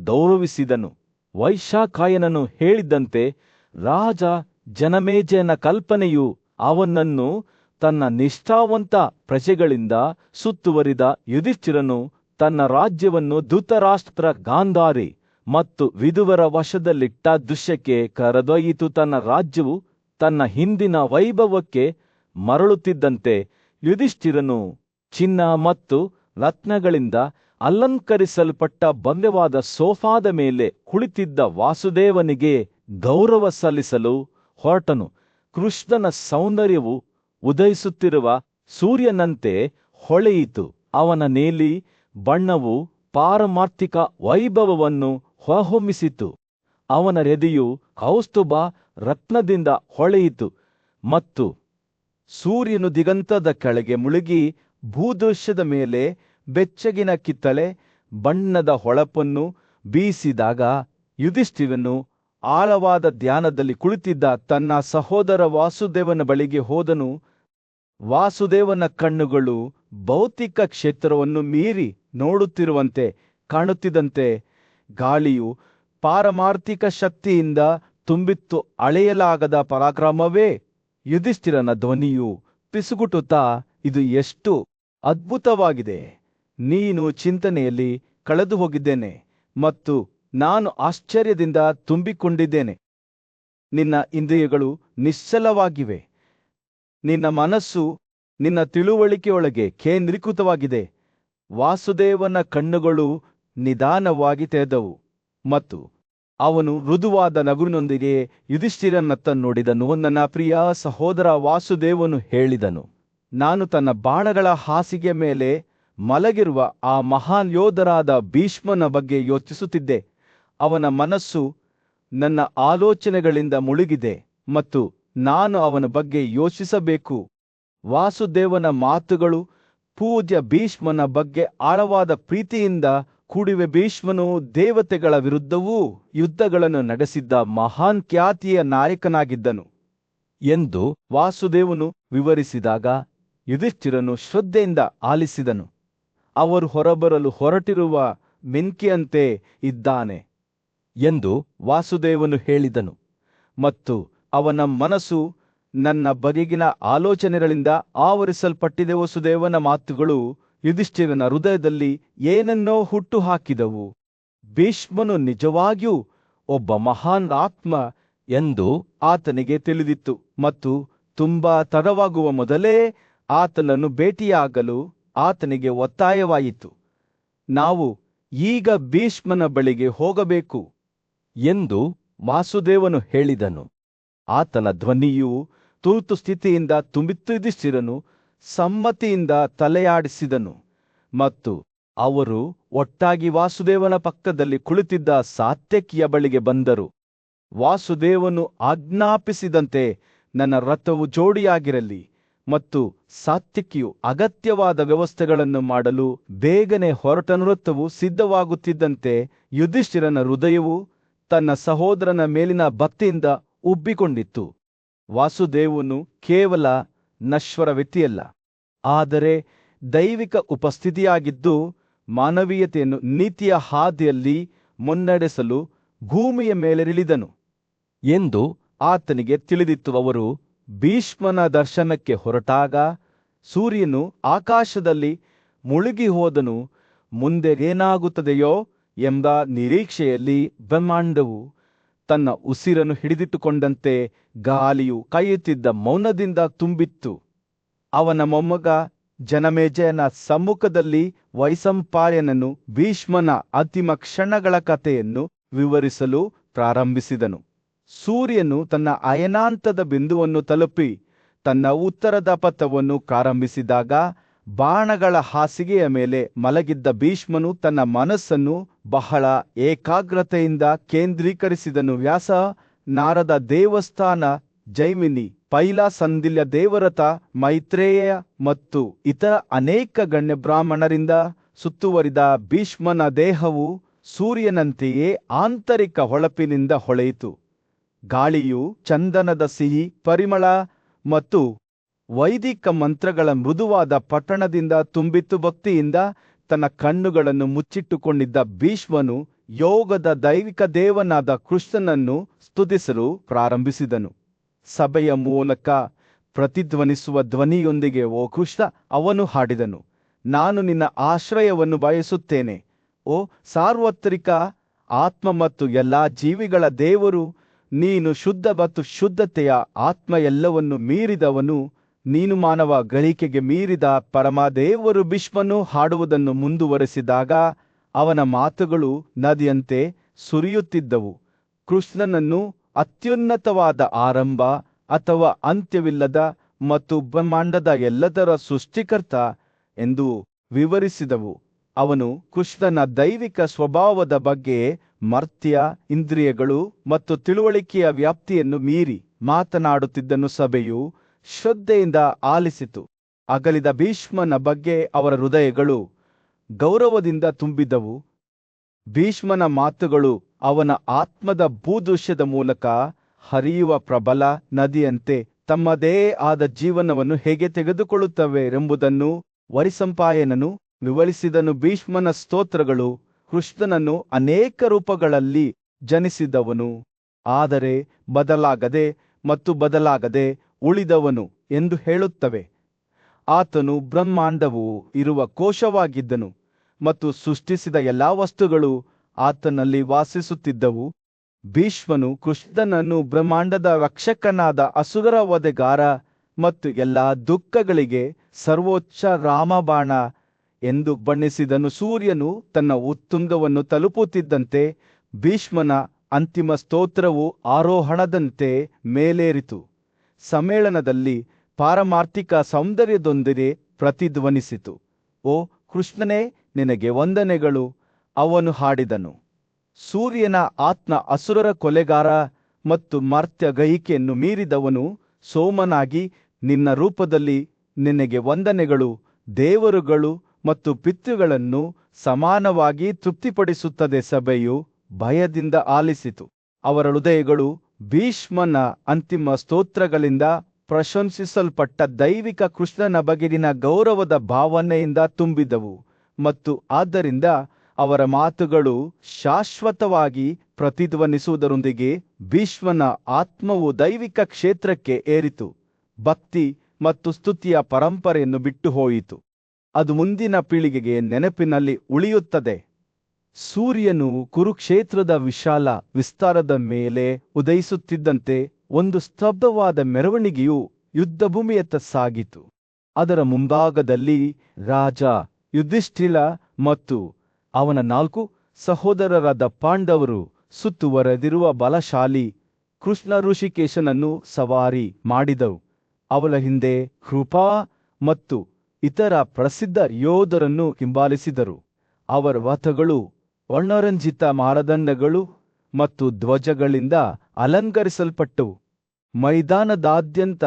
ಗೌರವಿಸಿದನು. ವೈಶಾಖಾಯನನು ಹೇಳಿದಂತೆ ರಾಜ ಜನಮೇಜಯನ ಕಲ್ಪನೆಯು ಅವನನ್ನು ತನ್ನ ನಿಷ್ಠಾವಂತ ಪ್ರಜೆಗಳಿಂದ ಸುತ್ತುವರಿದ ಯುಧಿಷ್ಠಿರನು ತನ್ನ ರಾಜ್ಯವನ್ನು ಧೃತರಾಷ್ಟ್ರ ಗಾಂಧಾರಿ ಮತ್ತು ವಿಧುವರ ವಶದಲ್ಲಿಟ್ಟ ದೃಶ್ಯಕ್ಕೆ ಕರೆದೊಯ್ಯಿತು. ತನ್ನ ರಾಜ್ಯವು ತನ್ನ ಹಿಂದಿನ ವೈಭವಕ್ಕೆ ಮರಳುತ್ತಿದ್ದಂತೆ ಯುಧಿಷ್ಠಿರನು ಚಿನ್ನ ಮತ್ತು ರತ್ನಗಳಿಂದ ಅಲಂಕರಿಸಲ್ಪಟ್ಟ ಭವ್ಯವಾದ ಸೋಫಾದ ಮೇಲೆ ಕುಳಿತಿದ್ದ ವಾಸುದೇವನಿಗೆ ಗೌರವ ಸಲ್ಲಿಸಲು ಹೊರಟನು. ಕೃಷ್ಣನ ಸೌಂದರ್ಯವು ಉದಯಿಸುತ್ತಿರುವ ಸೂರ್ಯನಂತೆ ಹೊಳೆಯಿತು. ಅವನ ನೀಲಿ ಬಣ್ಣವು ಪಾರಮಾರ್ಥಿಕ ವೈಭವವನ್ನು ಹೊರಹೊಮ್ಮಿಸಿತು. ಅವನ ಹೃದಯವು ಕೌಸ್ತುಭ ರತ್ನದಿಂದ ಹೊಳೆಯಿತು ಮತ್ತು ಸೂರ್ಯನು ದಿಗಂತದ ಕೆಳಗೆ ಮುಳುಗಿ ಭೂದೃಶ್ಯದ ಮೇಲೆ ಬೆಚ್ಚಗಿನ ಕಿತ್ತಳೆ ಬಣ್ಣದ ಹೊಳಪನ್ನು ಬೀಸಿದಾಗ ಯುಧಿಷ್ಠಿರನು ಆಳವಾದ ಧ್ಯಾನದಲ್ಲಿ ಕುಳಿತಿದ್ದ ತನ್ನ ಸಹೋದರ ವಾಸುದೇವನ ಬಳಿಗೆ ಹೋದನು. ವಾಸುದೇವನ ಕಣ್ಣುಗಳು ಭೌತಿಕ ಕ್ಷೇತ್ರವನ್ನು ಮೀರಿ ನೋಡುತ್ತಿರುವಂತೆ ಕಾಣುತ್ತಿದ್ದಂತೆ ಗಾಳಿಯು ಪಾರಮಾರ್ಥಿಕ ಶಕ್ತಿಯಿಂದ ತುಂಬಿತ್ತು. ಅಳೆಯಲಾಗದ ಪರಾಕ್ರಮವೇ. ಯುಧಿಷ್ಠಿರನ ಧ್ವನಿಯು ಪಿಸುಗುಟ್ಟುತ್ತಾ, ಇದು ಎಷ್ಟು ಅದ್ಭುತವಾಗಿದೆ! ನೀನು ಚಿಂತನೆಯಲ್ಲಿ ಕಳೆದು ಹೋಗಿದ್ದೇನೆ ಮತ್ತು ನಾನು ಆಶ್ಚರ್ಯದಿಂದ ತುಂಬಿಕೊಂಡಿದ್ದೇನೆ. ನಿನ್ನ ಇಂದ್ರಿಯಗಳು ನಿಶ್ಚಲವಾಗಿವೆ. ನಿನ್ನ ಮನಸ್ಸು ನಿನ್ನ ತಿಳುವಳಿಕೆಯೊಳಗೆ ಕೇಂದ್ರೀಕೃತವಾಗಿದೆ. ವಾಸುದೇವನ ಕಣ್ಣುಗಳು ನಿಧಾನವಾಗಿ ತೆರೆದವು ಮತ್ತು ಅವನು ಮೃದುವಾದ ನಗುವಿನೊಂದಿಗೆ ಯುಧಿಷ್ಠಿರನತ್ತ ನೋಡಿದನು. ನನ್ನ ಪ್ರಿಯ ಸಹೋದರ ವಾಸುದೇವನು ಹೇಳಿದನು, ನಾನು ತನ್ನ ಬಾಣಗಳ ಹಾಸಿಗೆ ಮೇಲೆ ಮಲಗಿರುವ ಆ ಮಹಾನ್ ಯೋಧರಾದ ಭೀಷ್ಮನ ಬಗ್ಗೆ ಯೋಚಿಸುತ್ತಿದ್ದೆ. ಅವನ ಮನಸ್ಸು ನನ್ನ ಆಲೋಚನೆಗಳಿಂದ ಮುಳುಗಿದೆ ಮತ್ತು ನಾನು ಅವನ ಬಗ್ಗೆ ಯೋಚಿಸಬೇಕು. ವಾಸುದೇವನ ಮಾತುಗಳು ಪೂಜ್ಯ ಭೀಷ್ಮನ ಬಗ್ಗೆ ಆಳವಾದ ಪ್ರೀತಿಯಿಂದ ಕೂಡಿವೆ. ಭೀಷ್ಮನು ದೇವತೆಗಳ ವಿರುದ್ಧವೂ ಯುದ್ಧಗಳನ್ನು ನಡೆಸಿದ್ದ ಮಹಾನ್ ಖ್ಯಾತಿಯ ನಾಯಕನಾಗಿದ್ದನು ಎಂದು ವಾಸುದೇವನು ವಿವರಿಸಿದಾಗ ಯುಧಿಷ್ಠಿರನು ಶ್ರದ್ಧೆಯಿಂದ ಆಲಿಸಿದನು. ಅವರು ಹೊರಬರಲು ಹೊರಟಿರುವ ಮಿಂಕಿಯಂತೆ ಇದ್ದಾನೆ ಎಂದು ವಾಸುದೇವನು ಹೇಳಿದನು ಮತ್ತು ಅವನ ಮನಸ್ಸು ನನ್ನ ಬಗೆಗಿನ ಆಲೋಚನೆಗಳಿಂದ ಆವರಿಸಲ್ಪಟ್ಟಿದೆ. ವಸುದೇವನ ಮಾತುಗಳು ಯುಧಿಷ್ಠಿರನ ಹೃದಯದಲ್ಲಿ ಏನನ್ನೋ ಹುಟ್ಟು ಹಾಕಿದವು. ಭೀಷ್ಮನು ನಿಜವಾಗಿಯೂ ಒಬ್ಬ ಮಹಾನ್ ಆತ್ಮ ಎಂದು ಆತನಿಗೆ ತಿಳಿದಿತ್ತು ಮತ್ತು ತುಂಬಾ ತಡವಾಗುವ ಮೊದಲೇ ಆತನನ್ನು ಭೇಟಿಯಾಗಲು ಆತನಿಗೆ ಒತ್ತಾಯವಾಯಿತು. ನಾವು ಈಗ ಭೀಷ್ಮನ ಬಳಿಗೆ ಹೋಗಬೇಕು ಎಂದು ವಾಸುದೇವನು ಹೇಳಿದನು. ಆತನ ಧ್ವನಿಯು ತುರ್ತು ಸ್ಥಿತಿಯಿಂದ ತುಂಬಿತ್ತು. ಯುಧಿಷ್ಠಿರನು ಸಮ್ಮತಿಯಿಂದ ತಲೆಯಾಡಿಸಿದನು ಮತ್ತು ಅವರು ಒಟ್ಟಾಗಿ ವಾಸುದೇವನ ಪಕ್ಕದಲ್ಲಿ ಕುಳಿತಿದ್ದ ಸಾತ್ಯಕಿಯ ಬಳಿಗೆ ಬಂದರು. ವಾಸುದೇವನು ಆಜ್ಞಾಪಿಸಿದಂತೆ ನನ್ನ ರಥವು ಜೋಡಿಯಾಗಿರಲಿ ಮತ್ತು ಸಾತ್ಯಕಿಯು ಅಗತ್ಯವಾದ ವ್ಯವಸ್ಥೆಗಳನ್ನು ಮಾಡಲು ಬೇಗನೆ ಹೊರಟನು. ರಥವು ಸಿದ್ಧವಾಗುತ್ತಿದ್ದಂತೆ ಯುಧಿಷ್ಠಿರನ ಹೃದಯವು ತನ್ನ ಸಹೋದರನ ಮೇಲಿನ ಭಕ್ತಿಯಿಂದ ಉಬ್ಬಿಕೊಂಡಿತ್ತು. ವಾಸುದೇವನು ಕೇವಲ ನಶ್ವರ ವ್ಯಕ್ತಿಯಲ್ಲ, ಆದರೆ ದೈವಿಕ ಉಪಸ್ಥಿತಿಯಾಗಿದ್ದು ಮಾನವೀಯತೆಯನ್ನು ನೀತಿಯ ಹಾದಿಯಲ್ಲಿ ಮುನ್ನಡೆಸಲು ಭೂಮಿಯ ಮೇಲಿಳಿದನು ಎಂದು ಆತನಿಗೆ ತಿಳಿದಿತ್ತು. ಅವರು ಭೀಷ್ಮನ ದರ್ಶನಕ್ಕೆ ಹೊರಟಾಗ ಸೂರ್ಯನು ಆಕಾಶದಲ್ಲಿ ಮುಳುಗಿ ಹೋದನು. ಮುಂದೆ ಏನಾಗುತ್ತದೆಯೋ ಎಂಬ ನಿರೀಕ್ಷೆಯಲ್ಲಿ ಬ್ರಹ್ಮಾಂಡವು ತನ್ನ ಉಸಿರನ್ನು ಹಿಡಿದಿಟ್ಟುಕೊಂಡಂತೆ ಗಾಳಿಯು ಕಾಯುತ್ತಿದ್ದ ಮೌನದಿಂದ ತುಂಬಿತ್ತು. ಅವನ ಮೊಮ್ಮಗ ಜನಮೇಜಯನ ಸಮ್ಮುಖದಲ್ಲಿ ವೈಶಂಪಾಯನನು ಭೀಷ್ಮನ ಅಂತಿಮ ಕ್ಷಣಗಳ ಕಥೆಯನ್ನು ವಿವರಿಸಲು ಪ್ರಾರಂಭಿಸಿದನು. ಸೂರ್ಯನು ತನ್ನ ಅಯನಾಂತದ ಬಿಂದುವನ್ನು ತಲುಪಿ ತನ್ನ ಉತ್ತರದ ಪಥವನ್ನು ಪ್ರಾರಂಭಿಸಿದಾಗ ಬಾಣಗಳ ಹಾಸಿಗೆಯ ಮೇಲೆ ಮಲಗಿದ್ದ ಭೀಷ್ಮನು ತನ್ನ ಮನಸ್ಸನ್ನು ಬಹಳ ಏಕಾಗ್ರತೆಯಿಂದ ಕೇಂದ್ರೀಕರಿಸಿದನು. ವ್ಯಾಸ, ನಾರದ ದೇವಸ್ಥಾನ, ಜೈಮಿನಿ, ಪೈಲ, ಸಂದಿಲ್ಯ ದೇವರಥ, ಮೈತ್ರೇಯ ಮತ್ತು ಇತರ ಅನೇಕ ಗಣ್ಯ ಬ್ರಾಹ್ಮಣರಿಂದ ಸುತ್ತುವರಿದ ಭೀಷ್ಮನ ದೇಹವು ಸೂರ್ಯನಂತೆಯೇ ಆಂತರಿಕ ಹೊಳಪಿನಿಂದ ಹೊಳೆಯಿತು. ಗಾಳಿಯು ಚಂದನದ ಸಿಹಿ ಪರಿಮಳ ಮತ್ತು ವೈದಿಕ ಮಂತ್ರಗಳ ಮೃದುವಾದ ಪಟ್ಟಣದಿಂದ ತುಂಬಿತ್ತು. ಭಕ್ತಿಯಿಂದ ತನ್ನ ಕಣ್ಣುಗಳನ್ನು ಮುಚ್ಚಿಟ್ಟುಕೊಂಡಿದ್ದ ಭೀಷ್ಮನು ಯೋಗದ ದೈವಿಕ ದೇವನಾದ ಕೃಷ್ಣನನ್ನು ಸ್ತುತಿಸಲು ಪ್ರಾರಂಭಿಸಿದನು. ಸಭೆಯ ಮೂಲಕ ಪ್ರತಿಧ್ವನಿಸುವ ಧ್ವನಿಯೊಂದಿಗೆ ಓ ಕೃಷ್ಣ ಅವನು ಹಾಡಿದನು, ನಾನು ನಿನ್ನ ಆಶ್ರಯವನ್ನು ಬಯಸುತ್ತೇನೆ. ಓ ಸಾರ್ವತ್ರಿಕ ಆತ್ಮ ಮತ್ತು ಎಲ್ಲಾ ಜೀವಿಗಳ ದೇವರು, ನೀನು ಶುದ್ಧ ಮತ್ತು ಶುದ್ಧತೆಯ ಆತ್ಮ ಎಲ್ಲವನ್ನು ಮೀರಿದವನು. ನೀನು ಮಾನವ ಗಳಿಕೆಗೆ ಮೀರಿದ ಪರಮದೇವರು. ಭೀಷ್ಮನು ಹಾಡುವುದನ್ನು ಮುಂದುವರೆಸಿದಾಗ ಅವನ ಮಾತುಗಳು ನದಿಯಂತೆ ಸುರಿಯುತ್ತಿದ್ದವು. ಕೃಷ್ಣನನ್ನು ಅತ್ಯುನ್ನತವಾದ ಆರಂಭ ಅಥವಾ ಅಂತ್ಯವಿಲ್ಲದ ಮತ್ತು ಬ್ರಹ್ಮಾಂಡದ ಎಲ್ಲದರ ಸೃಷ್ಟಿಕರ್ತ ಎಂದು ವಿವರಿಸಿದವು. ಅವನು ಕೃಷ್ಣನ ದೈವಿಕ ಸ್ವಭಾವದ ಬಗ್ಗೆ ಮರ್ತ್ಯ ಇಂದ್ರಿಯಗಳು ಮತ್ತು ತಿಳುವಳಿಕೆಯ ವ್ಯಾಪ್ತಿಯನ್ನು ಮೀರಿ ಮಾತನಾಡುತ್ತಿದ್ದನು. ಸಭೆಯು ಶ್ರದ್ಧೆಯಿಂದ ಆಲಿಸಿತು. ಅಗಲಿದ ಭೀಷ್ಮನ ಬಗ್ಗೆ ಅವರ ಹೃದಯಗಳು ಗೌರವದಿಂದ ತುಂಬಿದವು. ಭೀಷ್ಮನ ಮಾತುಗಳು ಅವನ ಆತ್ಮದ ಭೂದೃಶ್ಯದ ಮೂಲಕ ಹರಿಯುವ ಪ್ರಬಲ ನದಿಯಂತೆ ತಮ್ಮದೇ ಆದ ಜೀವನವನ್ನು ಹೇಗೆ ತೆಗೆದುಕೊಳ್ಳುತ್ತವೆ ಎಂಬುದನ್ನು ವೈಶಂಪಾಯನನು ವಿವರಿಸಿದನು. ಭೀಷ್ಮನ ಸ್ತೋತ್ರಗಳು ಕೃಷ್ಣನನ್ನು ಅನೇಕ ರೂಪಗಳಲ್ಲಿ ಜನಿಸಿದವನು, ಆದರೆ ಬದಲಾಗದೆ ಮತ್ತು ಬದಲಾಗದೆ ಉಳಿದವನು ಎಂದು ಹೇಳುತ್ತವೆ. ಆತನು ಬ್ರಹ್ಮಾಂಡವು ಇರುವ ಕೋಶವಾಗಿದ್ದನು ಮತ್ತು ಸೃಷ್ಟಿಸಿದ ಎಲ್ಲಾ ವಸ್ತುಗಳು ಆತನಲ್ಲಿ ವಾಸಿಸುತ್ತಿದ್ದವು. ಭೀಷ್ಮನು ಕೃಷ್ಣನನ್ನು ಬ್ರಹ್ಮಾಂಡದ ರಕ್ಷಕನಾದ ಅಸುರರ ವಧೆಗಾರ ಮತ್ತು ಎಲ್ಲಾ ದುಃಖಗಳಿಗೆ ಸರ್ವೋಚ್ಚ ರಾಮಬಾಣ ಎಂದು ಬಣ್ಣಿಸಿದನು. ಸೂರ್ಯನು ತನ್ನ ಉತ್ತುಂಗವನ್ನು ತಲುಪುತ್ತಿದ್ದಂತೆ ಭೀಷ್ಮನ ಅಂತಿಮ ಸ್ತೋತ್ರವು ಆರೋಹಣದಂತೆ ಮೇಲೇರಿತು. ಸಮ್ಮೇಳನದಲ್ಲಿ ಪಾರಮಾರ್ಥಿಕ ಸೌಂದರ್ಯದೊಂದಿಗೆ ಪ್ರತಿಧ್ವನಿಸಿತು. ಓ ಕೃಷ್ಣನೇ, ನಿನಗೆ ವಂದನೆಗಳು. ಅವನು ಹಾಡಿದನು, ಸೂರ್ಯನ ಆತ್ಮ ಅಸುರರ ಕೊಲೆಗಾರ ಮತ್ತು ಮರ್ತ್ಯ ಗ್ರಹಿಕೆಯನ್ನು ಮೀರಿದವನು ಸೋಮನಾಗಿ ನಿನ್ನ ರೂಪದಲ್ಲಿ ನಿನಗೆ ವಂದನೆಗಳು. ದೇವರುಗಳು ಮತ್ತು ಪಿತೃಗಳನ್ನು ಸಮಾನವಾಗಿ ತೃಪ್ತಿಪಡಿಸುತ್ತದೆ. ಸಭೆಯು ಭಯದಿಂದ ಆಲಿಸಿತು. ಅವರ ಹೃದಯಗಳು ಭೀಷ್ಮನ ಅಂತಿಮ ಸ್ತೋತ್ರಗಳಿಂದ ಪ್ರಶಂಸಿಸಲ್ಪಟ್ಟ ದೈವಿಕ ಕೃಷ್ಣನ ಬಗೆಗಿನ ಗೌರವದ ಭಾವನೆಯಿಂದ ತುಂಬಿದವು ಮತ್ತು ಆದ್ದರಿಂದ ಅವರ ಮಾತುಗಳು ಶಾಶ್ವತವಾಗಿ ಪ್ರತಿಧ್ವನಿಸುವುದರೊಂದಿಗೆ ಭೀಷ್ಮನ ಆತ್ಮವು ದೈವಿಕ ಕ್ಷೇತ್ರಕ್ಕೆ ಏರಿತು. ಭಕ್ತಿ ಮತ್ತು ಸ್ತುತಿಯ ಪರಂಪರೆಯನ್ನು ಬಿಟ್ಟು ಹೋಯಿತು. ಅದು ಮುಂದಿನ ಪೀಳಿಗೆಗೆ ನೆನಪಿನಲ್ಲಿ ಉಳಿಯುತ್ತದೆ. ಸೂರ್ಯನು ಕುರುಕ್ಷೇತ್ರದ ವಿಶಾಲ ವಿಸ್ತಾರದ ಮೇಲೆ ಉದಯಿಸುತ್ತಿದ್ದಂತೆ ಒಂದು ಸ್ತಬ್ಧವಾದ ಮೆರವಣಿಗೆಯು ಯುದ್ಧಭೂಮಿಯತ್ತ ಸಾಗಿತು. ಅದರ ಮುಂಭಾಗದಲ್ಲಿ ರಾಜ ಯುಧಿಷ್ಠಿರ ಮತ್ತು ಅವನ 4 ಸಹೋದರರಾದ ಪಾಂಡವರು ಸುತ್ತುವರೆದಿರುವ ಬಲಶಾಲಿ ಕೃಷ್ಣ ಋಷಿಕೇಶನನ್ನು ಸವಾರಿ ಮಾಡಿದವು. ಅವಳ ಹಿಂದೆ ಕೃಪಾ ಮತ್ತು ಇತರ ಪ್ರಸಿದ್ಧ ಯೋಧರನ್ನು ಹಿಂಬಾಲಿಸಿದರು. ಅವರ ರಥಗಳು ವರ್ಣರಂಜಿತ ಮಾನದಂಡಗಳು ಮತ್ತು ಧ್ವಜಗಳಿಂದ ಅಲಂಕರಿಸಲ್ಪಟ್ಟವು. ಮೈದಾನದಾದ್ಯಂತ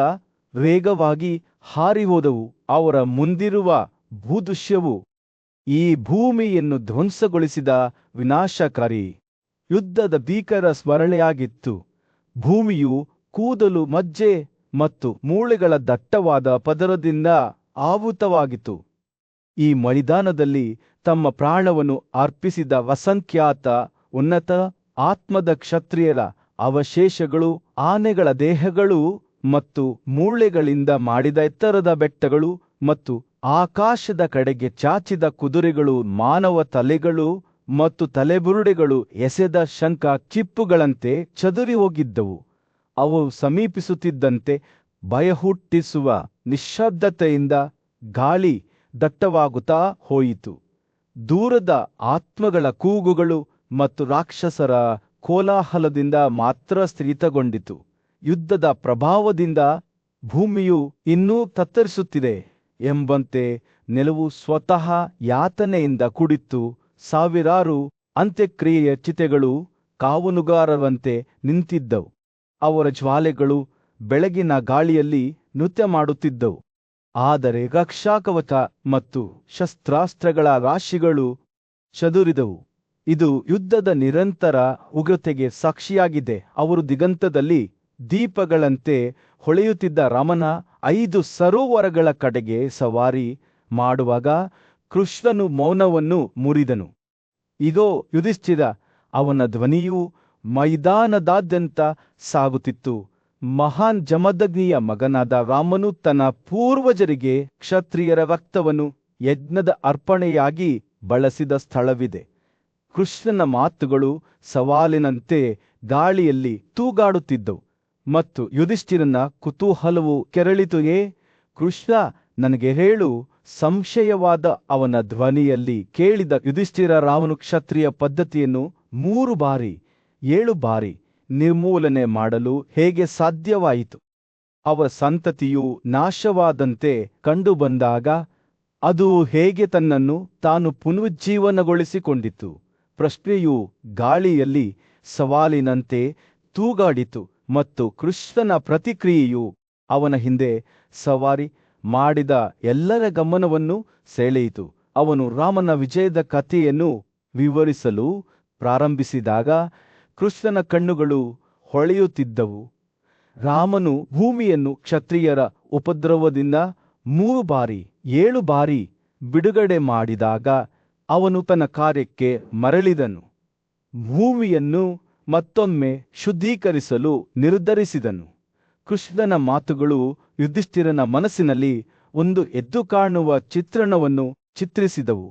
ವೇಗವಾಗಿ ಹಾರಿಹೋದವು. ಅವರ ಮುಂದಿರುವ ಭೂದೃಶ್ಯವು ಈ ಭೂಮಿಯನ್ನು ಧ್ವಂಸಗೊಳಿಸಿದ ವಿನಾಶಕಾರಿ ಯುದ್ಧದ ಭೀಕರ ಸ್ಮರಣೆಯಾಗಿತ್ತು. ಭೂಮಿಯು ಕೂದಲು, ಮಜ್ಜೆ ಮತ್ತು ಮೂಳೆಗಳ ದಟ್ಟವಾದ ಪದರದಿಂದ ಆವೃತವಾಗಿತ್ತು. ಈ ಮೈದಾನದಲ್ಲಿ ತಮ್ಮ ಪ್ರಾಣವನ್ನು ಅರ್ಪಿಸಿದ ಅಸಂಖ್ಯಾತ ಉನ್ನತ ಆತ್ಮದ ಕ್ಷತ್ರಿಯರ ಅವಶೇಷಗಳು, ಆನೆಗಳ ದೇಹಗಳು ಮತ್ತು ಮೂಳೆಗಳಿಂದ ಮಾಡಿದ ಎತ್ತರದ ಬೆಟ್ಟಗಳು ಮತ್ತು ಆಕಾಶದ ಕಡೆಗೆ ಚಾಚಿದ ಕುದುರೆಗಳು, ಮಾನವ ತಲೆಗಳು ಮತ್ತು ತಲೆಬುರುಡೆಗಳು ಎಸೆದ ಶಂಖ ಚಿಪ್ಪುಗಳಂತೆ ಚದುರಿ ಹೋಗಿದ್ದವು. ಅವು ಸಮೀಪಿಸುತ್ತಿದ್ದಂತೆ ಭಯಹುಟ್ಟಿಸುವ ನಿಶ್ಶಬ್ದತೆಯಿಂದ ಗಾಳಿ ದಟ್ಟವಾಗುತ್ತಾ ಹೋಯಿತು. ದೂರದ ಆತ್ಮಗಳ ಕೂಗುಗಳು ಮತ್ತು ರಾಕ್ಷಸರ ಕೋಲಾಹಲದಿಂದ ಮಾತ್ರ ಸ್ಥಿತಗೊಂಡಿತು. ಯುದ್ಧದ ಪ್ರಭಾವದಿಂದ ಭೂಮಿಯು ಇನ್ನೂ ತತ್ತರಿಸುತ್ತಿದೆ ಎಂಬಂತೆ ನೆಲವು ಸ್ವತಃ ಯಾತನೆಯಿಂದ ಕೂಡಿತ್ತು. ಸಾವಿರಾರು ಅಂತ್ಯಕ್ರಿಯೆಯ ಚಿತೆಗಳು ಕಾವಲುಗಾರರಂತೆ ನಿಂತಿದ್ದವು. ಅವರ ಜ್ವಾಲೆಗಳು ಬೆಳಗಿನ ಗಾಳಿಯಲ್ಲಿ ನೃತ್ಯ ಮಾಡುತ್ತಿದ್ದವು. ಆದರೆ ರಕ್ಷಾಕವಚ ಮತ್ತು ಶಸ್ತ್ರಾಸ್ತ್ರಗಳ ರಾಶಿಗಳು ಚದುರಿದವು. ಇದು ಯುದ್ಧದ ನಿರಂತರ ಉಗ್ರತೆಗೆ ಸಾಕ್ಷಿಯಾಗಿದೆ. ಅವರು ದಿಗಂತದಲ್ಲಿ ದೀಪಗಳಂತೆ ಹೊಳೆಯುತ್ತಿದ್ದ ರಾಮನ 5 ಸರೋವರಗಳ ಕಡೆಗೆ ಸವಾರಿ ಮಾಡುವಾಗ ಕೃಷ್ಣನು ಮೌನವನ್ನು ಮುರಿದನು. ಇಗೋ, ಯುಧಿಷ್ಠಿರ ಅವನ ಧ್ವನಿಯು ಮೈದಾನದಾದ್ಯಂತ ಸಾಗುತ್ತಿತ್ತು. ಮಹಾನ್ ಜಮದಗ್ನಿಯ ಮಗನಾದ ರಾಮನು ತನ್ನ ಪೂರ್ವಜರಿಗೆ ಕ್ಷತ್ರಿಯರ ರಕ್ತವನ್ನು ಯಜ್ಞದ ಅರ್ಪಣೆಯಾಗಿ ಬಳಸಿದ ಸ್ಥಳವಿದೆ. ಕೃಷ್ಣನ ಮಾತುಗಳು ಸವಾಲಿನಂತೆ ಗಾಳಿಯಲ್ಲಿ ತೂಗಾಡುತ್ತಿದ್ದವು ಮತ್ತು ಯುಧಿಷ್ಠಿರನ ಕುತೂಹಲವು ಕೆರಳಿತು. ಕೃಷ್ಣ, ನನಗೆ ಹೇಳು. ಸಂಶಯವಾದ ಅವನ ಧ್ವನಿಯಲ್ಲಿ ಕೇಳಿದ ಯುಧಿಷ್ಠಿರ ರಾಮನು ಕ್ಷತ್ರಿಯ ಪದ್ಧತಿಯನ್ನು 3 ಬಾರಿ 7 ಬಾರಿ ನಿರ್ಮೂಲನೆ ಮಾಡಲು ಹೇಗೆ ಸಾಧ್ಯವಾಯಿತು? ಅವ ಸಂತತಿಯು ನಾಶವಾದಂತೆ ಕಂಡುಬಂದಾಗ ಅದು ಹೇಗೆ ತನ್ನನ್ನು ತಾನು ಪುನರುಜ್ಜೀವನಗೊಳಿಸಿಕೊಂಡಿತು? ಪ್ರಶ್ನೆಯು ಗಾಳಿಯಲ್ಲಿ ಸವಾಲಿನಂತೆ ತೂಗಾಡಿತು ಮತ್ತು ಕೃಷ್ಣನ ಪ್ರತಿಕ್ರಿಯೆಯು ಅವನ ಹಿಂದೆ ಸವಾರಿ ಮಾಡಿದ ಎಲ್ಲರ ಗಮನವನ್ನು ಸೆಳೆಯಿತು. ಅವನು ರಾಮನ ವಿಜಯದ ಕಥೆಯನ್ನು ವಿವರಿಸಲು ಪ್ರಾರಂಭಿಸಿದಾಗ ಕೃಷ್ಣನ ಕಣ್ಣುಗಳು ಹೊಳೆಯುತ್ತಿದ್ದವು. ರಾಮನು ಭೂಮಿಯನ್ನು ಕ್ಷತ್ರಿಯರ ಉಪದ್ರವದಿಂದ 3 ಬಾರಿ 7 ಬಾರಿ ಬಿಡುಗಡೆ ಮಾಡಿದಾಗ ಅವನು ತನ್ನ ಕಾರ್ಯಕ್ಕೆ ಮರಳಿದನು. ಭೂಮಿಯನ್ನು ಮತ್ತೊಮ್ಮೆ ಶುದ್ಧೀಕರಿಸಲು ನಿರ್ಧರಿಸಿದನು. ಕೃಷ್ಣನ ಮಾತುಗಳು ಯುಧಿಷ್ಠಿರನ ಮನಸ್ಸಿನಲ್ಲಿ ಒಂದು ಎದ್ದುಕಾಣುವ ಚಿತ್ರಣವನ್ನು ಚಿತ್ರಿಸಿದವು.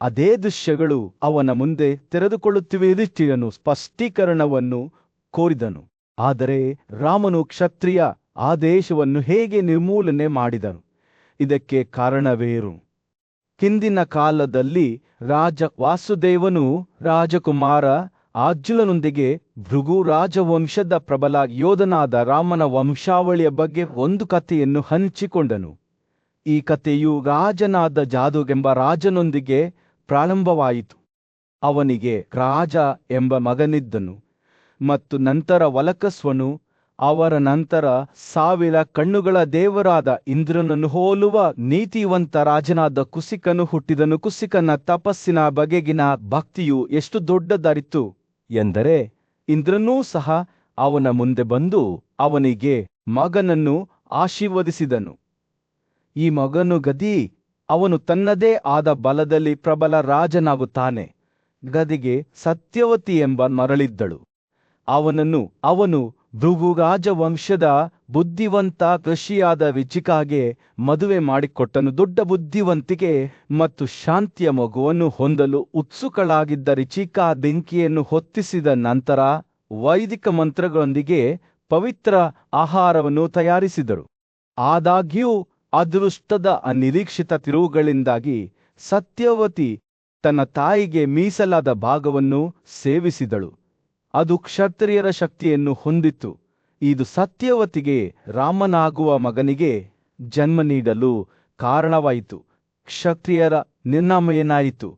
ಅದೇ ದೃಶ್ಯಗಳು ಅವನ ಮುಂದೆ ತೆರೆದುಕೊಳ್ಳುತ್ತಿವೆ. ಯುಧಿಷ್ಠಿರನು ಸ್ಪಷ್ಟೀಕರಣವನ್ನು ಕೋರಿದನು. ಆದರೆ ರಾಮನು ಕ್ಷತ್ರಿಯ ಆದೇಶವನ್ನು ಹೇಗೆ ನಿರ್ಮೂಲನೆ ಮಾಡಿದನು? ಇದಕ್ಕೆ ಕಾರಣವೇನು? ಹಿಂದಿನ ಕಾಲದಲ್ಲಿ ರಾಜ ವಾಸುದೇವನು ರಾಜಕುಮಾರ ಅರ್ಜುನನೊಂದಿಗೆ ಭೃಗು ರಾಜವಂಶದ ಪ್ರಬಲ ಯೋಧನಾದ ರಾಮನ ವಂಶಾವಳಿಯ ಬಗ್ಗೆ ಒಂದು ಕಥೆಯನ್ನು ಹಂಚಿಕೊಂಡನು. ಈ ಕಥೆಯು ರಾಜನಾದ ಜಾದುಗೆಂಬ ರಾಜನೊಂದಿಗೆ ಪ್ರಾರಂಭವಾಯಿತು. ಅವನಿಗೆ ರಾಜ ಎಂಬ ಮಗನಿದ್ದನು ಮತ್ತು ನಂತರ ವಲಕಸ್ವನು, ಅವರ ನಂತರ 1000 ಕಣ್ಣುಗಳ ದೇವರಾದ ಇಂದ್ರನನ್ನು ಹೋಲುವ ನೀತಿವಂತ ರಾಜನಾದ ಕುಸಿಕನು ಹುಟ್ಟಿದನು. ಕುಸಿಕನ ತಪಸ್ಸಿನ ಬಗೆಗಿನ ಭಕ್ತಿಯು ಎಷ್ಟು ದೊಡ್ಡದಾಯಿತು ಎಂದರೆ ಇಂದ್ರನೂ ಸಹ ಅವನ ಮುಂದೆ ಬಂದು ಅವನಿಗೆ ಮಗನನ್ನು ಆಶೀರ್ವದಿಸಿದನು. ಈ ಮಗನು ಗದಿ, ಅವನು ತನ್ನದೇ ಆದ ಬಲದಲ್ಲಿ ಪ್ರಬಲ ರಾಜನಾಗುತ್ತಾನೆ. ಗದಿಗೆ ಸತ್ಯವತಿ ಎಂಬ ಮರಳಿದ್ದಳು. ಅವನು ಭೃಗು ರಾಜವಂಶದ ಬುದ್ಧಿವಂತ ಕೃಷಿಯಾದ ರಿಚಿಕಾಗೆ ಮದುವೆ ಮಾಡಿಕೊಟ್ಟನು. ದೊಡ್ಡ ಬುದ್ಧಿವಂತಿಕೆ ಮತ್ತು ಶಾಂತಿಯ ಮಗುವನ್ನು ಹೊಂದಲು ಉತ್ಸುಕಳಾಗಿದ್ದ ರಿಚಿಕಾ ಬೆಂಕಿಯನ್ನು ಹೊತ್ತಿಸಿದ ನಂತರ ವೈದಿಕ ಮಂತ್ರಗಳೊಂದಿಗೆ ಪವಿತ್ರ ಆಹಾರವನ್ನು ತಯಾರಿಸಿದಳು. ಆದಾಗ್ಯೂ ಅದೃಷ್ಟದ ಅನಿರೀಕ್ಷಿತ ತಿರುವುಗಳಿಂದಾಗಿ ಸತ್ಯವತಿ ತನ್ನ ತಾಯಿಗೆ ಮೀಸಲಾದ ಭಾಗವನ್ನು ಸೇವಿಸಿದಳು. ಅದು ಕ್ಷತ್ರಿಯರ ಶಕ್ತಿಯನ್ನು ಹೊಂದಿತ್ತು. ಇದು ಸತ್ಯವತಿಗೆ ರಾಮನಾಗುವ ಮಗನಿಗೆ ಜನ್ಮ ನೀಡಲು ಕಾರಣವಾಯಿತು. ಕ್ಷತ್ರಿಯರ ನಿರ್ನಾಮಯನಾಯಿತು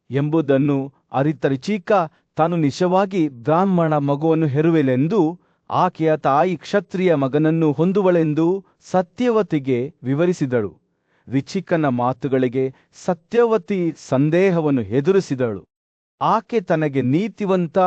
ಎಂಬುದನ್ನು ಅರಿತ ರಿಚಿಕಾ ತಾನು ನಿಜವಾಗಿ ಬ್ರಾಹ್ಮಣ ಮಗುವನ್ನು ಹೆರುವೆಲೆಂದು, ಆಕೆಯ ತಾಯಿ ಕ್ಷತ್ರಿಯ ಮಗನನ್ನು ಹೊಂದುವಳೆಂದು ಸತ್ಯವತಿಗೆ ವಿವರಿಸಿದಳು. ರಿಚಿಕನ ಮಾತುಗಳಿಗೆ ಸತ್ಯವತಿ ಸಂದೇಹವನ್ನು ಎದುರಿಸಿದಳು. ಆಕೆ ತನಗೆ ನೀತಿವಂತ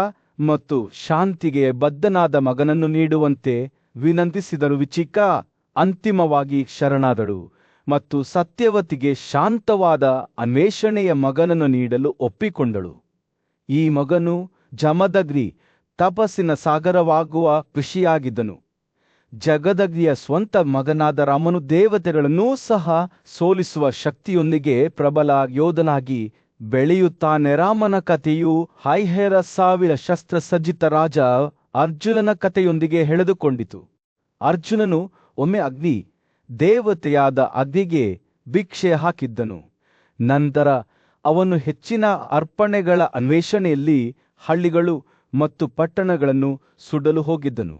ಮತ್ತು ಶಾಂತಿಗೆ ಬದ್ಧನಾದ ಮಗನನ್ನು ನೀಡುವಂತೆ ವಿನಂತಿಸಿದಳು. ರಿಚಿಕಾ ಅಂತಿಮವಾಗಿ ಶರಣಾದಳು ಮತ್ತು ಸತ್ಯವತಿಗೆ ಶಾಂತವಾದ ಅನ್ವೇಷಣೆಯ ಮಗನನ್ನು ನೀಡಲು ಒಪ್ಪಿಕೊಂಡಳು. ಈ ಮಗನು ಜಮದಗ್ನಿ ತಪಸ್ಸಿನ ಸಾಗರವಾಗುವ ಋಷಿಯಾಗಿದ್ದನು. ಜಗದಗ್ನಿಯ ಸ್ವಂತ ಮಗನಾದ ರಾಮನು ದೇವತೆಗಳನ್ನೂ ಸಹ ಸೋಲಿಸುವ ಶಕ್ತಿಯೊಂದಿಗೆ ಪ್ರಬಲ ಯೋಧನಾಗಿ ಬೆಳೆಯುತ್ತಾನೆ. ರಾಮನ ಕಥೆಯು 1000 ಶಸ್ತ್ರಸಜ್ಜಿತ ರಾಜ ಅರ್ಜುನನ ಕಥೆಯೊಂದಿಗೆ ಎಳೆದುಕೊಂಡಿತು. ಅರ್ಜುನನು ಒಮ್ಮೆ ದೇವತೆಯಾದ ಅಗ್ನಿಗೆ ಭಿಕ್ಷೆ ಹಾಕಿದ್ದನು. ನಂತರ ಅವನು ಹೆಚ್ಚಿನ ಅರ್ಪಣೆಗಳ ಅನ್ವೇಷಣೆಯಲ್ಲಿ ಹಳ್ಳಿಗಳು ಮತ್ತು ಪಟ್ಟಣಗಳನ್ನು ಸುಡಲು ಹೋಗಿದ್ದನು.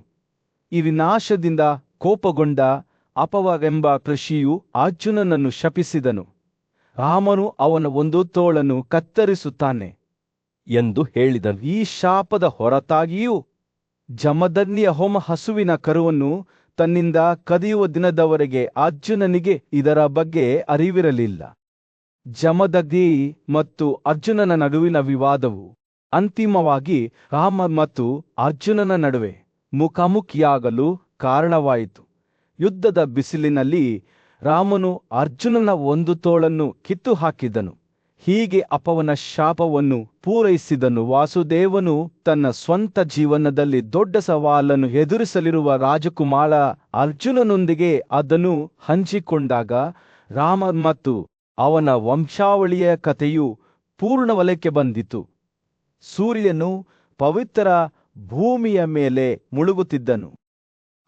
ಈ ವಿನಾಶದಿಂದ ಕೋಪಗೊಂಡ ಅಪವವೆಂಬ ಋಷಿಯು ಅರ್ಜುನನನ್ನು ಶಪಿಸಿದನು. ರಾಮನು ಅವನ ಒಂದು ತೋಳನ್ನು ಕತ್ತರಿಸುತ್ತಾನೆ ಎಂದು ಹೇಳಿದನು. ಈ ಶಾಪದ ಹೊರತಾಗಿಯೂ ಜಮದಗ್ನಿಯ ಹೋಮ ಹಸುವಿನ ಕರುವನ್ನು ತನ್ನಿಂದ ಕದಿಯುವ ದಿನದವರೆಗೆ ಅರ್ಜುನನಿಗೆ ಇದರ ಬಗ್ಗೆ ಅರಿವಿರಲಿಲ್ಲ. ಜಮದಗ್ನಿ ಮತ್ತು ಅರ್ಜುನನ ನಡುವಿನ ವಿವಾದವು ಅಂತಿಮವಾಗಿ ರಾಮ ಮತ್ತು ಅರ್ಜುನನ ನಡುವೆ ಮುಖಾಮುಖಿಯಾಗಲು ಕಾರಣವಾಯಿತು. ಯುದ್ಧದ ಬಿಸಿಲಿನಲ್ಲಿ ರಾಮನು ಅರ್ಜುನನ ಒಂದು ತೋಳನ್ನು ಕಿತ್ತು ಹಾಕಿದನು. ಹೀಗೆ ಅಪವನ ಶಾಪವನ್ನು ಪೂರೈಸಿದನು. ವಾಸುದೇವನು ತನ್ನ ಸ್ವಂತ ಜೀವನದಲ್ಲಿ ದೊಡ್ಡ ಸವಾಲನ್ನು ಎದುರಿಸಲಿರುವ ರಾಜಕುಮಾರ ಅರ್ಜುನನೊಂದಿಗೆ ಅದನ್ನು ಹಂಚಿಕೊಂಡಾಗ ರಾಮ ಮತ್ತು ಅವನ ವಂಶಾವಳಿಯ ಕಥೆಯು ಪೂರ್ಣವಲಯಕ್ಕೆ ಬಂದಿತು. ಸೂರ್ಯನು ಪವಿತ್ರ ಭೂಮಿಯ ಮೇಲೆ ಮುಳುಗುತ್ತಿದ್ದನು.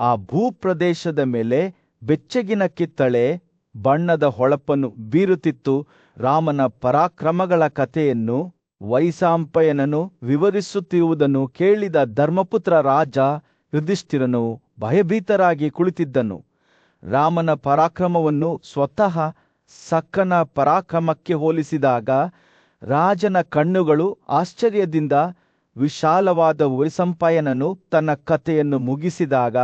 ಆ ಭೂಪ್ರದೇಶದ ಮೇಲೆ ಬೆಚ್ಚಗಿನ ಕಿತ್ತಳೆ ಬಣ್ಣದ ಹೊಳಪನ್ನು ಬೀರುತ್ತಿತ್ತು. ರಾಮನ ಪರಾಕ್ರಮಗಳ ಕಥೆಯನ್ನು ವೈಶಂಪಾಯನನು ವಿವರಿಸುತ್ತಿರುವುದನ್ನು ಕೇಳಿದ ಧರ್ಮಪುತ್ರ ರಾಜ ಯುಧಿಷ್ಠಿರನು ಭಯಭೀತರಾಗಿ ಕುಳಿತಿದ್ದನು. ರಾಮನ ಪರಾಕ್ರಮವನ್ನು ಸ್ವತಃ ಸಕ್ಕನ ಪರಾಕ್ರಮಕ್ಕೆ ಹೋಲಿಸಿದಾಗ ರಾಜನ ಕಣ್ಣುಗಳು ಆಶ್ಚರ್ಯದಿಂದ ವಿಶಾಲವಾದ ವೈಶಂಪಾಯನನು ತನ್ನ ಕಥೆಯನ್ನು ಮುಗಿಸಿದಾಗ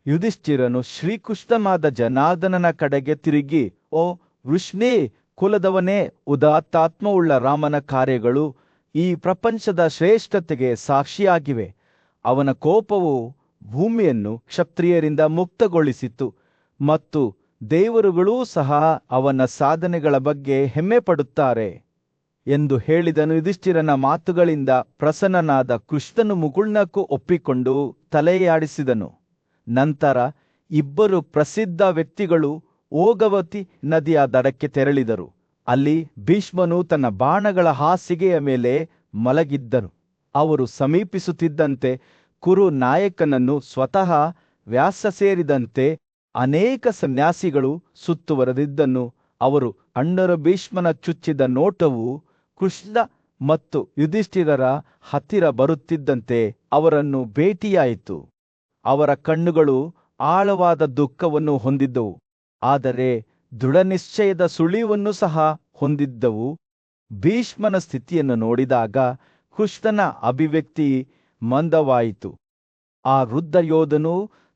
ಯುಧಿಷ್ಠಿರನು ಶ್ರೀಕೃಷ್ಣನಾದ ಜನಾರ್ದನನ ಕಡೆಗೆ ತಿರುಗಿ, ಓ ವೃಷ್ಣಿ ಕುಲದವನೇ, ಉದಾತ್ತಾತ್ಮವುಳ್ಳ ರಾಮನ ಕಾರ್ಯಗಳು ಈ ಪ್ರಪಂಚದ ಶ್ರೇಷ್ಠತೆಗೆ ಸಾಕ್ಷಿಯಾಗಿವೆ. ಅವನ ಕೋಪವು ಭೂಮಿಯನ್ನು ಕ್ಷತ್ರಿಯರಿಂದ ಮುಕ್ತಗೊಳಿಸಿತು ಮತ್ತು ದೇವರುಗಳೂ ಸಹ ಅವನ ಸಾಧನೆಗಳ ಬಗ್ಗೆ ಹೆಮ್ಮೆ ಪಡುತ್ತಾರೆ ಎಂದು ಹೇಳಿದನು. ಯುಧಿಷ್ಠಿರನ ಮಾತುಗಳಿಂದ ಪ್ರಸನ್ನನಾದ ಕೃಷ್ಣನು ಮುಗುಳ್ನಕ್ಕೂ ಒಪ್ಪಿಕೊಂಡು ತಲೆಯಾಡಿಸಿದನು. ನಂತರ ಇಬ್ಬರು ಪ್ರಸಿದ್ಧ ವ್ಯಕ್ತಿಗಳು ಓಗವತಿ ನದಿಯ ದಡಕ್ಕೆ ತೆರಳಿದರು. ಅಲ್ಲಿ ಭೀಷ್ಮನು ತನ್ನ ಬಾಣಗಳ ಹಾಸಿಗೆಯ ಮೇಲೆ ಮಲಗಿದ್ದನು. ಅವರು ಸಮೀಪಿಸುತ್ತಿದ್ದಂತೆ ಕುರು ನಾಯಕನನ್ನು ಸ್ವತಃ ವ್ಯಾಸ ಸೇರಿದಂತೆ ಅನೇಕ ಸನ್ಯಾಸಿಗಳು ಸುತ್ತುವರೆದಿದ್ದನ್ನು ಅವರು ಅಣ್ಣರು. ಭೀಷ್ಮನ ಚುಚ್ಚಿದ ನೋಟವು ಕೃಷ್ಣ ಮತ್ತು ಯುಧಿಷ್ಠಿರರ ಹತ್ತಿರ ಬರುತ್ತಿದ್ದಂತೆ ಅವರನ್ನು ಭೇಟಿಯಾಯಿತು. ಅವರ ಕಣ್ಣುಗಳು ಆಳವಾದ ದುಃಖವನ್ನು ಹೊಂದಿದ್ದವು, ಆದರೆ ದೃಢನಿಶ್ಚಯದ ಸುಳಿವನ್ನು ಸಹ ಹೊಂದಿದ್ದವು. ಭೀಷ್ಮನ ಸ್ಥಿತಿಯನ್ನು ನೋಡಿದಾಗ ಕೃಷ್ಣನ ಅಭಿವ್ಯಕ್ತಿ ಮಂದವಾಯಿತು. ಆ ವೃದ್ಧ ಯೋಧನು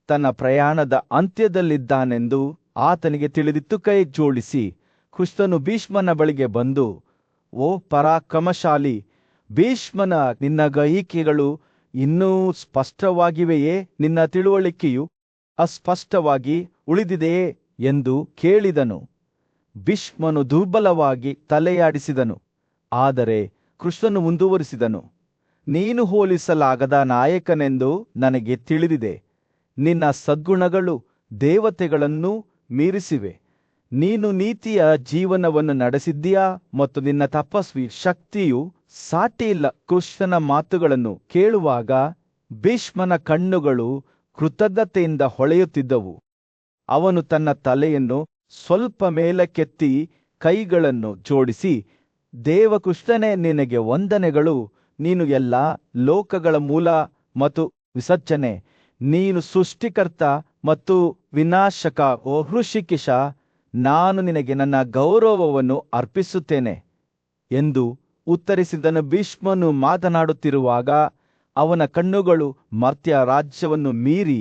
ತನ್ನ ಪ್ರಯಾಣದ ಅಂತ್ಯದಲ್ಲಿದ್ದಾನೆಂದು ಆತನಿಗೆ ತಿಳಿದಿತ್ತು. ಕೈ ಜೋಡಿಸಿ ಕೃಷ್ಣನು ಭೀಷ್ಮನ ಬಳಿಗೆ ಬಂದು, ಓ ಪರಾಕ್ರಮಶಾಲಿ ಭೀಷ್ಮನ, ನಿನ್ನ ಗ್ರಹಿಕೆಗಳು ಇನ್ನೂ ಸ್ಪಷ್ಟವಾಗಿವೆಯೇ? ನಿನ್ನ ತಿಳುವಳಿಕೆಯು ಅಸ್ಪಷ್ಟವಾಗಿ ಉಳಿದಿದೆಯೇ ಎಂದು ಕೇಳಿದನು. ಭೀಷ್ಮನು ದುರ್ಬಲವಾಗಿ ತಲೆಯಾಡಿಸಿದನು. ಆದರೆ ಕೃಷ್ಣನು ಮುಂದುವರಿಸಿದನು, ನೀನು ಹೋಲಿಸಲಾಗದ ನಾಯಕನೆಂದು ನನಗೆ ತಿಳಿದಿದೆ. ನಿನ್ನ ಸದ್ಗುಣಗಳು ದೇವತೆಗಳನ್ನು ಮೀರಿಸಿವೆ. ನೀನು ನೀತಿಯ ಜೀವನವನ್ನು ನಡೆಸಿದ್ದೀಯಾ ಮತ್ತು ನಿನ್ನ ತಪಸ್ವಿ ಶಕ್ತಿಯು ಸಾಟಿಯಿಲ್ಲ. ಕೃಷ್ಣನ ಮಾತುಗಳನ್ನು ಕೇಳುವಾಗ ಭೀಷ್ಮನ ಕಣ್ಣುಗಳು ಕೃತಜ್ಞತೆಯಿಂದ ಹೊಳೆಯುತ್ತಿದ್ದವು. ಅವನು ತನ್ನ ತಲೆಯನ್ನು ಸ್ವಲ್ಪ ಮೇಲಕ್ಕೆತ್ತಿ ಕೈಗಳನ್ನು ಜೋಡಿಸಿ, ದೇವಕೃಷ್ಣನೇ, ನಿನಗೆ ವಂದನೆಗಳು. ನೀನು ಎಲ್ಲ ಲೋಕಗಳ ಮೂಲ ಮತ್ತು ವಿಸರ್ಜನೆ. ನೀನು ಸೃಷ್ಟಿಕರ್ತ ಮತ್ತು ವಿನಾಶಕ. ಓ ಹೃಷಿಕೇಶ, ನಾನು ನಿನಗೆ ನನ್ನ ಗೌರವವನ್ನು ಅರ್ಪಿಸುತ್ತೇನೆ ಎಂದು ಉತ್ತರಿಸಿದನು. ಭೀಷ್ಮನು ಮಾತನಾಡುತ್ತಿರುವಾಗ ಅವನ ಕಣ್ಣುಗಳು ಮರ್ತ್ಯ ರಾಜ್ಯವನ್ನು ಮೀರಿ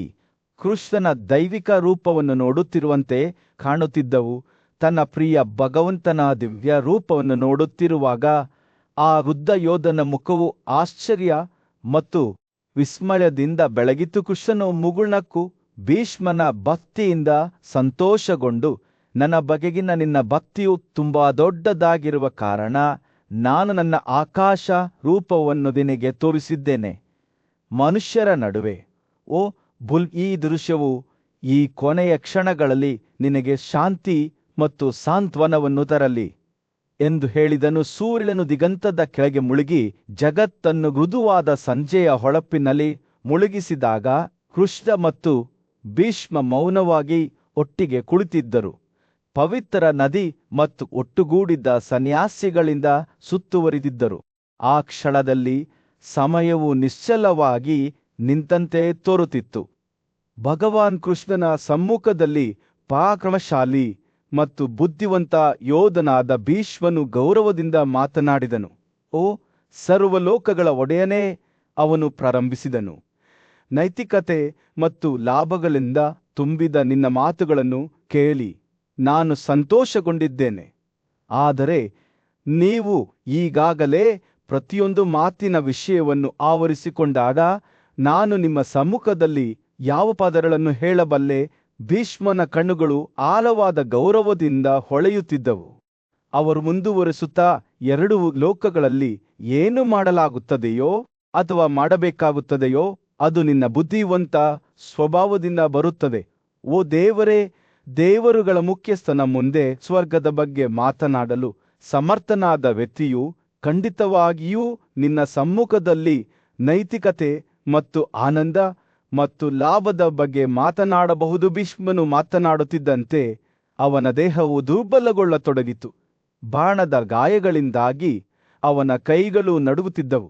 ಕೃಷ್ಣನ ದೈವಿಕ ರೂಪವನ್ನು ನೋಡುತ್ತಿರುವಂತೆ ಕಾಣುತ್ತಿದ್ದವು. ತನ್ನ ಪ್ರಿಯ ಭಗವಂತನ ದಿವ್ಯ ರೂಪವನ್ನು ನೋಡುತ್ತಿರುವಾಗ ಆ ವೃದ್ಧ ಯೋಧನ ಮುಖವು ಆಶ್ಚರ್ಯ ಮತ್ತು ವಿಸ್ಮಯದಿಂದ ಬೆಳಗಿತು. ಕೃಷ್ಣನು ಮುಗುಳ್ನಕ್ಕು ಭೀಷ್ಮನ ಭಕ್ತಿಯಿಂದ ಸಂತೋಷಗೊಂಡು, ನನ್ನ ಬಗೆಗಿನ ನಿನ್ನ ಭಕ್ತಿಯು ತುಂಬಾ ದೊಡ್ಡದಾಗಿರುವ ಕಾರಣ ನಾನು ನನ್ನ ಆಕಾಶ ರೂಪವನ್ನು ನಿನಗೆ ತೋರಿಸಿದ್ದೇನೆ ಮನುಷ್ಯರ ನಡುವೆ. ಓ ಈ ದೃಶ್ಯವು ಈ ಕೊನೆಯ ಕ್ಷಣಗಳಲ್ಲಿ ನಿನಗೆ ಶಾಂತಿ ಮತ್ತು ಸಾಂತ್ವನವನ್ನು ತರಲಿ ಎಂದು ಹೇಳಿದನು. ಸೂರ್ಯನು ದಿಗಂತದ ಕೆಳಗೆ ಮುಳುಗಿ ಜಗತ್ತನ್ನು ಮೃದುವಾದ ಸಂಜೆಯ ಹೊಳಪಿನಲ್ಲಿ ಮುಳುಗಿಸಿದಾಗ ಕೃಷ್ಣ ಮತ್ತು ಭೀಷ್ಮ ಮೌನವಾಗಿ ಒಟ್ಟಿಗೆ ಕುಳಿತಿದ್ದರು. ಪವಿತ್ರ ನದಿ ಮತ್ತು ಒಟ್ಟುಗೂಡಿದ್ದ ಸನ್ಯಾಸಿಗಳಿಂದ ಸುತ್ತುವರಿದಿದ್ದರು. ಆ ಕ್ಷಣದಲ್ಲಿ ಸಮಯವು ನಿಶ್ಚಲವಾಗಿ ನಿಂತಂತೆ ತೋರುತ್ತಿತ್ತು. ಭಗವಾನ್ ಕೃಷ್ಣನ ಸಮ್ಮುಖದಲ್ಲಿ ಪರಾಕ್ರಮಶಾಲಿ ಮತ್ತು ಬುದ್ಧಿವಂತ ಯೋಧನಾದ ಭೀಷ್ಮನು ಗೌರವದಿಂದ ಮಾತನಾಡಿದನು. ಓ ಸರ್ವಲೋಕಗಳ ಒಡೆಯನೇ, ಅವನು ಪ್ರಾರಂಭಿಸಿದನು. ನೈತಿಕತೆ ಮತ್ತು ಲಾಭಗಳಿಂದ ತುಂಬಿದ ನಿನ್ನ ಮಾತುಗಳನ್ನು ಕೇಳಿ ನಾನು ಸಂತೋಷಗೊಂಡಿದ್ದೇನೆ. ಆದರೆ ನೀವು ಈಗಾಗಲೇ ಪ್ರತಿಯೊಂದು ಮಾತಿನ ವಿಷಯವನ್ನು ಆವರಿಸಿಕೊಂಡಾಗ ನಾನು ನಿಮ್ಮ ಸಮ್ಮುಖದಲ್ಲಿ ಯಾವ ಪದಗಳನ್ನು ಹೇಳಬಲ್ಲೆ? ಭೀಷ್ಮನ ಕಣ್ಣುಗಳು ಆಳವಾದ ಗೌರವದಿಂದ ಹೊಳೆಯುತ್ತಿದ್ದವು. ಅವರು ಮುಂದುವರಿಸುತ್ತಾ ಎರಡು ಲೋಕಗಳಲ್ಲಿ ಏನು ಮಾಡಲಾಗುತ್ತದೆಯೋ ಅಥವಾ ಮಾಡಬೇಕಾಗುತ್ತದೆಯೋ ಅದು ನಿನ್ನ ಬುದ್ಧಿವಂತ ಸ್ವಭಾವದಿಂದ ಬರುತ್ತದೆ. ಓ ದೇವರೇ, ದೇವರುಗಳ ಮುಖ್ಯಸ್ಥನ ಮುಂದೆ ಸ್ವರ್ಗದ ಬಗ್ಗೆ ಮಾತನಾಡಲು ಸಮರ್ಥನಾದ ವ್ಯಕ್ತಿಯು ಖಂಡಿತವಾಗಿಯೂ ನಿನ್ನ ಸಮ್ಮುಖದಲ್ಲಿ ನೈತಿಕತೆ ಮತ್ತು ಆನಂದ ಮತ್ತು ಲಾಭದ ಬಗ್ಗೆ ಮಾತನಾಡಬಹುದು. ಭೀಷ್ಮನು ಮಾತನಾಡುತ್ತಿದ್ದಂತೆ ಅವನ ದೇಹವು ದುರ್ಬಲಗೊಳ್ಳತೊಡಗಿತು. ಬಾಣದ ಗಾಯಗಳಿಂದಾಗಿ ಅವನ ಕೈಗಳು ನಡುಗುತ್ತಿದ್ದವು.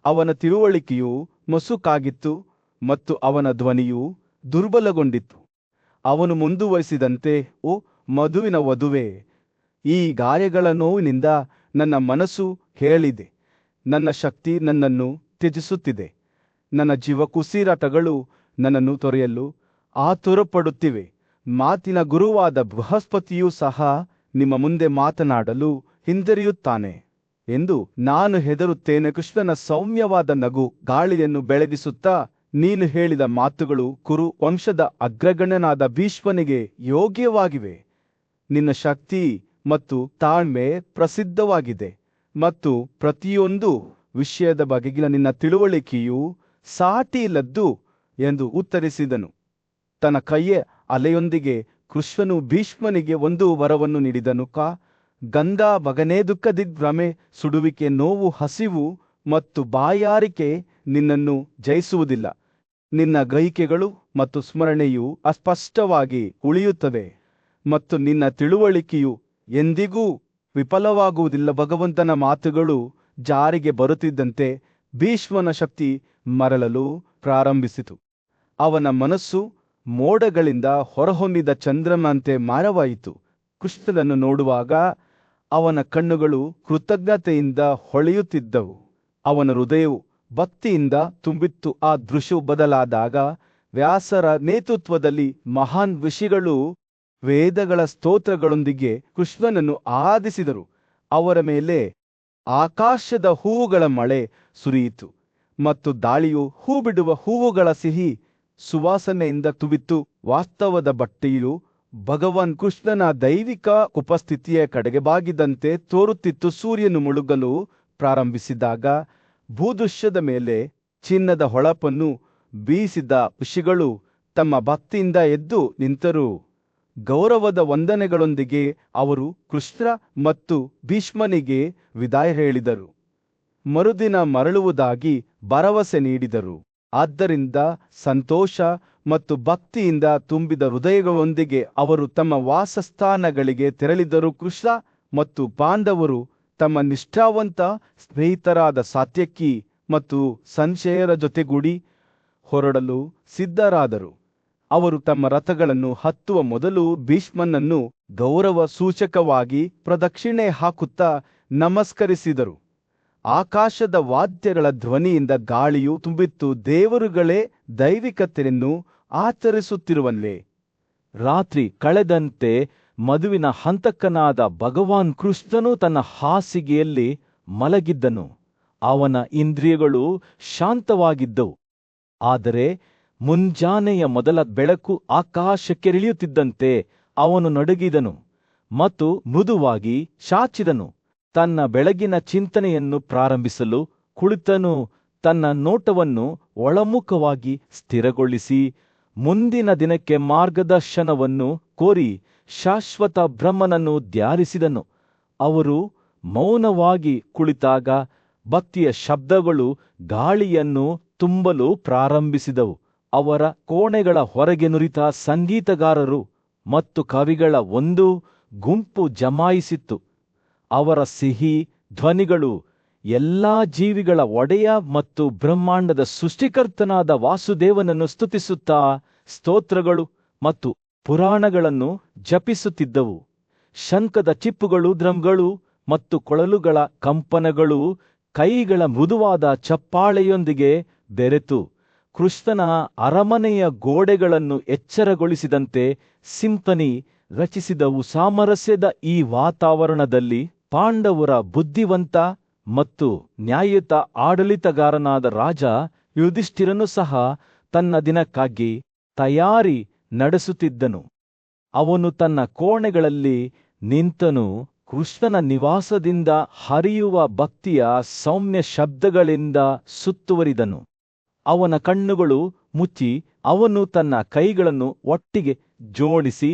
ಅವನ ತಿಳುವಳಿಕೆಯು ಮಸುಕಾಗಿತ್ತು ಮತ್ತು ಅವನ ಧ್ವನಿಯು ದುರ್ಬಲಗೊಂಡಿತ್ತು. ಅವನು ಮುಂದುವರಿಸಿದಂತೆ, ಓ ಮಧುವಿನ ವಧುವೆ, ಈ ಗಾಯಗಳ ನೋವಿನಿಂದ ನನ್ನ ಮನಸ್ಸು ಹೇಳಿದೆ. ನನ್ನ ಶಕ್ತಿ ನನ್ನನ್ನು ತ್ಯಜಿಸುತ್ತಿದೆ. ನನ್ನ ಜೀವಕುಸಿರಾಟಗಳು ನನ್ನನ್ನು ತೊರೆಯಲು ಆತುರಪಡುತ್ತಿವೆ. ಮಾತಿನ ಗುರುವಾದ ಬೃಹಸ್ಪತಿಯೂ ಸಹ ನಿಮ್ಮ ಮುಂದೆ ಮಾತನಾಡಲು ಹಿಂಜರಿಯುತ್ತಾನೆ ಎಂದು ನಾನು ಹೆದರುತ್ತೇನೆ. ಕೃಷ್ಣನ ಸೌಮ್ಯವಾದ ನಗು ಗಾಳಿಯನ್ನು ಬೆಳಗಿಸುತ್ತಾ, ನೀನು ಹೇಳಿದ ಮಾತುಗಳು ಕುರು ವಂಶದ ಅಗ್ರಗಣ್ಯನಾದ ಭೀಷ್ಮನಿಗೆ ಯೋಗ್ಯವಾಗಿವೆ. ನಿನ್ನ ಶಕ್ತಿ ಮತ್ತು ತಾಳ್ಮೆ ಪ್ರಸಿದ್ಧವಾಗಿದೆ ಮತ್ತು ಪ್ರತಿಯೊಂದು ವಿಷಯದ ಬಗೆಗಿನ ನಿನ್ನ ತಿಳುವಳಿಕೆಯು ಸಾಟಿಯಿಲ್ಲದ್ದು ಎಂದು ಉತ್ತರಿಸಿದನು. ತನ್ನ ಕೈಯ ಅಲೆಯೊಂದಿಗೆ ಕೃಷ್ಣನು ಭೀಷ್ಮನಿಗೆ ಒಂದು ವರವನ್ನು ನೀಡಿದನು. ಗಂಧ, ಮಗನೇ, ದುಃಖದಿಗ್ಭ್ರಮೆ, ಸುಡುವಿಕೆ, ನೋವು, ಹಸಿವು ಮತ್ತು ಬಾಯಾರಿಕೆ ನಿನ್ನನ್ನು ಜಯಿಸುವುದಿಲ್ಲ. ನಿನ್ನ ಗ್ರಹಿಕೆಗಳು ಮತ್ತು ಸ್ಮರಣೆಯು ಅಸ್ಪಷ್ಟವಾಗಿ ಉಳಿಯುತ್ತವೆ ಮತ್ತು ನಿನ್ನ ತಿಳುವಳಿಕೆಯು ಎಂದಿಗೂ ವಿಫಲವಾಗುವುದಿಲ್ಲ. ಭಗವಂತನ ಮಾತುಗಳು ಜಾರಿಗೆ ಬರುತ್ತಿದ್ದಂತೆ ಭೀಷ್ಮನ ಶಕ್ತಿ ಮರಳಲು ಪ್ರಾರಂಭಿಸಿತು. ಅವನ ಮನಸ್ಸು ಮೋಡಗಳಿಂದ ಹೊರಹೊಮ್ಮಿದ ಚಂದ್ರನಂತೆ ಮಾಯವಾಯಿತು. ಕೃಷ್ಣನನ್ನು ನೋಡುವಾಗ ಅವನ ಕಣ್ಣುಗಳು ಕೃತಜ್ಞತೆಯಿಂದ ಹೊಳೆಯುತ್ತಿದ್ದವು. ಅವನ ಹೃದಯವು ಭಕ್ತಿಯಿಂದ ತುಂಬಿತ್ತು. ಆ ದೃಶ್ಯವು ಬದಲಾದಾಗ ವ್ಯಾಸರ ನೇತೃತ್ವದಲ್ಲಿ ಮಹಾನ್ ಋಷಿಗಳು ವೇದಗಳ ಸ್ತೋತ್ರಗಳೊಂದಿಗೆ ಕೃಷ್ಣನನ್ನು ಆರಾಧಿಸಿದರು. ಅವರ ಮೇಲೆ ಆಕಾಶದ ಹೂವುಗಳ ಮಳೆ ಸುರಿಯಿತು ಮತ್ತು ದಾಳಿಯು ಹೂ ಬಿಡುವ ಹೂವುಗಳ ಸಿಹಿ ಸುವಾಸನೆಯಿಂದ ತುಂಬಿತ್ತು. ವಾಸ್ತವದ ಬಟ್ಟೆಯು ಭಗವಾನ್ ಕೃಷ್ಣನ ದೈವಿಕ ಉಪಸ್ಥಿತಿಯ ಕಡೆಗೆ ಬಾಗಿದಂತೆ ತೋರುತ್ತಿತ್ತು. ಸೂರ್ಯನು ಮುಳುಗಲು ಪ್ರಾರಂಭಿಸಿದಾಗ ಭೂದೃಶ್ಯದ ಮೇಲೆ ಚಿನ್ನದ ಹೊಳಪನ್ನು ಬೀಸಿದ ಋಷಿಗಳು ತಮ್ಮ ಭಕ್ತಿಯಿಂದ ಎದ್ದು ನಿಂತರು. ಗೌರವದ ವಂದನೆಗಳೊಂದಿಗೆ ಅವರು ಕೃಷ್ಣ ಮತ್ತು ಭೀಷ್ಮನಿಗೆ ವಿದಾಯ ಹೇಳಿದರು. ಮರುದಿನ ಮರಳುವುದಾಗಿ ಭರವಸೆ ನೀಡಿದರು. ಆದ್ದರಿಂದ ಸಂತೋಷ ಮತ್ತು ಭಕ್ತಿಯಿಂದ ತುಂಬಿದ ಹೃದಯಗಳೊಂದಿಗೆ ಅವರು ತಮ್ಮ ವಾಸಸ್ಥಾನಗಳಿಗೆ ತೆರಳಿದರು. ಕೃಷ್ಣ ಮತ್ತು ಪಾಂಡವರು ತಮ್ಮ ನಿಷ್ಠಾವಂತ ಸ್ನೇಹಿತರಾದ ಸಾತ್ಯಕಿ ಮತ್ತು ಸಂಶಯರ ಜೊತೆಗೂಡಿ ಹೊರಡಲು ಸಿದ್ಧರಾದರು. ಅವರು ತಮ್ಮ ರಥಗಳನ್ನು ಹತ್ತುವ ಮೊದಲು ಭೀಷ್ಮನನ್ನು ಗೌರವ ಸೂಚಕವಾಗಿ ಪ್ರದಕ್ಷಿಣೆ ಹಾಕುತ್ತಾ ನಮಸ್ಕರಿಸಿದರು. ಆಕಾಶದ ವಾದ್ಯಗಳ ಧ್ವನಿಯಿಂದ ಗಾಳಿಯು ತುಂಬಿತ್ತು. ದೇವರುಗಳೇ ದೈವಿಕತೆಯನ್ನು ಆಚರಿಸುತ್ತಿರುವಲ್ಲೇ. ರಾತ್ರಿ ಕಳೆದಂತೆ ಮಧುವಿನ ಹಂತಕನಾದ ಭಗವಾನ್ ಕೃಷ್ಣನು ತನ್ನ ಹಾಸಿಗೆಯಲ್ಲಿ ಮಲಗಿದ್ದನು. ಅವನ ಇಂದ್ರಿಯಗಳು ಶಾಂತವಾಗಿದ್ದವು. ಆದರೆ ಮುಂಜಾನೆಯ ಮೊದಲ ಬೆಳಕು ಆಕಾಶಕ್ಕೆರಿಳಿಯುತ್ತಿದ್ದಂತೆ ಅವನು ನಡುಗಿದನು ಮತ್ತು ಮೃದುವಾಗಿ ಚಾಚಿದನು. ತನ್ನ ಬೆಳಗಿನ ಚಿಂತನೆಯನ್ನು ಪ್ರಾರಂಭಿಸಲು ಕುಳಿತನು. ತನ್ನ ನೋಟವನ್ನು ಒಳಮುಖವಾಗಿ ಸ್ಥಿರಗೊಳಿಸಿ ಮುಂದಿನ ದಿನಕ್ಕೆ ಮಾರ್ಗದರ್ಶನವನ್ನು ಕೋರಿ ಶಾಶ್ವತ ಬ್ರಹ್ಮನನ್ನು ಧ್ಯಾನಿಸಿದನು. ಅವರು ಮೌನವಾಗಿ ಕುಳಿತಾಗ ಭಕ್ತಿಯ ಶಬ್ದಗಳು ಗಾಳಿಯನ್ನು ತುಂಬಲು ಪ್ರಾರಂಭಿಸಿದವು. ಅವರ ಕೋಣೆಗಳ ಹೊರಗೆ ನುರಿತ ಸಂಗೀತಗಾರರು ಮತ್ತು ಕವಿಗಳ ಒಂದು ಗುಂಪು ಜಮಾಯಿಸಿತ್ತು. ಅವರ ಸಿಹಿ ಧ್ವನಿಗಳು ಎಲ್ಲಾ ಜೀವಿಗಳ ಒಡೆಯ ಮತ್ತು ಬ್ರಹ್ಮಾಂಡದ ಸೃಷ್ಟಿಕರ್ತನಾದ ವಾಸುದೇವನನ್ನು ಸ್ತುತಿಸುತ್ತಾ ಸ್ತೋತ್ರಗಳು ಮತ್ತು ಪುರಾಣಗಳನ್ನು ಜಪಿಸುತ್ತಿದ್ದವು. ಶಂಖದ ಚಿಪ್ಪುಗಳು, ಡ್ರಮ್ಗಳು ಮತ್ತು ಕೊಳಲುಗಳ ಕಂಪನಗಳು ಕೈಗಳ ಮೃದುವಾದ ಚಪ್ಪಾಳೆಯೊಂದಿಗೆ ಬೆರೆತು ಕೃಷ್ಣನ ಅರಮನೆಯ ಗೋಡೆಗಳನ್ನು ಎಚ್ಚರಗೊಳಿಸಿದಂತೆ ಸಿಂಫನಿ ರಚಿಸಿದವು. ಸಾಮರಸ್ಯದ ಈ ವಾತಾವರಣದಲ್ಲಿ ಪಾಂಡವರ ಬುದ್ಧಿವಂತ ಮತ್ತು ನ್ಯಾಯಯುತ ಆಡಳಿತಗಾರನಾದ ರಾಜ ಯುಧಿಷ್ಠಿರನು ಸಹ ತನ್ನ ದಿನಕ್ಕಾಗಿ ತಯಾರಿ ನಡೆಸುತ್ತಿದ್ದನು. ಅವನು ತನ್ನ ಕೋಣೆಗಳಲ್ಲಿ ನಿಂತನು. ಕೃಷ್ಣನ ನಿವಾಸದಿಂದ ಹರಿಯುವ ಭಕ್ತಿಯ ಸೌಮ್ಯ ಶಬ್ದಗಳಿಂದ ಸುತ್ತುವರಿದನು. ಅವನ ಕಣ್ಣುಗಳು ಮುಚ್ಚಿ ಅವನು ತನ್ನ ಕೈಗಳನ್ನು ಒಟ್ಟಿಗೆ ಜೋಡಿಸಿ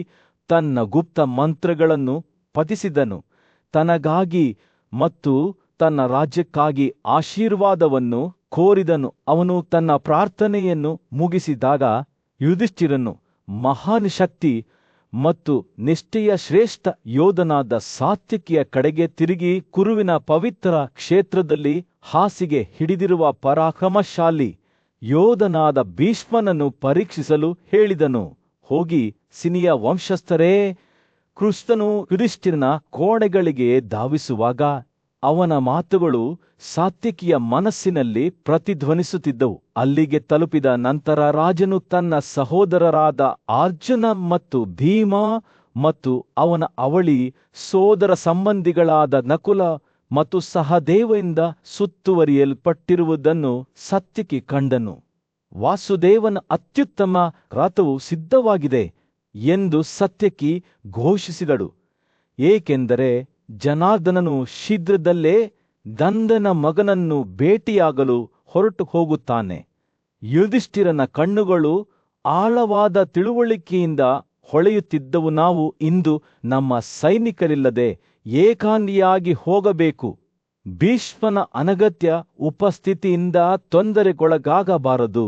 ತನ್ನ ಗುಪ್ತ ಮಂತ್ರಗಳನ್ನು ಪಠಿಸಿದನು. ತನಗಾಗಿ ಮತ್ತು ತನ್ನ ರಾಜ್ಯಕ್ಕಾಗಿ ಆಶೀರ್ವಾದವನ್ನು ಕೋರಿದನು. ಅವನು ತನ್ನ ಪ್ರಾರ್ಥನೆಯನ್ನು ಮುಗಿಸಿದಾಗ ಯುಧಿಷ್ಠಿರನು ಮಹಾನ್ ಶಕ್ತಿ ಮತ್ತು ನಿಷ್ಠೆಯ ಶ್ರೇಷ್ಠ ಯೋಧನಾದ ಸಾತ್ಯಕಿಯ ಕಡೆಗೆ ತಿರುಗಿ ಕುರುವಿನ ಪವಿತ್ರ ಕ್ಷೇತ್ರದಲ್ಲಿ ಹಾಸಿಗೆ ಹಿಡಿದಿರುವ ಪರಾಕ್ರಮಶಾಲಿ ಯೋಧನಾದ ಭೀಷ್ಮನನ್ನು ಪರೀಕ್ಷಿಸಲು ಹೇಳಿದನು. ಹೋಗಿ ಸಿನಿಯ ವಂಶಸ್ಥರೇ, ಕೃಷ್ಣನು ಯುಧಿಷ್ಠಿರನ ಕೋಣೆಗಳಿಗೆ ಧಾವಿಸುವಾಗ ಅವನ ಮಾತುಗಳು ಸಾತ್ಯಕಿಯ ಮನಸ್ಸಿನಲ್ಲಿ ಪ್ರತಿಧ್ವನಿಸುತ್ತಿದ್ದವು. ಅಲ್ಲಿಗೆ ತಲುಪಿದ ನಂತರ ರಾಜನು ತನ್ನ ಸಹೋದರರಾದ ಅರ್ಜುನ ಮತ್ತು ಭೀಮ ಮತ್ತು ಅವನ ಅವಳಿ ಸೋದರ ಸಂಬಂಧಿಗಳಾದ ನಕುಲ ಮತ್ತು ಸಹದೇವರಿಂದ ಸುತ್ತುವರಿಯಲ್ಪಟ್ಟಿರುವುದನ್ನು ಸಾತ್ಯಕಿ ಕಂಡನು. ವಾಸುದೇವನ ಅತ್ಯುತ್ತಮ ರಥವು ಸಿದ್ಧವಾಗಿದೆ ಎಂದು ಸಾತ್ಯಕಿ ಘೋಷಿಸಿದಳು, ಏಕೆಂದರೆ ಜನಾರ್ದನನು ಶೀಘ್ರದಲ್ಲೇ ದಂದನ ಮಗನನ್ನು ಭೇಟಿಯಾಗಲು ಹೊರಟು ಹೋಗುತ್ತಾನೆ. ಯುಧಿಷ್ಠಿರನ ಕಣ್ಣುಗಳು ಆಳವಾದ ತಿಳುವಳಿಕೆಯಿಂದ ಹೊಳೆಯುತ್ತಿದ್ದವು. ನಾವು ಇಂದು ನಮ್ಮ ಸೈನಿಕರಿಲ್ಲದೆ ಏಕಾಂಗಿಯಾಗಿ ಹೋಗಬೇಕು. ಭೀಷ್ಮನ ಅನಗತ್ಯ ಉಪಸ್ಥಿತಿಯಿಂದ ತೊಂದರೆಗೊಳಗಾಗಬಾರದು.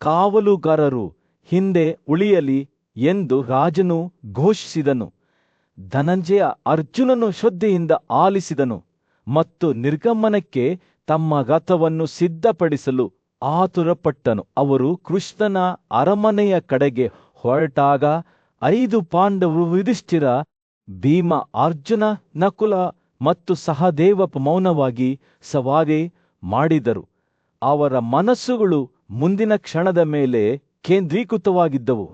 ಕಾವಲುಗಾರರು ಹಿಂದೆ ಉಳಿಯಲಿ ಎಂದು ರಾಜನು ಘೋಷಿಸಿದನು. ಧನಂಜಯ ಅರ್ಜುನನು ಶ್ರದ್ಧೆಯಿಂದ ಆಲಿಸಿದನು ಮತ್ತು ನಿರ್ಗಮನಕ್ಕೆ ತಮ್ಮ ರಥವನ್ನು ಸಿದ್ಧಪಡಿಸಲು ಆತುರಪಟ್ಟನು. ಅವರು ಕೃಷ್ಣನ ಅರಮನೆಯ ಕಡೆಗೆ ಹೊರಟಾಗ 5 ಪಾಂಡವರು ಯುಧಿಷ್ಠಿರ, ಭೀಮ, ಅರ್ಜುನ, ನಕುಲ ಮತ್ತು ಸಹದೇವ ಮೌನವಾಗಿ ಸವಾರಿ ಮಾಡಿದರು. ಅವರ ಮನಸ್ಸುಗಳು ಮುಂದಿನ ಕ್ಷಣದ ಮೇಲೆ ಕೇಂದ್ರೀಕೃತವಾಗಿದ್ದವು.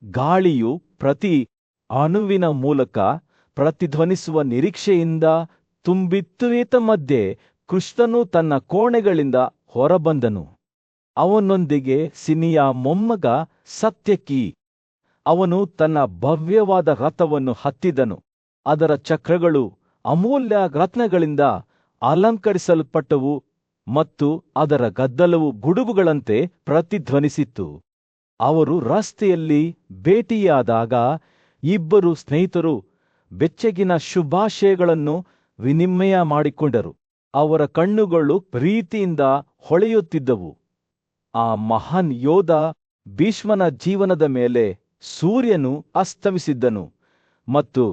ಗಾಳಿಯು ಪ್ರತಿ ಅಣುವಿನ ಮೂಲಕ ಪ್ರತಿಧ್ವನಿಸುವ ನಿರೀಕ್ಷೆಯಿಂದ ತುಂಬಿತ್ತು. ಮಧ್ಯೆ ಕೃಷ್ಣನು ತನ್ನ ಕೋಣೆಗಳಿಂದ ಹೊರಬಂದನು. ಅವನೊಂದಿಗೆ ಸಿನಿಯ ಮೊಮ್ಮಗ ಸಾತ್ಯಕಿ. ಅವನು ತನ್ನ ಭವ್ಯವಾದ ರಥವನ್ನು ಹತ್ತಿದನು. ಅದರ ಚಕ್ರಗಳು ಅಮೂಲ್ಯ ರತ್ನಗಳಿಂದ ಅಲಂಕರಿಸಲ್ಪಟ್ಟವು ಮತ್ತು ಅದರ ಗದ್ದಲವು ಗುಡುಗುಗಳಂತೆ ಪ್ರತಿಧ್ವನಿಸಿತು. ಅವರು ರಸ್ತೆಯಲ್ಲಿ ಭೇಟಿಯಾದಾಗ ಇಬ್ಬರು ಸ್ನೇಹಿತರು ಬೆಚ್ಚಗಿನ ಶುಭಾಶಯಗಳನ್ನು ವಿನಿಮಯ ಮಾಡಿಕೊಂಡರು. ಅವರ ಕಣ್ಣುಗಳು ಪ್ರೀತಿಯಿಂದ ಹೊಳೆಯುತ್ತಿದ್ದವು. ಆ ಮಹಾನ್ ಯೋಧ ಭೀಷ್ಮನ ಜೀವನದ ಮೇಲೆ ಸೂರ್ಯನು ಅಸ್ತಮಿಸಿದ್ದನು ಮತ್ತು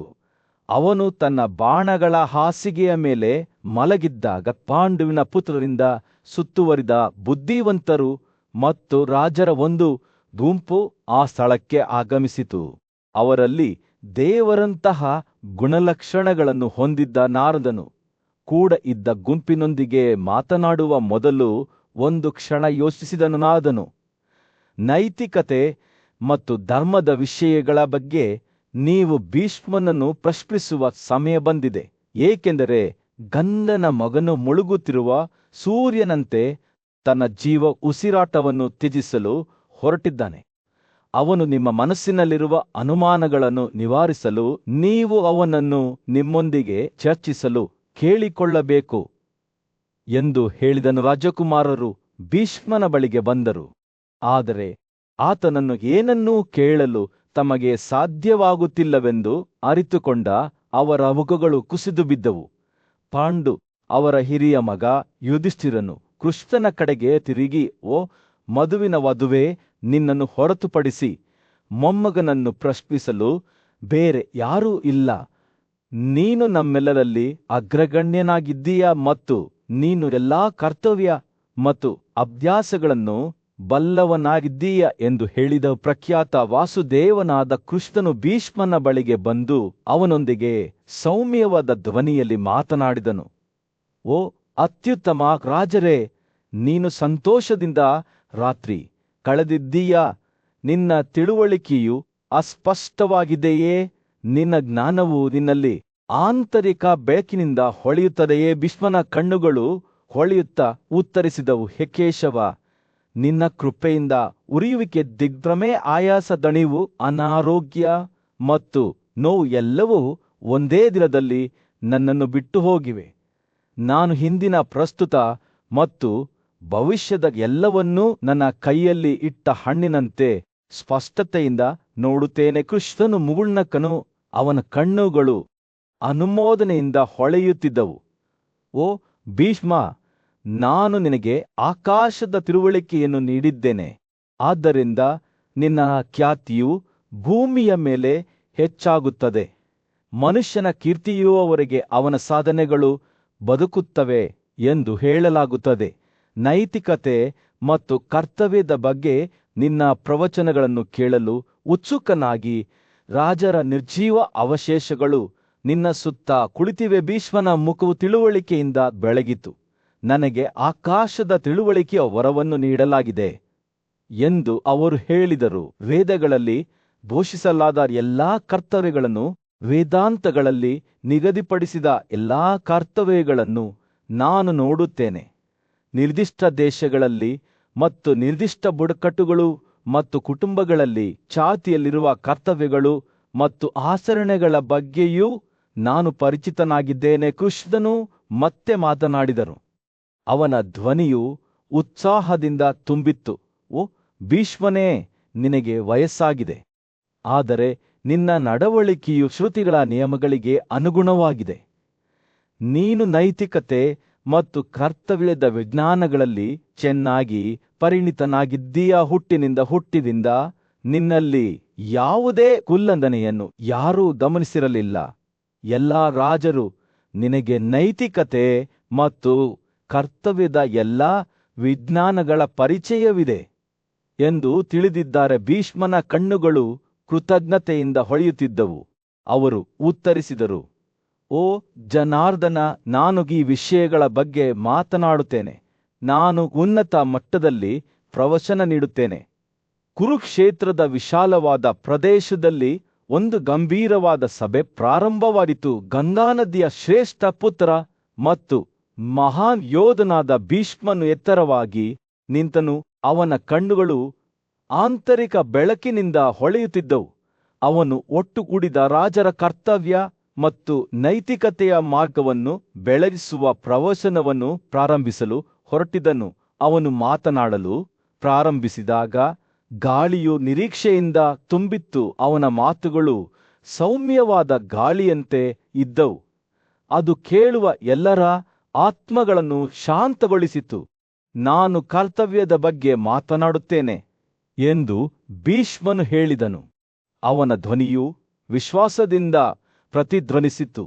ಅವನು ತನ್ನ ಬಾಣಗಳ ಹಾಸಿಗೆಯ ಮೇಲೆ ಮಲಗಿದ್ದಾಗ ಪಾಂಡುವಿನ ಪುತ್ರರಿಂದ ಸುತ್ತುವರಿದ ಬುದ್ಧಿವಂತರು ಮತ್ತು ರಾಜರ ಒಂದು ಗುಂಪು ಆ ಸ್ಥಳಕ್ಕೆ ಆಗಮಿಸಿತು. ಅವರಲ್ಲಿ ದೇವರಂತಹ ಗುಣಲಕ್ಷಣಗಳನ್ನು ಹೊಂದಿದ್ದ ನಾರದನು ಕೂಡ ಇದ್ದ. ಗುಂಪಿನೊಂದಿಗೆ ಮಾತನಾಡುವ ಮೊದಲು ಒಂದು ಕ್ಷಣ ಯೋಚಿಸಿದನು. ನಾರದನು, ನೈತಿಕತೆ ಮತ್ತು ಧರ್ಮದ ವಿಷಯಗಳ ಬಗ್ಗೆ ನೀವು ಭೀಷ್ಮನನ್ನು ಪ್ರಶ್ನಿಸುವ ಸಮಯ ಬಂದಿದೆ, ಏಕೆಂದರೆ ಗಂಧನ ಮಗನು ಮುಳುಗುತ್ತಿರುವ ಸೂರ್ಯನಂತೆ ತನ್ನ ಜೀವ ಉಸಿರಾಟವನ್ನು ತ್ಯಜಿಸಲು ಹೊರಟಿದ್ದಾನೆ. ಅವನು ನಿಮ್ಮ ಮನಸ್ಸಿನಲ್ಲಿರುವ ಅನುಮಾನಗಳನ್ನು ನಿವಾರಿಸಲು ನೀವು ಅವನನ್ನು ನಿಮ್ಮೊಂದಿಗೆ ಚರ್ಚಿಸಲು ಕೇಳಿಕೊಳ್ಳಬೇಕು ಎಂದು ಹೇಳಿದನು. ರಾಜಕುಮಾರರು ಭೀಷ್ಮನ ಬಳಿಗೆ ಬಂದರು, ಆದರೆ ಆತನನ್ನು ಏನನ್ನೂ ಕೇಳಲು ತಮಗೆ ಸಾಧ್ಯವಾಗುತ್ತಿಲ್ಲವೆಂದು ಅರಿತುಕೊಂಡ ಅವರ ಮುಖಗಳು ಕುಸಿದು ಬಿದ್ದವು. ಪಾಂಡು, ಅವರ ಹಿರಿಯ ಮಗ ಯುಧಿಷ್ಠಿರನು ಕೃಷ್ಣನ ಕಡೆಗೆ ತಿರುಗಿ, ಓ ಮಧುವಿನ ವಧುವೆ, ನಿನ್ನನ್ನು ಹೊರತುಪಡಿಸಿ ಮೊಮ್ಮಗನನ್ನು ಪ್ರಶ್ನಿಸಲು ಬೇರೆ ಯಾರೂ ಇಲ್ಲ. ನೀನು ನಮ್ಮೆಲ್ಲರಲ್ಲಿ ಅಗ್ರಗಣ್ಯನಾಗಿದ್ದೀಯ ಮತ್ತು ನೀನು ಎಲ್ಲಾ ಕರ್ತವ್ಯ ಮತ್ತು ಅಭ್ಯಾಸಗಳನ್ನು ಬಲ್ಲವನಾಗಿದ್ದೀಯ ಎಂದು ಹೇಳಿದ ಪ್ರಖ್ಯಾತ ವಾಸುದೇವನಾದ ಕೃಷ್ಣನು ಭೀಷ್ಮನ ಬಳಿಗೆ ಬಂದು ಅವನೊಂದಿಗೆ ಸೌಮ್ಯವಾದ ಧ್ವನಿಯಲ್ಲಿ ಮಾತನಾಡಿದನು. ಓ ಅತ್ಯುತ್ತಮ ರಾಜರೇ, ನೀನು ಸಂತೋಷದಿಂದ ರಾತ್ರಿ ಕಳೆದಿದ್ದೀಯಾ? ನಿನ್ನ ತಿಳುವಳಿಕೆಯು ಅಸ್ಪಷ್ಟವಾಗಿದೆಯೇ? ನಿನ್ನ ಜ್ಞಾನವು ನಿನ್ನಲ್ಲಿ ಆಂತರಿಕ ಬೆಳಕಿನಿಂದ ಹೊಳೆಯುತ್ತದೆಯೇ? ಭೀಷ್ಮನ ಕಣ್ಣುಗಳು ಹೊಳೆಯುತ್ತಾ ಉತ್ತರಿಸಿದವು, ಹೇ ಕೇಶವ, ನಿನ್ನ ಕೃಪೆಯಿಂದ ಉರಿಯುವಿಕೆ, ದಿಗ್ಭ್ರಮೆ, ಆಯಾಸ, ದಣಿವು, ಅನಾರೋಗ್ಯ ಮತ್ತು ನೋವು ಎಲ್ಲವೂ ಒಂದೇ ದಿನದಲ್ಲಿ ನನ್ನನ್ನು ಬಿಟ್ಟು ಹೋಗಿವೆ. ನಾನು ಹಿಂದಿನ, ಪ್ರಸ್ತುತ ಮತ್ತು ಭವಿಷ್ಯದ ಎಲ್ಲವನ್ನೂ ನನ್ನ ಕೈಯಲ್ಲಿ ಇಟ್ಟ ಹಣ್ಣಿನಂತೆ ಸ್ಪಷ್ಟತೆಯಿಂದ ನೋಡುತ್ತೇನೆ. ಕೃಷ್ಣನು ಮುಗುಳ್ನಕ್ಕನು, ಅವನ ಕಣ್ಣುಗಳು ಅನುಮೋದನೆಯಿಂದ ಹೊಳೆಯುತ್ತಿದ್ದವು. ಓ ಭೀಷ್ಮ, ನಾನು ನಿನಗೆ ಆಕಾಶದ ತಿಳುವಳಿಕೆಯನ್ನು ನೀಡಿದ್ದೇನೆ. ಆದ್ದರಿಂದ ನಿನ್ನ ಖ್ಯಾತಿಯು ಭೂಮಿಯ ಮೇಲೆ ಹೆಚ್ಚಾಗುತ್ತದೆ. ಮನುಷ್ಯನ ಕೀರ್ತಿಯುವವರೆಗೆ ಅವನ ಸಾಧನೆಗಳು ಬದುಕುತ್ತವೆ ಎಂದು ಹೇಳಲಾಗುತ್ತದೆ. ನೈತಿಕತೆ ಮತ್ತು ಕರ್ತವ್ಯದ ಬಗ್ಗೆ ನಿನ್ನ ಪ್ರವಚನಗಳನ್ನು ಕೇಳಲು ಉತ್ಸುಕನಾಗಿ ರಾಜರ ನಿರ್ಜೀವ ಅವಶೇಷಗಳು ನಿನ್ನ ಸುತ್ತ ಕುಳಿತಿವೆ. ಭೀಷ್ಮನ ಮುಖವು ತಿಳುವಳಿಕೆಯಿಂದ ಬೆಳಗಿತು. ನನಗೆ ಆಕಾಶದ ತಿಳುವಳಿಕೆಯ ವರವನ್ನು ನೀಡಲಾಗಿದೆ ಎಂದು ಅವರು ಹೇಳಿದರು. ವೇದಗಳಲ್ಲಿ ಘೋಷಿಸಲಾದ ಎಲ್ಲಾ ಕರ್ತವ್ಯಗಳನ್ನು, ವೇದಾಂತಗಳಲ್ಲಿ ನಿಗದಿಪಡಿಸಿದ ಎಲ್ಲಾ ಕರ್ತವ್ಯಗಳನ್ನು ನಾನು ನೋಡುತ್ತೇನೆ. ನಿರ್ದಿಷ್ಟ ದೇಶಗಳಲ್ಲಿ ಮತ್ತು ನಿರ್ದಿಷ್ಟ ಬುಡಕಟ್ಟುಗಳು ಮತ್ತು ಕುಟುಂಬಗಳಲ್ಲಿ ಚಾತಿಯಲ್ಲಿರುವ ಕರ್ತವ್ಯಗಳು ಮತ್ತು ಆಚರಣೆಗಳ ಬಗ್ಗೆಯೂ ನಾನು ಪರಿಚಿತನಾಗಿದ್ದೇನೆ. ಕೃಷ್ಣನು ಮತ್ತೆ ಮಾತನಾಡಿದರು. ಅವನ ಧ್ವನಿಯು ಉತ್ಸಾಹದಿಂದ ತುಂಬಿತ್ತು. ಓ ಭೀಷ್ಮನೇ, ನಿನಗೆ ವಯಸ್ಸಾಗಿದೆ, ಆದರೆ ನಿನ್ನ ನಡವಳಿಕೆಯು ಶ್ರುತಿಗಳ ನಿಯಮಗಳಿಗೆ ಅನುಗುಣವಾಗಿದೆ. ನೀನು ನೈತಿಕತೆ ಮತ್ತು ಕರ್ತವ್ಯದ ವಿಜ್ಞಾನಗಳಲ್ಲಿ ಚೆನ್ನಾಗಿ ಪರಿಣಿತನಾಗಿದ್ದೀಯ. ಹುಟ್ಟಿನಿಂದ ನಿನ್ನಲ್ಲಿ ಯಾವುದೇ ಉಲ್ಲಂಘನೆಯನ್ನು ಯಾರೂ ಗಮನಿಸಿರಲಿಲ್ಲ. ಎಲ್ಲಾ ರಾಜರು ನಿನಗೆ ನೈತಿಕತೆ ಮತ್ತು ಕರ್ತವ್ಯದ ಎಲ್ಲಾ ವಿಜ್ಞಾನಗಳ ಪರಿಚಯವಿದೆ ಎಂದು ತಿಳಿದಿದ್ದಾರೆ. ಭೀಷ್ಮನ ಕಣ್ಣುಗಳು ಕೃತಜ್ಞತೆಯಿಂದ ಹೊಳೆಯುತ್ತಿದ್ದವು. ಅವರು ಉತ್ತರಿಸಿದರು, ಓ ಜನಾರ್ದನ, ನಾನು ಈ ವಿಷಯಗಳ ಬಗ್ಗೆ ಮಾತನಾಡುತ್ತೇನೆ. ನಾನು ಉನ್ನತ ಮಟ್ಟದಲ್ಲಿ ಪ್ರವಚನ ನೀಡುತ್ತೇನೆ. ಕುರುಕ್ಷೇತ್ರದ ವಿಶಾಲವಾದ ಪ್ರದೇಶದಲ್ಲಿ ಒಂದು ಗಂಭೀರವಾದ ಸಭೆ ಪ್ರಾರಂಭವಾಯಿತು. ಗಂಗಾ ನದಿಯ ಶ್ರೇಷ್ಠ ಪುತ್ರ ಮತ್ತು ಮಹಾನ್ ಯೋಧನಾದ ಭೀಷ್ಮನು ಎತ್ತರವಾಗಿ ನಿಂತನು. ಅವನ ಕಣ್ಣುಗಳು ಆಂತರಿಕ ಬೆಳಕಿನಿಂದ ಹೊಳೆಯುತ್ತಿದ್ದವು. ಅವನು ಒಟ್ಟುಗೂಡಿದ ರಾಜರ ಕರ್ತವ್ಯ ಮತ್ತು ನೈತಿಕತೆಯ ಮಾರ್ಗವನ್ನು ಬೆಳಗಿಸುವ ಪ್ರವಚನವನ್ನು ಪ್ರಾರಂಭಿಸಲು ಹೊರಟಿದ್ದನು. ಅವನು ಮಾತನಾಡಲು ಪ್ರಾರಂಭಿಸಿದಾಗ ಗಾಳಿಯು ನಿರೀಕ್ಷೆಯಿಂದ ತುಂಬಿತ್ತು. ಅವನ ಮಾತುಗಳು ಸೌಮ್ಯವಾದ ಗಾಳಿಯಂತೆ ಇದ್ದವು. ಅದು ಕೇಳುವ ಎಲ್ಲರ ಆತ್ಮಗಳನ್ನು ಶಾಂತಗೊಳಿಸಿತು. ನಾನು ಕರ್ತವ್ಯದ ಬಗ್ಗೆ ಮಾತನಾಡುತ್ತೇನೆ ಎಂದು ಭೀಷ್ಮನು ಹೇಳಿದನು. ಅವನ ಧ್ವನಿಯು ವಿಶ್ವಾಸದಿಂದ ಪ್ರತಿಧ್ವನಿಸಿತು.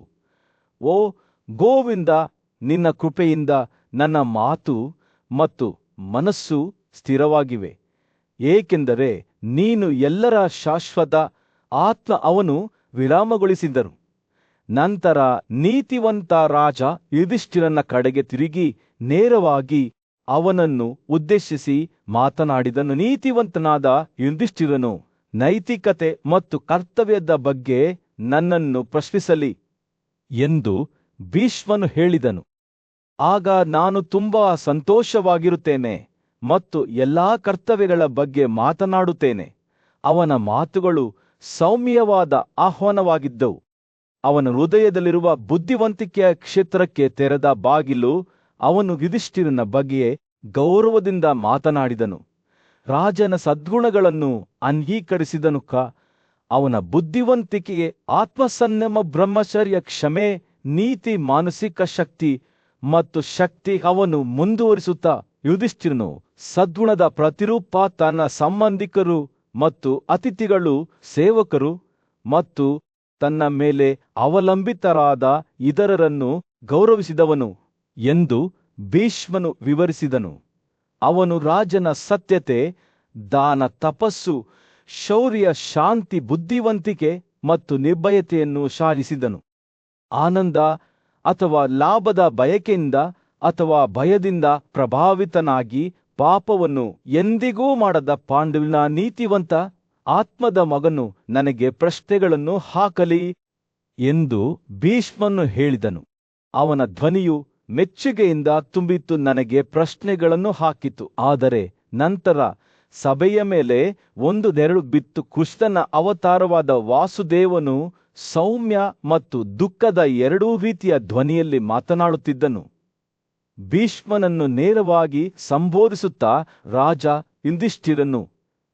ಓ ಗೋವಿಂದ, ನಿನ್ನ ಕೃಪೆಯಿಂದ ನನ್ನ ಮಾತು ಮತ್ತು ಮನಸ್ಸು ಸ್ಥಿರವಾಗಿವೆ, ಏಕೆಂದರೆ ನೀನು ಎಲ್ಲರ ಶಾಶ್ವತ ಆತ್ಮ. ಅವನು ವಿರಾಮಗೊಳಿಸಿದರು. ನಂತರ ನೀತಿವಂತ ರಾಜ ಯುಧಿಷ್ಠಿರನ ಕಡೆಗೆ ತಿರುಗಿ ನೇರವಾಗಿ ಅವನನ್ನು ಉದ್ದೇಶಿಸಿ ಮಾತನಾಡಿದನು. ನೀತಿವಂತನಾದ ಯುಧಿಷ್ಠಿರನು ನೈತಿಕತೆ ಮತ್ತು ಕರ್ತವ್ಯದ ಬಗ್ಗೆ ನನ್ನನ್ನು ಪ್ರಶ್ನಿಸಲಿ ಎಂದು ಭೀಷ್ಮನು ಹೇಳಿದನು. ಆಗ ನಾನು ತುಂಬಾ ಸಂತೋಷವಾಗಿರುತ್ತೇನೆ ಮತ್ತು ಎಲ್ಲಾ ಕರ್ತವ್ಯಗಳ ಬಗ್ಗೆ ಮಾತನಾಡುತ್ತೇನೆ. ಅವನ ಮಾತುಗಳು ಸೌಮ್ಯವಾದ ಆಹ್ವಾನವಾಗಿದ್ದವು. ಅವನ ಹೃದಯದಲ್ಲಿರುವ ಬುದ್ಧಿವಂತಿಕೆಯ ಕ್ಷೇತ್ರಕ್ಕೆ ತೆರೆದ ಬಾಗಿಲು. ಅವನು ಯುಧಿಷ್ಠಿರನ ಬಗ್ಗೆ ಗೌರವದಿಂದ ಮಾತನಾಡಿದನು. ರಾಜನ ಸದ್ಗುಣಗಳನ್ನು ಅಂಗೀಕರಿಸಿದನು. ಅವನ ಬುದ್ಧಿವಂತಿಕೆಗೆ ಆತ್ಮಸಂಯಮ, ಬ್ರಹ್ಮಚರ್ಯ, ಕ್ಷಮೆ, ನೀತಿ, ಮಾನಸಿಕ ಶಕ್ತಿ ಮತ್ತು ಶಕ್ತಿ. ಅವನು ಮುಂದುವರಿಸುತ್ತಾ, ಯುಧಿಷ್ಠಿರನು ಸದ್ಗುಣದ ಪ್ರತಿರೂಪ. ತನ್ನ ಸಂಬಂಧಿಕರು ಮತ್ತು ಅತಿಥಿಗಳು, ಸೇವಕರು ಮತ್ತು ತನ್ನ ಮೇಲೆ ಅವಲಂಬಿತರಾದ ಇತರರನ್ನು ಗೌರವಿಸಿದವನು ಎಂದು ಭೀಷ್ಮನು ವಿವರಿಸಿದನು. ಅವನು ರಾಜನ ಸತ್ಯತೆ, ದಾನ, ತಪಸ್ಸು, ಶೌರ್ಯ, ಶಾಂತಿ, ಬುದ್ಧಿವಂತಿಕೆ ಮತ್ತು ನಿರ್ಭಯತೆಯನ್ನು ಸಾರಿಸಿದನು. ಆನಂದ ಅಥವಾ ಲಾಭದ ಬಯಕೆಯಿಂದ ಅಥವಾ ಭಯದಿಂದ ಪ್ರಭಾವಿತನಾಗಿ ಪಾಪವನ್ನು ಎಂದಿಗೂ ಮಾಡದ ಪಾಂಡುವಿನ ನೀತಿವಂತ ಆತ್ಮದ ಮಗನು ನನಗೆ ಪ್ರಶ್ನೆಗಳನ್ನು ಹಾಕಲಿ ಎಂದು ಭೀಷ್ಮನು ಹೇಳಿದನು. ಅವನ ಧ್ವನಿಯು ಮೆಚ್ಚುಗೆಯಿಂದ ತುಂಬಿತ್ತು. ನನಗೆ ಪ್ರಶ್ನೆಗಳನ್ನು ಹಾಕಿತು, ಆದರೆ ನಂತರ ಸಭೆಯ ಮೇಲೆ ಒಂದು ನೆರಳು ಬಿತ್ತು. ಕೃಷ್ಣನ ಅವತಾರವಾದ ವಾಸುದೇವನು ಸೌಮ್ಯ ಮತ್ತು ದುಃಖದ ಎರಡೂ ರೀತಿಯ ಧ್ವನಿಯಲ್ಲಿ ಮಾತನಾಡುತ್ತಿದ್ದನು. ಭೀಷ್ಮನನ್ನು ನೇರವಾಗಿ ಸಂಬೋಧಿಸುತ್ತಾ ರಾಜ ಯುಧಿಷ್ಠಿರನು,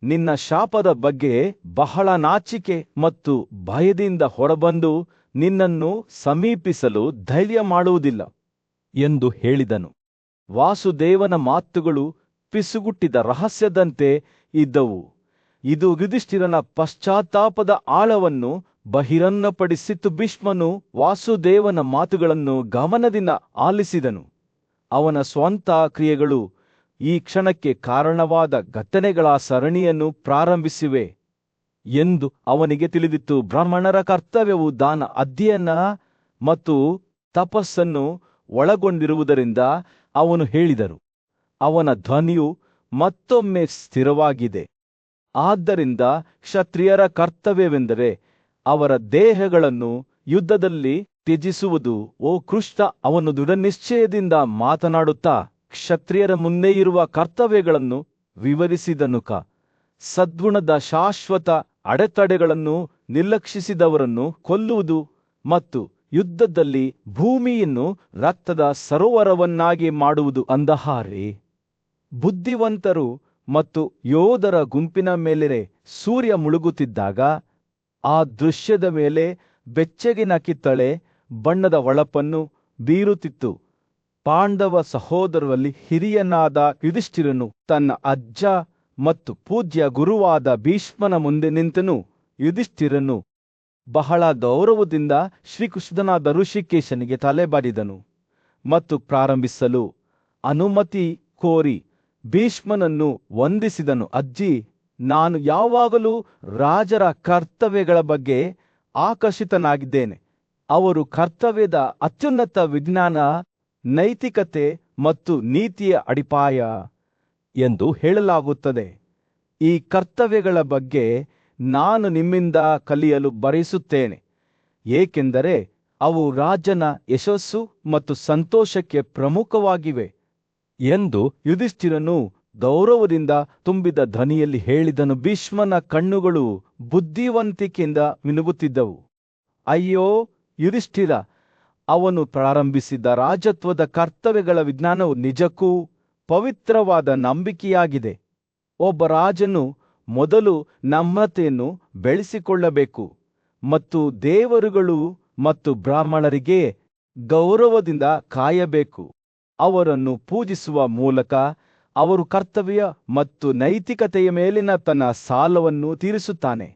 ನಿನ್ನ ಶಾಪದ ಬಗ್ಗೆ ಬಹಳ ನಾಚಿಕೆ ಮತ್ತು ಭಯದಿಂದ ಹೊರಬಂದು ನಿನ್ನನ್ನು ಸಮೀಪಿಸಲು ಧೈರ್ಯ ಮಾಡುವುದಿಲ್ಲ ಎಂದು ಹೇಳಿದನು. ವಾಸುದೇವನ ಮಾತುಗಳು ಪಿಸುಗುಟ್ಟಿದ ರಹಸ್ಯದಂತೆ ಇದ್ದವು. ಇದು ಯುಧಿಷ್ಠಿರನ ಪಶ್ಚಾತ್ತಾಪದ ಆಳವನ್ನು ಬಹಿರಂಗಪಡಿಸಿತು. ಭೀಷ್ಮನು ವಾಸುದೇವನ ಮಾತುಗಳನ್ನು ಗಮನದಿಂದ ಆಲಿಸಿದನು. ಅವನ ಸ್ವಂತ ಕ್ರಿಯೆಗಳು ಈ ಕ್ಷಣಕ್ಕೆ ಕಾರಣವಾದ ಘಟನೆಗಳ ಸರಣಿಯನ್ನು ಪ್ರಾರಂಭಿಸಿವೆ ಎಂದು ಅವನಿಗೆ ತಿಳಿದಿತ್ತು. ಬ್ರಾಹ್ಮಣರ ಕರ್ತವ್ಯವು ದಾನ, ಅಧ್ಯಯನ ಮತ್ತು ತಪಸ್ಸನ್ನು ಒಳಗೊಂಡಿರುವುದರಿಂದ ಅವನು ಹೇಳಿದರು. ಅವನ ಧ್ವನಿಯು ಮತ್ತೊಮ್ಮೆ ಸ್ಥಿರವಾಗಿದೆ. ಆದ್ದರಿಂದ ಕ್ಷತ್ರಿಯರ ಕರ್ತವ್ಯವೆಂದರೆ ಅವರ ದೇಹಗಳನ್ನು ಯುದ್ಧದಲ್ಲಿ ತ್ಯಜಿಸುವುದು. ಓ ಕೃಷ್ಣ, ಅವನು ದೃಢನಿಶ್ಚಯದಿಂದ ಮಾತನಾಡುತ್ತಾ ಕ್ಷತ್ರಿಯರ ಮುಂದೆ ಇರುವ ಕರ್ತವ್ಯಗಳನ್ನು ವಿವರಿಸಿದನು. ಸದ್ಗುಣದ ಶಾಶ್ವತ ಅಡೆತಡೆಗಳನ್ನು ನಿರ್ಲಕ್ಷಿಸಿದವರನ್ನು ಕೊಲ್ಲುವುದು ಮತ್ತು ಯುದ್ಧದಲ್ಲಿ ಭೂಮಿಯನ್ನು ರಕ್ತದ ಸರೋವರವನ್ನಾಗಿ ಮಾಡುವುದು ಅಂದಹಾರೆ. ಬುದ್ಧಿವಂತರು ಮತ್ತು ಯೋಧರ ಗುಂಪಿನ ಮೇಲೆ ಸೂರ್ಯ ಮುಳುಗುತ್ತಿದ್ದಾಗ ಆ ದೃಶ್ಯದ ಮೇಲೆ ಬೆಚ್ಚಗಿನ ಕಿತ್ತಳೆ ಬಣ್ಣದ ಹೊಳಪನ್ನು ಬೀರುತ್ತಿತ್ತು. ಪಾಂಡವ ಸಹೋದರರಲ್ಲಿ ಹಿರಿಯನಾದ ಯುಧಿಷ್ಠಿರನು ತನ್ನ ಅಜ್ಜ ಮತ್ತು ಪೂಜ್ಯ ಗುರುವಾದ ಭೀಷ್ಮನ ಮುಂದೆ ನಿಂತನು. ಯುಧಿಷ್ಠಿರನು ಬಹಳ ಗೌರವದಿಂದ ಶ್ರೀಕೃಷ್ಣನಾದ ಋಷಿಕೇಶನಿಗೆ ತಲೆಬಾರಿದನು ಮತ್ತು ಪ್ರಾರಂಭಿಸಲು ಅನುಮತಿ ಕೋರಿ ಭೀಷ್ಮನನ್ನು ವಂದಿಸಿದನು. ಅಜ್ಜಿ, ನಾನು ಯಾವಾಗಲೂ ರಾಜರ ಕರ್ತವ್ಯಗಳ ಬಗ್ಗೆ ಆಕರ್ಷಿತನಾಗಿದ್ದೇನೆ. ಅವರು ಕರ್ತವ್ಯದ ಅತ್ಯುನ್ನತ ವಿಜ್ಞಾನ, ನೈತಿಕತೆ ಮತ್ತು ನೀತಿಯ ಅಡಿಪಾಯ ಎಂದು ಹೇಳಲಾಗುತ್ತದೆ. ಈ ಕರ್ತವ್ಯಗಳ ಬಗ್ಗೆ ನಾನು ನಿಮ್ಮಿಂದ ಕಲಿಯಲು ಬಯಸುತ್ತೇನೆ, ಏಕೆಂದರೆ ಅವು ರಾಜನ ಯಶಸ್ಸು ಮತ್ತು ಸಂತೋಷಕ್ಕೆ ಪ್ರಮುಖವಾಗಿವೆ ಎಂದು ಯುಧಿಷ್ಠಿರನು ಗೌರವದಿಂದ ತುಂಬಿದ ಧ್ವನಿಯಲ್ಲಿ ಹೇಳಿದನು. ಭೀಷ್ಮನ ಕಣ್ಣುಗಳು ಬುದ್ಧಿವಂತಿಕೆಯಿಂದ ಮಿನುಗುತ್ತಿದ್ದವು. ಅಯ್ಯೋ ಯುಧಿಷ್ಠಿರ, ಅವನು ಪ್ರಾರಂಭಿಸಿದ ರಾಜತ್ವದ ಕರ್ತವ್ಯಗಳ ವಿಜ್ಞಾನವು ನಿಜಕ್ಕೂ ಪವಿತ್ರವಾದ ನಂಬಿಕೆಯಾಗಿದೆ. ಒಬ್ಬ ರಾಜನು ಮೊದಲು ನಮ್ರತೆಯನ್ನು ಬೆಳೆಸಿಕೊಳ್ಳಬೇಕು ಮತ್ತು ದೇವರುಗಳು ಮತ್ತು ಬ್ರಾಹ್ಮಣರಿಗೆ ಗೌರವದಿಂದ ಕಾಯಬೇಕು. ಅವರನ್ನು ಪೂಜಿಸುವ ಮೂಲಕ ಅವರು ಕರ್ತವ್ಯ ಮತ್ತು ನೈತಿಕತೆಯ ಮೇಲಿನ ತನ್ನ ಸಾಲವನ್ನು ತೀರಿಸುತ್ತಾನೆ.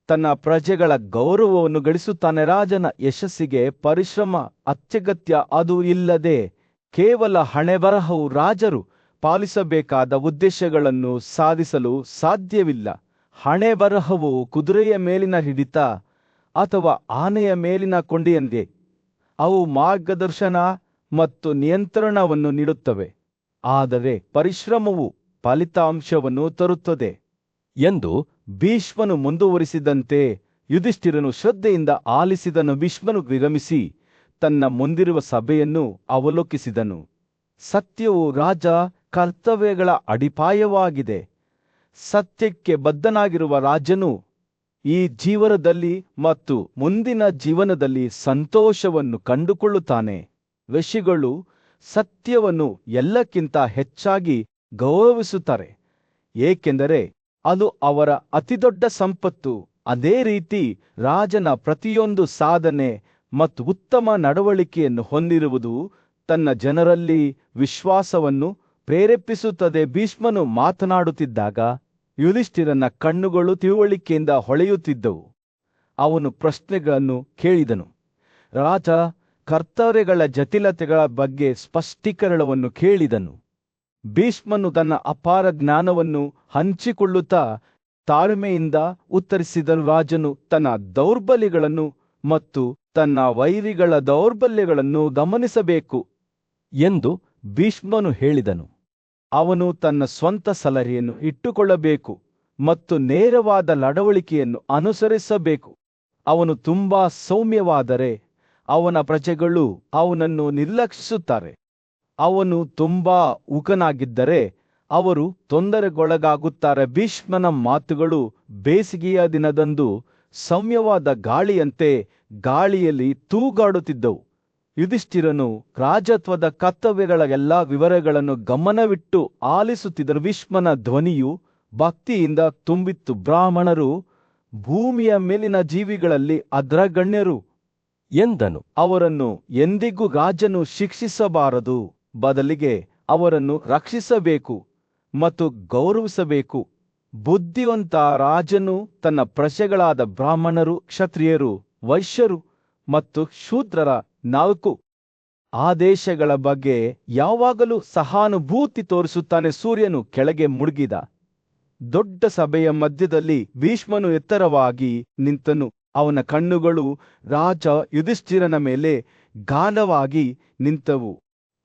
ತನ್ನ ಪ್ರಜೆಗಳ ಗೌರವವನ್ನು ಗಳಿಸುತ್ತಾನೆ. ರಾಜನ ಯಶಸ್ಸಿಗೆ ಪರಿಶ್ರಮ ಅತ್ಯಗತ್ಯ. ಅದು ಇಲ್ಲದೆ ಕೇವಲ ಹಣೆಬರಹವು ರಾಜರು ಪಾಲಿಸಬೇಕಾದ ಉದ್ದೇಶಗಳನ್ನು ಸಾಧಿಸಲು ಸಾಧ್ಯವಿಲ್ಲ. ಹಣೆಬರಹವು ಕುದುರೆಯ ಮೇಲಿನ ಹಿಡಿತ ಅಥವಾ ಆನೆಯ ಮೇಲಿನ ಕೊಂಡಿಯಂತೆ. ಅವು ಮಾರ್ಗದರ್ಶನ ಮತ್ತು ನಿಯಂತ್ರಣವನ್ನು ನೀಡುತ್ತವೆ, ಆದರೆ ಪರಿಶ್ರಮವು ಫಲಿತಾಂಶವನ್ನು ತರುತ್ತದೆ ಎಂದು ಭೀಷ್ಮನು ಮುಂದುವರಿಸಿದಂತೆ ಯುಧಿಷ್ಠಿರನು ಶ್ರದ್ಧೆಯಿಂದ ಆಲಿಸಿದನು. ಭೀಷ್ಮನು ವಿರಮಿಸಿ ತನ್ನ ಮುಂದಿರುವ ಸಭೆಯನ್ನು ಅವಲೋಕಿಸಿದನು. ಸತ್ಯವು ರಾಜ ಕರ್ತವ್ಯಗಳ ಅಡಿಪಾಯವಾಗಿದೆ. ಸತ್ಯಕ್ಕೆ ಬದ್ಧನಾಗಿರುವ ರಾಜನು ಈ ಜೀವನದಲ್ಲಿ ಮತ್ತು ಮುಂದಿನ ಜೀವನದಲ್ಲಿ ಸಂತೋಷವನ್ನು ಕಂಡುಕೊಳ್ಳುತ್ತಾನೆ. ಋಷಿಗಳು ಸತ್ಯವನ್ನು ಎಲ್ಲಕ್ಕಿಂತ ಹೆಚ್ಚಾಗಿ ಗೌರವಿಸುತ್ತಾರೆ, ಏಕೆಂದರೆ ಅದು ಅವರ ಅತಿದೊಡ್ಡ ಸಂಪತ್ತು. ಅದೇ ರೀತಿ ರಾಜನ ಪ್ರತಿಯೊಂದು ಸಾಧನೆ ಮತ್ತು ಉತ್ತಮ ನಡವಳಿಕೆಯನ್ನು ಹೊಂದಿರುವುದು ತನ್ನ ಜನರಲ್ಲಿ ವಿಶ್ವಾಸವನ್ನು ಪ್ರೇರೇಪಿಸುತ್ತದೆ. ಭೀಷ್ಮನು ಮಾತನಾಡುತ್ತಿದ್ದಾಗ ಯುಧಿಷ್ಠಿರನ ಕಣ್ಣುಗಳು ತಿಳುವಳಿಕೆಯಿಂದ ಹೊಳೆಯುತ್ತಿದ್ದವು. ಅವನು ಪ್ರಶ್ನೆಗಳನ್ನು ಕೇಳಿದನು. ರಾಜ ಕರ್ತವ್ಯಗಳ ಜಟಿಲತೆಗಳ ಬಗ್ಗೆ ಸ್ಪಷ್ಟೀಕರಣವನ್ನು ಕೇಳಿದನು. ಭೀಷ್ಮನು ತನ್ನ ಅಪಾರ ಜ್ಞಾನವನ್ನು ಹಂಚಿಕೊಳ್ಳುತ್ತಾ ತಾಳ್ಮೆಯಿಂದ ಉತ್ತರಿಸಿದನು. ರಾಜನು ತನ್ನ ದೌರ್ಬಲ್ಯಗಳನ್ನು ಮತ್ತು ತನ್ನ ವೈರಿಗಳ ದೌರ್ಬಲ್ಯಗಳನ್ನು ಗಮನಿಸಬೇಕು ಎಂದು ಭೀಷ್ಮನು ಹೇಳಿದನು. ಅವನು ತನ್ನ ಸ್ವಂತ ಸಲಹೆಯನ್ನು ಇಟ್ಟುಕೊಳ್ಳಬೇಕು ಮತ್ತು ನೇರವಾದ ನಡವಳಿಕೆಯನ್ನು ಅನುಸರಿಸಬೇಕು. ಅವನು ತುಂಬಾ ಸೌಮ್ಯವಾದರೆ ಅವನ ಪ್ರಜೆಗಳು ಅವನನ್ನು ನಿರ್ಲಕ್ಷಿಸುತ್ತಾರೆ. ಅವನು ತುಂಬಾ ಉಗ್ರನಾಗಿದ್ದರೆ ಅವರು ತೊಂದರೆಗೊಳಗಾಗುತ್ತಾರೆ. ಭೀಷ್ಮನ ಮಾತುಗಳು ಬೇಸಿಗೆಯ ದಿನದಂದು ಸೌಮ್ಯವಾದ ಗಾಳಿಯಂತೆ ಗಾಳಿಯಲ್ಲಿ ತೂಗಾಡುತ್ತಿದ್ದವು. ಯುಧಿಷ್ಠಿರನು ರಾಜತ್ವದ ಕರ್ತವ್ಯಗಳ ಎಲ್ಲಾ ವಿವರಗಳನ್ನು ಗಮನವಿಟ್ಟು ಆಲಿಸುತ್ತಿದ್ದರು. ಭೀಷ್ಮನ ಧ್ವನಿಯು ಭಕ್ತಿಯಿಂದ ತುಂಬಿತ್ತು. ಬ್ರಾಹ್ಮಣರು ಭೂಮಿಯ ಮೇಲಿನ ಜೀವಿಗಳಲ್ಲಿ ಅಗ್ರಗಣ್ಯರು ಎಂದನು. ಅವರನ್ನು ಎಂದಿಗೂ ರಾಜನು ಶಿಕ್ಷಿಸಬಾರದು, ಬದಲಿಗೆ ಅವರನ್ನು ರಕ್ಷಿಸಬೇಕು ಮತ್ತು ಗೌರವಿಸಬೇಕು. ಬುದ್ಧಿವಂತ ರಾಜನು ತನ್ನ ಪ್ರಜೆಗಳಾದ ಬ್ರಾಹ್ಮಣರು, ಕ್ಷತ್ರಿಯರು, ವೈಶ್ಯರು ಮತ್ತು ಶೂದ್ರರ 4 ಆದೇಶಗಳ ಬಗ್ಗೆ ಯಾವಾಗಲೂ ಸಹಾನುಭೂತಿ ತೋರಿಸುತ್ತಾನೆ. ಸೂರ್ಯನು ಕೆಳಗೆ ಮುಳುಗಿದ ದೊಡ್ಡ ಸಭೆಯ ಮಧ್ಯದಲ್ಲಿ ಭೀಷ್ಮನು ಎತ್ತರವಾಗಿ ನಿಂತನು. ಅವನ ಕಣ್ಣುಗಳು ರಾಜ ಯುಧಿಷ್ಠಿರನ ಮೇಲೆ ಗಾಢವಾಗಿ ನಿಂತವು.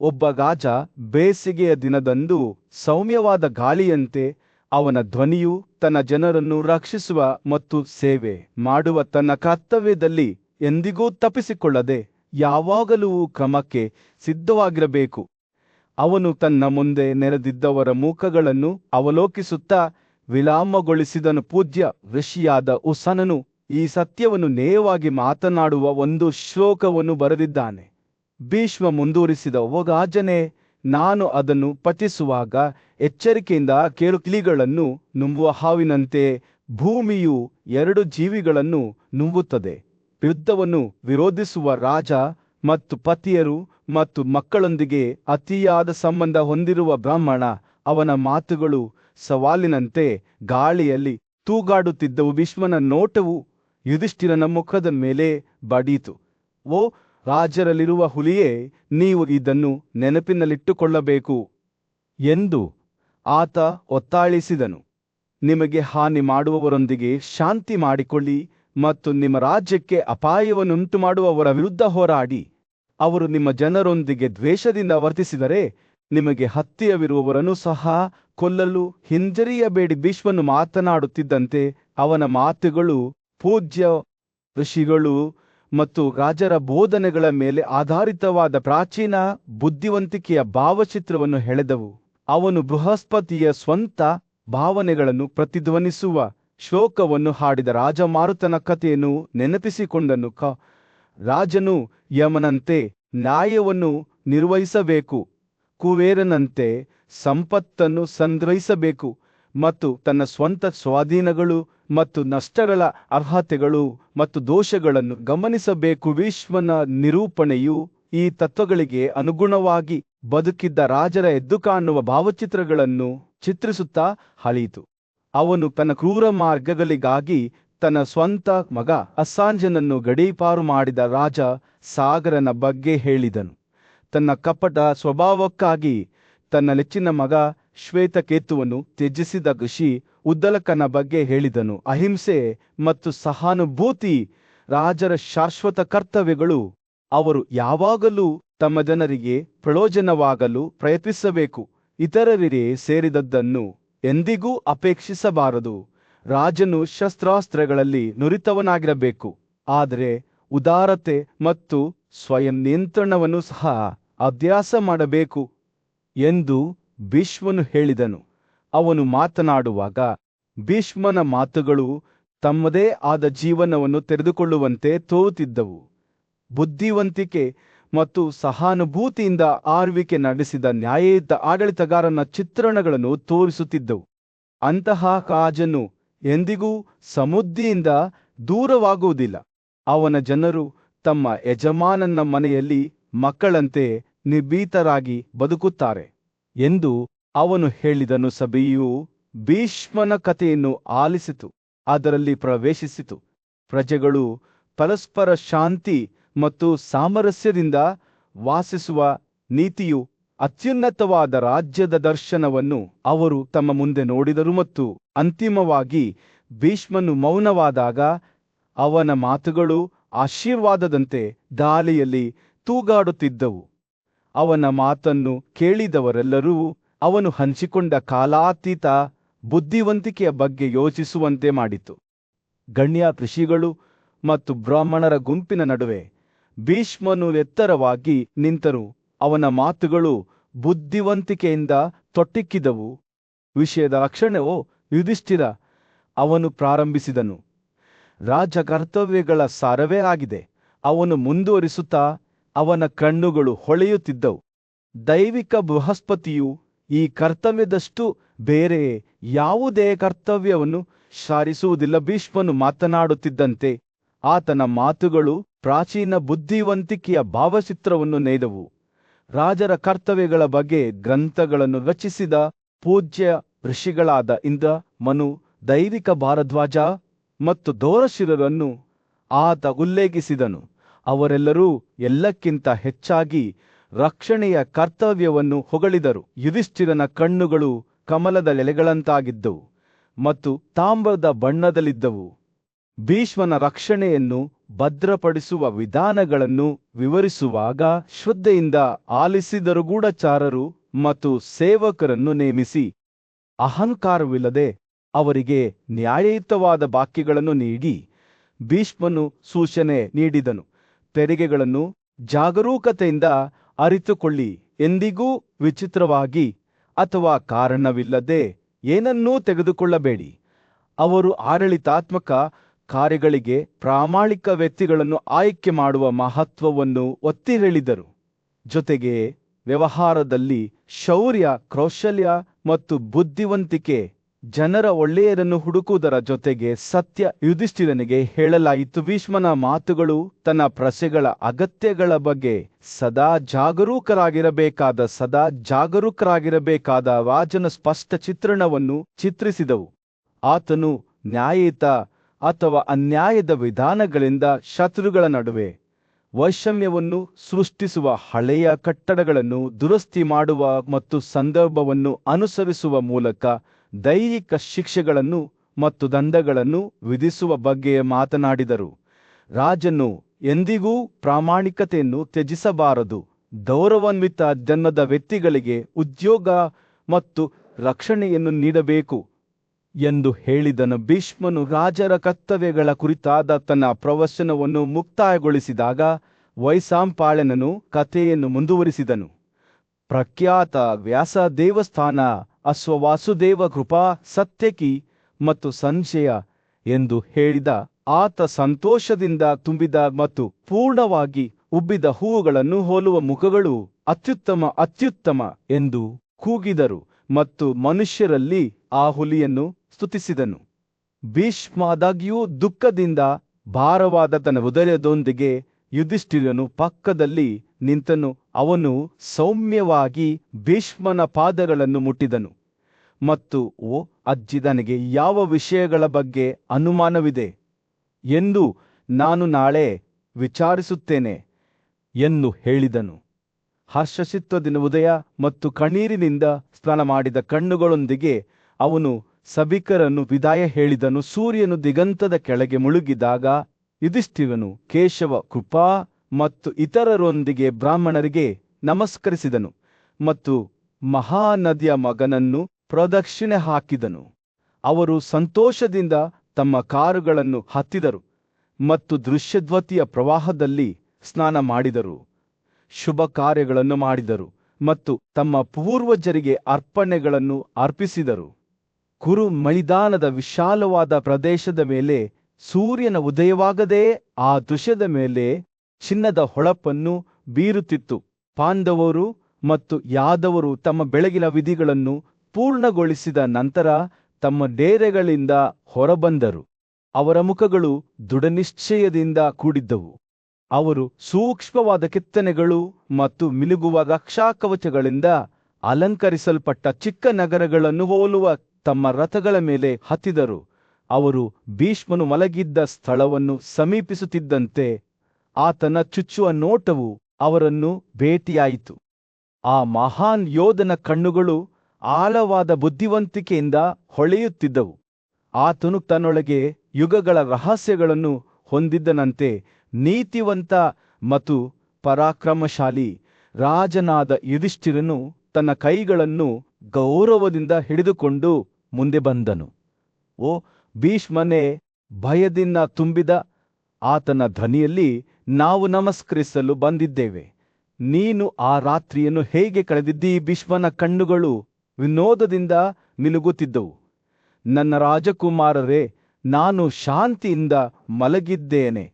ಒಬ್ಬ ರಾಜ ಬೇಸಿಗೆಯ ದಿನದಂದು ಸೌಮ್ಯವಾದ ಗಾಳಿಯಂತೆ ಅವನ ಧ್ವನಿಯು ತನ್ನ ಜನರನ್ನು ರಕ್ಷಿಸುವ ಮತ್ತು ಸೇವೆ ಮಾಡುವ ತನ್ನ ಕರ್ತವ್ಯದಲ್ಲಿ ಎಂದಿಗೂ ತಪ್ಪಿಸಿಕೊಳ್ಳದೆ ಯಾವಾಗಲೂ ಕ್ರಮಕ್ಕೆ ಸಿದ್ಧವಾಗಿರಬೇಕು. ಅವನು ತನ್ನ ಮುಂದೆ ನೆರೆದಿದ್ದವರ ಮುಖಗಳನ್ನು ಅವಲೋಕಿಸುತ್ತಾ ವಿರಾಮಗೊಳಿಸಿದನು. ಪೂಜ್ಯ ಋಷಿಯಾದ ಉಸನನು ಈ ಸತ್ಯವನ್ನು ನೇರವಾಗಿ ಮಾತನಾಡುವ ಒಂದು ಶ್ಲೋಕವನ್ನು ಬರೆದಿದ್ದಾನೆ. ಭೀಷ್ಮ ಮುಂದುವರಿಸಿದ, ಓ ರಾಜನೇ, ನಾನು ಅದನ್ನು ಪಠಿಸುವಾಗ ಎಚ್ಚರಿಕೆಯಿಂದ ಕೇಳು. ಕಿಲಿಗಳನ್ನು ನುಂಬುವ ಹಾವಿನಂತೆ ಭೂಮಿಯು 2 ಜೀವಿಗಳನ್ನು ನುಂಬುತ್ತದೆ. ಯುದ್ಧವನ್ನು ವಿರೋಧಿಸುವ ರಾಜ ಮತ್ತು ಪತಿಯರು ಮತ್ತು ಮಕ್ಕಳೊಂದಿಗೆ ಅತಿಯಾದ ಸಂಬಂಧ ಹೊಂದಿರುವ ಬ್ರಾಹ್ಮಣ, ಅವನ ಮಾತುಗಳು ಸವಾಲಿನಂತೆ ಗಾಳಿಯಲ್ಲಿ ತೂಗಾಡುತ್ತಿದ್ದವು. ಭೀಷ್ಮನ ನೋಟವು ಯುಧಿಷ್ಠಿರನ ಮುಖದ ಮೇಲೆ ಬಡಿಯಿತು. ಓ ರಾಜರಲ್ಲಿರುವ ಹುಲಿಯೇ, ನೀವು ಇದನ್ನು ನೆನಪಿನಲ್ಲಿಟ್ಟುಕೊಳ್ಳಬೇಕು ಎಂದು ಆತ ಒತ್ತಾಯಿಸಿದನು. ನಿಮಗೆ ಹಾನಿ ಮಾಡುವವರೊಂದಿಗೆ ಶಾಂತಿ ಮಾಡಿಕೊಳ್ಳಿ ಮತ್ತು ನಿಮ್ಮ ರಾಜ್ಯಕ್ಕೆ ಅಪಾಯವನ್ನುಂಟು ಮಾಡುವವರ ವಿರುದ್ಧ ಹೋರಾಡಿ. ಅವರು ನಿಮ್ಮ ಜನರೊಂದಿಗೆ ದ್ವೇಷದಿಂದ ವರ್ತಿಸಿದರೆ ನಿಮಗೆ ಹತ್ತಿರವಿರುವವರನ್ನು ಸಹ ಕೊಲ್ಲಲು ಹಿಂಜರಿಯಬೇಡಿ. ಭೀಷ್ಮನು ಮಾತನಾಡುತ್ತಿದ್ದಂತೆ ಅವನ ಮಾತುಗಳು ಪೂಜ್ಯ ಋಷಿಗಳು ಮತ್ತು ರಾಜರ ಬೋಧನೆಗಳ ಮೇಲೆ ಆಧಾರಿತವಾದ ಪ್ರಾಚೀನ ಬುದ್ಧಿವಂತಿಕೆಯ ಭಾವಚಿತ್ರವನ್ನು ಹೆಳೆದವು. ಅವನು ಬೃಹಸ್ಪತಿಯ ಸ್ವಂತ ಭಾವನೆಗಳನ್ನು ಪ್ರತಿಧ್ವನಿಸುವ ಶ್ಲೋಕವನ್ನು ಹಾಡಿದ ರಾಜಮಾರುತನ ಕಥೆಯನ್ನು ನೆನಪಿಸಿಕೊಂಡನು. ರಾಜನು ಯಮನಂತೆ ನ್ಯಾಯವನ್ನು ನಿರ್ವಹಿಸಬೇಕು, ಕುಬೇರನಂತೆ ಸಂಪತ್ತನ್ನು ಸಂಗ್ರಹಿಸಬೇಕು ಮತ್ತು ತನ್ನ ಸ್ವಂತ ಸ್ವಾಧೀನಗಳು ಮತ್ತು ನಷ್ಟಗಳ ಅರ್ಹತೆಗಳು ಮತ್ತು ದೋಷಗಳನ್ನು ಗಮನಿಸಬೇಕು. ಭೀಷ್ಮನ ನಿರೂಪಣೆಯು ಈ ತತ್ವಗಳಿಗೆ ಅನುಗುಣವಾಗಿ ಬದುಕಿದ್ದ ರಾಜರ ಎದ್ದು ಕಾಣುವ ಭಾವಚಿತ್ರಗಳನ್ನು ಚಿತ್ರಿಸುತ್ತಾ ಹಳಿಯಿತು. ಅವನು ತನ್ನ ಕ್ರೂರ ಮಾರ್ಗಗಳಿಗಾಗಿ ತನ್ನ ಸ್ವಂತ ಮಗ ಅಸಾಂಜನನ್ನು ಗಡೀಪಾರು ಮಾಡಿದ ರಾಜ ಸಾಗರನ ಬಗ್ಗೆ ಹೇಳಿದನು. ತನ್ನ ಕಪಟ ಸ್ವಭಾವಕ್ಕಾಗಿ ತನ್ನ ನೆಚ್ಚಿನ ಮಗ ಶ್ವೇತಕೇತುವನ್ನು ತ್ಯಜಿಸಿದ ಋಷಿ ಉದ್ದಲಕನ ಬಗ್ಗೆ ಹೇಳಿದನು. ಅಹಿಂಸೆ ಮತ್ತು ಸಹಾನುಭೂತಿ ರಾಜರ ಶಾಶ್ವತ ಕರ್ತವ್ಯಗಳು. ಅವರು ಯಾವಾಗಲೂ ತಮ್ಮ ಜನರಿಗೆ ಪ್ರಯೋಜನವಾಗಲು ಪ್ರಯತ್ನಿಸಬೇಕು. ಇತರರಿಗೆ ಸೇರಿದದ್ದನ್ನು ಎಂದಿಗೂ ಅಪೇಕ್ಷಿಸಬಾರದು. ರಾಜನು ಶಸ್ತ್ರಾಸ್ತ್ರಗಳಲ್ಲಿ ನುರಿತವನಾಗಿರಬೇಕು, ಆದರೆ ಉದಾರತೆ ಮತ್ತು ಸ್ವಯಂ ನಿಯಂತ್ರಣವನ್ನು ಸಹ ಅಭ್ಯಾಸ ಮಾಡಬೇಕು ಎಂದು ಭೀಷ್ಮನು ಹೇಳಿದನು. ಅವನು ಮಾತನಾಡುವಾಗ ಭೀಷ್ಮನ ಮಾತುಗಳು ತಮ್ಮದೇ ಆದ ಜೀವನವನ್ನು ತೆರೆದುಕೊಳ್ಳುವಂತೆ ತೋರುತ್ತಿದ್ದವು. ಬುದ್ಧಿವಂತಿಕೆ ಮತ್ತು ಸಹಾನುಭೂತಿಯಿಂದ ಆಳ್ವಿಕೆ ನಡೆಸಿದ ನ್ಯಾಯಯುತ ಆಡಳಿತಗಾರನ ಚಿತ್ರಣಗಳನ್ನು ತೋರಿಸುತ್ತಿದ್ದವು. ಅಂತಹ ರಾಜನು ಎಂದಿಗೂ ಸಮೃದ್ಧಿಯಿಂದ ದೂರವಾಗುವುದಿಲ್ಲ. ಅವನ ಜನರು ತಮ್ಮ ಯಜಮಾನನ ಮನೆಯಲ್ಲಿ ಮಕ್ಕಳಂತೆ ನಿರ್ಭೀತರಾಗಿ ಬದುಕುತ್ತಾರೆ ಎಂದು ಅವನು ಹೇಳಿದನು. ಸಭೆಯು ಭೀಷ್ಮನ ಕಥೆಯನ್ನು ಆಲಿಸಿತು, ಅದರಲ್ಲಿ ಪ್ರವೇಶಿಸಿತು. ಪ್ರಜೆಗಳು ಪರಸ್ಪರ ಶಾಂತಿ ಮತ್ತು ಸಾಮರಸ್ಯದಿಂದ ವಾಸಿಸುವ ನೀತಿಯು ಅತ್ಯುನ್ನತವಾದ ರಾಜ್ಯದ ದರ್ಶನವನ್ನು ಅವರು ತಮ್ಮ ಮುಂದೆ ನೋಡಿದರು. ಮತ್ತು ಅಂತಿಮವಾಗಿ ಭೀಷ್ಮನು ಮೌನವಾದಾಗ ಅವನ ಮಾತುಗಳು ಆಶೀರ್ವಾದದಂತೆ ಗಾಳಿಯಲ್ಲಿ ತೂಗಾಡುತ್ತಿದ್ದವು. ಅವನ ಮಾತನ್ನು ಕೇಳಿದವರೆಲ್ಲರೂ ಅವನು ಹಂಚಿಕೊಂಡ ಕಾಲಾತೀತ ಬುದ್ಧಿವಂತಿಕೆಯ ಬಗ್ಗೆ ಯೋಚಿಸುವಂತೆ ಮಾಡಿತು. ಗಣ್ಯ ಋಷಿಗಳು ಮತ್ತು ಬ್ರಾಹ್ಮಣರ ಗುಂಪಿನ ನಡುವೆ ಭೀಷ್ಮನು ಎತ್ತರವಾಗಿ ನಿಂತರು. ಅವನ ಮಾತುಗಳು ಬುದ್ಧಿವಂತಿಕೆಯಿಂದ ತೊಟ್ಟಿಕ್ಕಿದವು. ವಿಷಯದ ಲಕ್ಷಣವೋ ಯುಧಿಷ್ಠಿರ, ಅವನು ಪ್ರಾರಂಭಿಸಿದನು. ರಾಜಕರ್ತವ್ಯಗಳ ಸಾರವೇ ಆಗಿದೆ. ಅವನು ಮುಂದುವರಿಸುತ್ತಾ, ಅವನ ಕಣ್ಣುಗಳು ಹೊಳೆಯುತ್ತಿದ್ದವು. ದೈವಿಕ ಬೃಹಸ್ಪತಿಯು ಈ ಕರ್ತವ್ಯದಷ್ಟು ಬೇರೆ ಯಾವುದೇ ಕರ್ತವ್ಯವನ್ನು ಸಾರಿಸುವುದಿಲ್ಲ. ಭೀಷ್ಮನು ಮಾತನಾಡುತ್ತಿದ್ದಂತೆ ಆತನ ಮಾತುಗಳು ಪ್ರಾಚೀನ ಬುದ್ಧಿವಂತಿಕೆಯ ಭಾವಚಿತ್ರವನ್ನು ನೇಯ್ದವು. ರಾಜರ ಕರ್ತವ್ಯಗಳ ಬಗ್ಗೆ ಗ್ರಂಥಗಳನ್ನು ರಚಿಸಿದ ಪೂಜ್ಯ ಋಷಿಗಳಾದ ಇಂದ್ರ, ಮನು, ದೈವಿಕ ಭಾರದ್ವಾಜ ಮತ್ತು ಧೋರಶಿರರನ್ನು ಆತ ಉಲ್ಲೇಖಿಸಿದನು. ಅವರೆಲ್ಲರೂ ಎಲ್ಲಕ್ಕಿಂತ ಹೆಚ್ಚಾಗಿ ರಕ್ಷಣೆಯ ಕರ್ತವ್ಯವನ್ನು ಹೊಗಳಿದರು. ಯುಧಿಷ್ಠಿರನ ಕಣ್ಣುಗಳು ಕಮಲದ ಎಲೆಗಳಂತಾಗಿದ್ದವು ಮತ್ತು ತಾಮ್ರದ ಬಣ್ಣದಲ್ಲಿದ್ದವು. ಭೀಷ್ಮನ ರಕ್ಷಣೆಯನ್ನು ಭದ್ರಪಡಿಸುವ ವಿಧಾನಗಳನ್ನು ವಿವರಿಸುವಾಗ ಶ್ರದ್ಧೆಯಿಂದ ಆಲಿಸಿದರು. ಗೂಢಚಾರರು ಮತ್ತು ಸೇವಕರನ್ನು ನೇಮಿಸಿ ಅಹಂಕಾರವಿಲ್ಲದೆ ಅವರಿಗೆ ನ್ಯಾಯಯುತವಾದ ವಾಕ್ಯಗಳನ್ನು ನೀಡಿ ಭೀಷ್ಮನು ಸೂಚನೆ ನೀಡಿದನು. ತೆರಿಗೆಗಳನ್ನು ಜಾಗರೂಕತೆಯಿಂದ ಅರಿತುಕೊಳ್ಳಿ. ಎಂದಿಗೂ ವಿಚಿತ್ರವಾಗಿ ಅಥವಾ ಕಾರಣವಿಲ್ಲದೆ ಏನನ್ನೂ ತೆಗೆದುಕೊಳ್ಳಬೇಡಿ. ಅವರು ಆಡಳಿತಾತ್ಮಕ ಕಾರ್ಯಗಳಿಗೆ ಪ್ರಾಮಾಣಿಕ ವ್ಯಕ್ತಿಗಳನ್ನು ಆಯ್ಕೆ ಮಾಡುವ ಮಹತ್ವವನ್ನು ಒತ್ತಿ ಹೇಳಿದರು. ಜೊತೆಗೆ ವ್ಯವಹಾರದಲ್ಲಿ ಶೌರ್ಯ, ಕೌಶಲ್ಯ ಮತ್ತು ಬುದ್ಧಿವಂತಿಕೆ, ಜನರ ಒಳ್ಳೆಯರನ್ನು ಹುಡುಕುವುದರ ಜೊತೆಗೆ ಸತ್ಯ ಯುಧಿಷ್ಠಿರನಿಗೆ ಹೇಳಲಾಯಿತು. ಭೀಷ್ಮನ ಮಾತುಗಳು ತನ್ನ ಪ್ರಜೆಗಳ ಅಗತ್ಯಗಳ ಬಗ್ಗೆ ಸದಾ ಜಾಗರೂಕರಾಗಿರಬೇಕಾದ ರಾಜನ ಸ್ಪಷ್ಟ ಚಿತ್ರಣವನ್ನು ಚಿತ್ರಿಸಿದವು. ಆತನು ನ್ಯಾಯಯುತ ಅಥವಾ ಅನ್ಯಾಯದ ವಿಧಾನಗಳಿಂದ ಶತ್ರುಗಳ ನಡುವೆ ವೈಷಮ್ಯವನ್ನು ಸೃಷ್ಟಿಸುವ, ಹಳೆಯ ಕಟ್ಟಡಗಳನ್ನು ದುರಸ್ತಿ ಮಾಡುವ ಮತ್ತು ಸಂದರ್ಭವನ್ನು ಅನುಸರಿಸುವ ಮೂಲಕ ದೈಹಿಕ ಶಿಕ್ಷೆಗಳನ್ನು ಮತ್ತು ದಂಡಗಳನ್ನು ವಿಧಿಸುವ ಬಗ್ಗೆ ಮಾತನಾಡಿದರು. ರಾಜನು ಎಂದಿಗೂ ಪ್ರಾಮಾಣಿಕತೆಯನ್ನು ತ್ಯಜಿಸಬಾರದು. ಗೌರವಾನ್ವಿತ ಜನ್ಮದ ವ್ಯಕ್ತಿಗಳಿಗೆ ಉದ್ಯೋಗ ಮತ್ತು ರಕ್ಷಣೆಯನ್ನು ನೀಡಬೇಕು ಎಂದು ಹೇಳಿದನು. ಭೀಷ್ಮನು ರಾಜರ ಕರ್ತವ್ಯಗಳ ಕುರಿತಾದ ತನ್ನ ಪ್ರವಚನವನ್ನು ಮುಕ್ತಾಯಗೊಳಿಸಿದಾಗ ವೈಶಂಪಾಯನನು ಕಥೆಯನ್ನು ಮುಂದುವರಿಸಿದನು. ಪ್ರಖ್ಯಾತ ವ್ಯಾಸ ದೇವಸ್ಥಾನ, ಅಶ್ವವಾಸುದೇವ, ಕೃಪಾ, ಸತ್ಯಕಿ ಮತ್ತು ಸಂಶಯ ಎಂದು ಹೇಳಿದ ಆತ ಸಂತೋಷದಿಂದ ತುಂಬಿದ ಮತ್ತು ಪೂರ್ಣವಾಗಿ ಉಬ್ಬಿದ ಹೂವುಗಳನ್ನು ಹೋಲುವ ಮುಖಗಳು ಅತ್ಯುತ್ತಮ ಅತ್ಯುತ್ತಮ ಎಂದು ಕೂಗಿದರು ಮತ್ತು ಮನುಷ್ಯರಲ್ಲಿ ಆ ಹುಲಿಯನ್ನು ಸ್ತುತಿಸಿದನು. ಭೀಷ್ಮಾದಾಗ್ಯೂ ದುಃಖದಿಂದ ಭಾರವಾದ ತನ್ನ ಹೃದಯದೊಂದಿಗೆ ಯುಧಿಷ್ಠಿರನು ಪಕ್ಕದಲ್ಲಿ ನಿಂತನು. ಅವನು ಸೌಮ್ಯವಾಗಿ ಭೀಷ್ಮನ ಪಾದಗಳನ್ನು ಮುಟ್ಟಿದನು ಮತ್ತು, ಓ ಅಜ್ಜಿ, ನನಗೆ ಯಾವ ವಿಷಯಗಳ ಬಗ್ಗೆ ಅನುಮಾನವಿದೆ ಎಂದು ನಾನು ನಾಳೆ ವಿಚಾರಿಸುತ್ತೇನೆ ಎಂದು ಹೇಳಿದನು. ಹರ್ಷಚಿತ್ತದಿಂದ ಉದಯ ಮತ್ತು ಕಣ್ಣೀರಿನಿಂದ ಸ್ನಾನ ಮಾಡಿದ ಕಣ್ಣುಗಳೊಂದಿಗೆ ಅವನು ಸಭಿಕರನ್ನು ವಿದಾಯ ಹೇಳಿದನು. ಸೂರ್ಯನು ದಿಗಂತದ ಕೆಳಗೆ ಮುಳುಗಿದಾಗ ಯುಧಿಷ್ಠಿರನು ಕೇಶವ, ಕೃಪಾ ಮತ್ತು ಇತರರೊಂದಿಗೆ ಬ್ರಾಹ್ಮಣರಿಗೆ ನಮಸ್ಕರಿಸಿದನು ಮತ್ತು ಮಹಾನದಿಯ ಮಗನನ್ನು ಪ್ರದಕ್ಷಿಣೆ ಹಾಕಿದನು. ಅವರು ಸಂತೋಷದಿಂದ ತಮ್ಮ ಕಾರುಗಳನ್ನು ಹತ್ತಿದರು ಮತ್ತು ದೃಶ್ಯದ್ವತಿಯ ಪ್ರವಾಹದಲ್ಲಿ ಸ್ನಾನ ಮಾಡಿದರು, ಶುಭ ಕಾರ್ಯಗಳನ್ನು ಮಾಡಿದರು ಮತ್ತು ತಮ್ಮ ಪೂರ್ವಜರಿಗೆ ಅರ್ಪಣೆಗಳನ್ನು ಅರ್ಪಿಸಿದರು. ಕುರು ಮೈದಾನದ ವಿಶಾಲವಾದ ಪ್ರದೇಶದ ಮೇಲೆ ಸೂರ್ಯನ ಉದಯವಾಗದೆ ಆ ದೃಶ್ಯದ ಮೇಲೆ ಚಿನ್ನದ ಹೊಳಪನ್ನು ಬೀರುತ್ತಿತ್ತು. ಪಾಂಡವರು ಮತ್ತು ಯಾದವರು ತಮ್ಮ ಬೆಳಗಿನ ವಿಧಿಗಳನ್ನು ಪೂರ್ಣಗೊಳಿಸಿದ ನಂತರ ತಮ್ಮ ಡೇರೆಗಳಿಂದ ಹೊರಬಂದರು. ಅವರ ಮುಖಗಳು ದೃಢನಿಶ್ಚಯದಿಂದ ಕೂಡಿದ್ದವು. ಅವರು ಸೂಕ್ಷ್ಮವಾದ ಕೆತ್ತನೆಗಳು ಮತ್ತು ಮಿನುಗುವ ರಕ್ಷಾಕವಚಗಳಿಂದ ಅಲಂಕರಿಸಲ್ಪಟ್ಟ ಚಿಕ್ಕ ನಗರಗಳನ್ನು ಹೋಲುವ ತಮ್ಮ ರಥಗಳ ಮೇಲೆ ಹತ್ತಿದರು. ಅವರು ಭೀಷ್ಮನು ಮಲಗಿದ್ದ ಸ್ಥಳವನ್ನು ಸಮೀಪಿಸುತ್ತಿದ್ದಂತೆ ಆತನ ಚುಚ್ಚುವ ನೋಟವು ಅವರನ್ನು ಭೇಟಿಯಾಯಿತು. ಆ ಮಹಾನ್ ಯೋಧನ ಕಣ್ಣುಗಳು ಆಳವಾದ ಬುದ್ಧಿವಂತಿಕೆಯಿಂದ ಹೊಳೆಯುತ್ತಿದ್ದವು. ಆತನು ತನ್ನೊಳಗೆ ಯುಗಗಳ ರಹಸ್ಯಗಳನ್ನು ಹೊಂದಿದ್ದನಂತೆ ನೀತಿವಂತ ಮತ್ತು ಪರಾಕ್ರಮಶಾಲಿ ರಾಜನಾದ ಯುಧಿಷ್ಠಿರನು ತನ್ನ ಕೈಗಳನ್ನು ಗೌರವದಿಂದ ಹಿಡಿದುಕೊಂಡು ಮುಂದೆ ಬಂದನು. ಓ ಭೀಷ್ಮನೇ, ಭಯದಿಂದ ತುಂಬಿದ ಆತನ ಧ್ವನಿಯಲ್ಲಿ, ನಾವು ನಮಸ್ಕರಿಸಲು ಬಂದಿದ್ದೇವೆ. ನೀನು ಆ ರಾತ್ರಿಯನ್ನು ಹೇಗೆ ಕಳೆದಿದ್ದೀ? ಭೀಷ್ಮನ ಕಣ್ಣುಗಳು ವಿನೋದದಿಂದ ಮಿನುಗುತ್ತಿದ್ದವು. ನನ್ನ ರಾಜಕುಮಾರರೇ, ನಾನು ಶಾಂತಿಯಿಂದ ಮಲಗಿದ್ದೇನೆ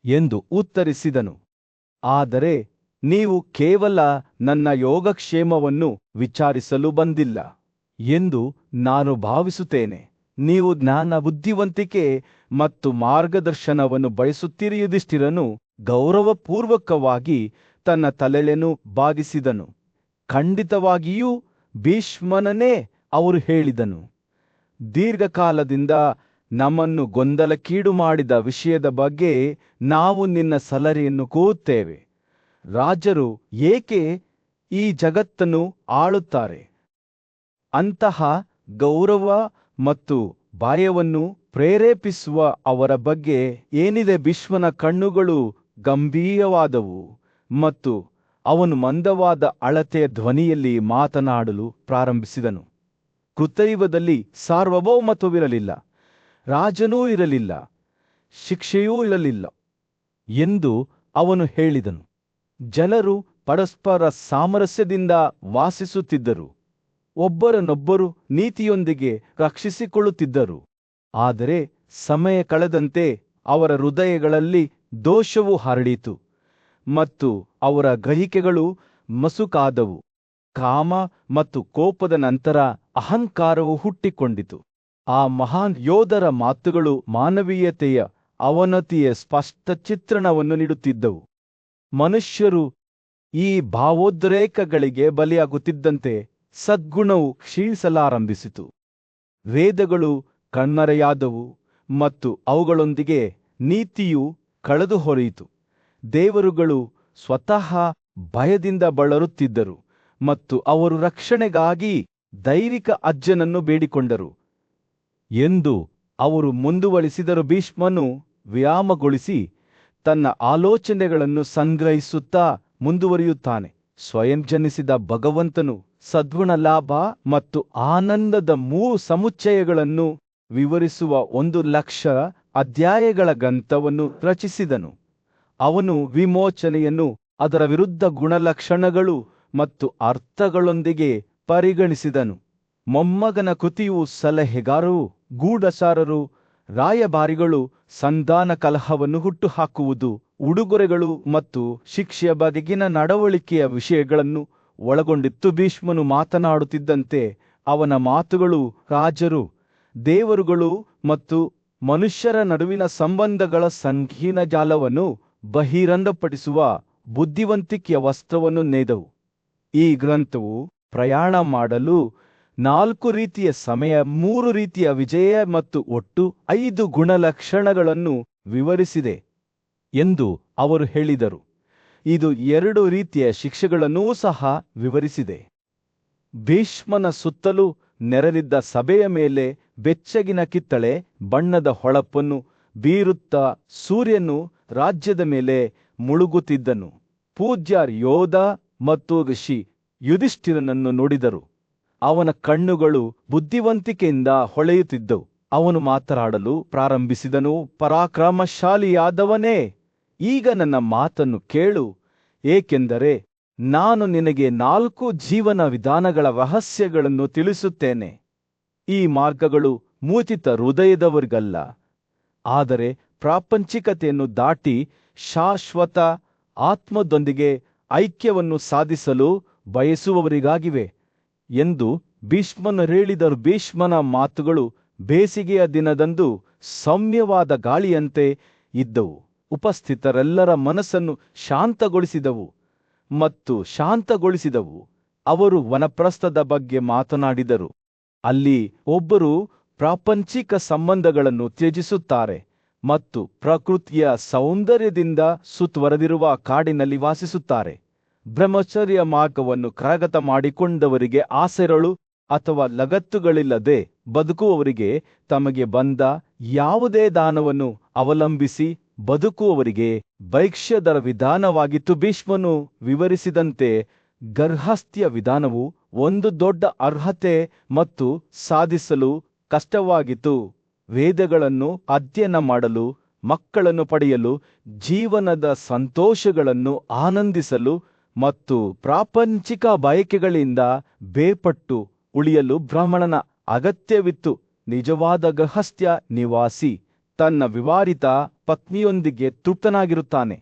ಎಂದು ಉತ್ತರಿಸಿದನು. ಆದರೆ ನೀವು ಕೇವಲ ನನ್ನ ಯೋಗಕ್ಷೇಮವನ್ನು ವಿಚಾರಿಸಲು ಬಂದಿಲ್ಲ ಎಂದು ನಾನು ಭಾವಿಸುತ್ತೇನೆ. ನೀವು ಜ್ಞಾನ, ಬುದ್ಧಿವಂತಿಕೆ ಮತ್ತು ಮಾರ್ಗದರ್ಶನವನ್ನು ಬಯಸುತ್ತೀರಿ. ಯುಧಿಷ್ಠಿರನು ಗೌರವಪೂರ್ವಕವಾಗಿ ತನ್ನ ತಲೆಯನ್ನು ಬಾಗಿಸಿದನು. ಖಂಡಿತವಾಗಿಯೂ ಭೀಷ್ಮನನೇ, ಅವರು ಹೇಳಿದನು. ದೀರ್ಘಕಾಲದಿಂದ ನಮ್ಮನ್ನು ಗೊಂದಲಕ್ಕೀಡು ಮಾಡಿದ ವಿಷಯದ ಬಗ್ಗೆ ನಾವು ನಿನ್ನ ಸಲಹೆಯನ್ನು ಕೋರುತ್ತೇವೆ. ರಾಜರು ಏಕೆ ಈ ಜಗತ್ತನ್ನು ಆಳುತ್ತಾರೆ? ಅಂತಹ ಗೌರವ ಮತ್ತು ಭಯವನ್ನು ಪ್ರೇರೇಪಿಸುವ ಅವರ ಬಗ್ಗೆ ಏನಿದೆ? ಭೀಷ್ಮನ ಕಣ್ಣುಗಳು ಗಂಭೀರವಾದವು ಮತ್ತು ಅವನು ಮಂದವಾದ ಅಳತೆಯ ಧ್ವನಿಯಲ್ಲಿ ಮಾತನಾಡಲು ಪ್ರಾರಂಭಿಸಿದನು. ಕೃತಯುಗದಲ್ಲಿ ಸಾರ್ವಭೌಮತ್ವವಿರಲಿಲ್ಲ, ರಾಜನೂ ಇರಲಿಲ್ಲ, ಶಿಕ್ಷೆಯೂ ಇರಲಿಲ್ಲ ಎಂದು ಅವನು ಹೇಳಿದನು. ಜನರು ಪರಸ್ಪರ ಸಾಮರಸ್ಯದಿಂದ ವಾಸಿಸುತ್ತಿದ್ದರು, ಒಬ್ಬರನ್ನೊಬ್ಬರು ನೀತಿಯೊಂದಿಗೆ ರಕ್ಷಿಸಿಕೊಳ್ಳುತ್ತಿದ್ದರು. ಆದರೆ ಸಮಯ ಕಳೆದಂತೆ ಅವರ ಹೃದಯಗಳಲ್ಲಿ ದೋಷವು ಹರಡಿತು ಮತ್ತು ಅವರ ಗ್ರಹಿಕೆಗಳು ಮಸುಕಾದವು. ಕಾಮ ಮತ್ತು ಕೋಪದ ನಂತರ ಅಹಂಕಾರವು ಹುಟ್ಟಿಕೊಂಡಿತು. ಆ ಮಹಾನ್ ಯೋಧರ ಮಾತುಗಳು ಮಾನವೀಯತೆಯ ಅವನತಿಯ ಸ್ಪಷ್ಟ ಚಿತ್ರಣವನ್ನು ನೀಡುತ್ತಿದ್ದವು. ಮನುಷ್ಯರು ಈ ಭಾವೋದ್ರೇಕಗಳಿಗೆ ಬಲಿಯಾಗುತ್ತಿದ್ದಂತೆ ಸದ್ಗುಣವು ಕ್ಷೀಣಿಸಲಾರಂಭಿಸಿತು. ವೇದಗಳು ಕಣ್ಮರೆಯಾದವು ಮತ್ತು ಅವುಗಳೊಂದಿಗೆ ನೀತಿಯು ಕಳೆದುಹೋಯಿತು. ದೇವರುಗಳು ಸ್ವತಃ ಭಯದಿಂದ ಬಳಲುತ್ತಿದ್ದರು ಮತ್ತು ಅವರು ರಕ್ಷಣೆಗಾಗಿ ದೈವಿಕ ಅಜ್ಜನನ್ನು ಬೇಡಿಕೊಂಡರು ಎಂದು ಅವರು ಮುಂದುವರಿಸಿದರು. ಭೀಷ್ಮನು ವಿರಾಮಗೊಳಿಸಿ ತನ್ನ ಆಲೋಚನೆಗಳನ್ನು ಸಂಗ್ರಹಿಸುತ್ತಾ ಮುಂದುವರಿಯುತ್ತಾನೆ. ಸ್ವಯಂ ಜನಿಸಿದ ಭಗವಂತನು ಸದ್ಗುಣ ಲಾಭ ಮತ್ತು ಆನಂದದ ಸಮುಚ್ಚಯಗಳನ್ನು ವಿವರಿಸುವ 1,00,000 ಅಧ್ಯಾಯಗಳ ಗ್ರಂಥವನ್ನು ರಚಿಸಿದನು. ಅವನು ವಿಮೋಚನೆಯನ್ನು ಅದರ ವಿರುದ್ಧ ಗುಣಲಕ್ಷಣಗಳು ಮತ್ತು ಅರ್ಥಗಳೊಂದಿಗೆ ಪರಿಗಣಿಸಿದನು. ಮೊಮ್ಮಗನ ಕೃತಿಯು ಸಲಹೆಗಾರರು, ಗೂಢಚಾರರು, ರಾಯಭಾರಿಗಳು, ಸಂಧಾನ ಕಲಹವನ್ನು ಹುಟ್ಟುಹಾಕುವುದು, ಉಡುಗೊರೆಗಳು ಮತ್ತು ಶಿಕ್ಷೆಯ ಬಗೆಗಿನ ನಡವಳಿಕೆಯ ವಿಷಯಗಳನ್ನು ಒಳಗೊಂಡಿತ್ತು. ಭೀಷ್ಮನು ಮಾತನಾಡುತ್ತಿದ್ದಂತೆ ಅವನ ಮಾತುಗಳು ರಾಜರು, ದೇವರುಗಳು ಮತ್ತು ಮನುಷ್ಯರ ನಡುವಿನ ಸಂಬಂಧಗಳ ಸಂಕೀರ್ಣ ಜಾಲವನ್ನು ಬಹಿರಂಗಪಡಿಸುವ ಬುದ್ಧಿವಂತಿಕೆಯ ವಸ್ತ್ರವನ್ನು ನೇದವು. ಈ ಗ್ರಂಥವು ಪ್ರಯಾಣ ಮಾಡಲು 4 ರೀತಿಯ ಸಮಯ, 3 ರೀತಿಯ ವಿಜಯ ಮತ್ತು ಒಟ್ಟು 5 ಗುಣಲಕ್ಷಣಗಳನ್ನು ವಿವರಿಸಿದೆ ಎಂದು ಅವರು ಹೇಳಿದರು. ಇದು 2 ರೀತಿಯ ಶಿಕ್ಷೆಗಳನ್ನೂ ಸಹ ವಿವರಿಸಿದೆ. ಭೀಷ್ಮನ ಸುತ್ತಲೂ ನೆರೆದಿದ್ದ ಸಭೆಯ ಮೇಲೆ ಬೆಚ್ಚಗಿನ ಕಿತ್ತಳೆ ಬಣ್ಣದ ಹೊಳಪನ್ನು ಬೀರುತ್ತಾ ಸೂರ್ಯನು ರಾಜ್ಯದ ಮೇಲೆ ಮುಳುಗುತ್ತಿದ್ದನು. ಪೂಜ್ಯ ಯೋಧ ಮತ್ತು ಋಷಿ ಯುಧಿಷ್ಠಿರನನ್ನು ನೋಡಿದರು. ಅವನ ಕಣ್ಣುಗಳು ಬುದ್ಧಿವಂತಿಕೆಯಿಂದ ಹೊಳೆಯುತ್ತಿದ್ದವು. ಅವನು ಮಾತನಾಡಲು ಪ್ರಾರಂಭಿಸಿದನು. ಪರಾಕ್ರಮಶಾಲಿಯಾದವನೇ, ಈಗ ನನ್ನ ಮಾತನ್ನು ಕೇಳು, ಏಕೆಂದರೆ ನಾನು ನಿನಗೆ 4 ಜೀವನ ವಿಧಾನಗಳ ರಹಸ್ಯಗಳನ್ನು ತಿಳಿಸುತ್ತೇನೆ. ಈ ಮಾರ್ಗಗಳು ಮೂಚಿತ ಹೃದಯದವರಿಗಲ್ಲ, ಆದರೆ ಪ್ರಾಪಂಚಿಕತೆಯನ್ನು ದಾಟಿ ಶಾಶ್ವತ ಆತ್ಮದೊಂದಿಗೆ ಐಕ್ಯವನ್ನು ಸಾಧಿಸಲು ಬಯಸುವವರಿಗಾಗಿವೆ ಎಂದು ಭೀಷ್ಮನು ಹೇಳಿದರು. ಭೀಷ್ಮನ ಮಾತುಗಳು ಬೇಸಿಗೆಯ ದಿನದಂದು ಸೌಮ್ಯವಾದ ಗಾಳಿಯಂತೆ ಇದ್ದವು. ಉಪಸ್ಥಿತರೆಲ್ಲರ ಮನಸ್ಸನ್ನು ಶಾಂತಗೊಳಿಸಿದವು. ಅವರು ವನಪ್ರಸ್ಥದ ಬಗ್ಗೆ ಮಾತನಾಡಿದರು. ಅಲ್ಲಿ ಒಬ್ಬರು ಪ್ರಾಪಂಚಿಕ ಸಂಬಂಧಗಳನ್ನು ತ್ಯಜಿಸುತ್ತಾರೆ ಮತ್ತು ಪ್ರಕೃತಿಯ ಸೌಂದರ್ಯದಿಂದ ಸುತ್ತುವರೆದಿರುವ ಕಾಡಿನಲ್ಲಿ ವಾಸಿಸುತ್ತಾರೆ. ಬ್ರಹ್ಮಚರ್ಯ ಮಾರ್ಗವನ್ನು ಕರಗತ ಮಾಡಿಕೊಂಡವರಿಗೆ ಆಸೆರಳು ಅಥವಾ ಲಗತ್ತುಗಳಿಲ್ಲದೆ ಬದುಕುವವರಿಗೆ, ತಮಗೆ ಬಂದ ಯಾವುದೇ ದಾನವನ್ನು ಅವಲಂಬಿಸಿ ಬದುಕುವವರಿಗೆ ಭೈಕ್ಷ್ಯದರ ವಿಧಾನವಾಗಿತ್ತು. ಭೀಷ್ಮನು ವಿವರಿಸಿದಂತೆ ಗರ್ಹಸ್ಥ್ಯ ವಿಧಾನವು ಒಂದು ದೊಡ್ಡ ಅರ್ಹತೆ ಮತ್ತು ಸಾಧಿಸಲು ಕಷ್ಟವಾಗಿತ್ತು. ವೇದಗಳನ್ನು ಅಧ್ಯಯನ ಮಾಡಲು, ಮಕ್ಕಳನ್ನು ಪಡೆಯಲು, ಜೀವನದ ಸಂತೋಷಗಳನ್ನು ಆನಂದಿಸಲು ಮತ್ತು ಪ್ರಾಪಂಚಿಕ ಬಯಕೆಗಳಿಂದ ಬೇರ್ಪಟ್ಟು ಉಳಿಯಲು ಬ್ರಾಹ್ಮಣನ ಅಗತ್ಯವಿತ್ತು. ನಿಜವಾದ ಗೃಹಸ್ಥ್ಯ ನಿವಾಸಿ ತನ್ನ ವಿವಾಹಿತ ಪತ್ನಿಯೊಂದಿಗೆ ತೃಪ್ತನಾಗಿರುತ್ತಾನೆ,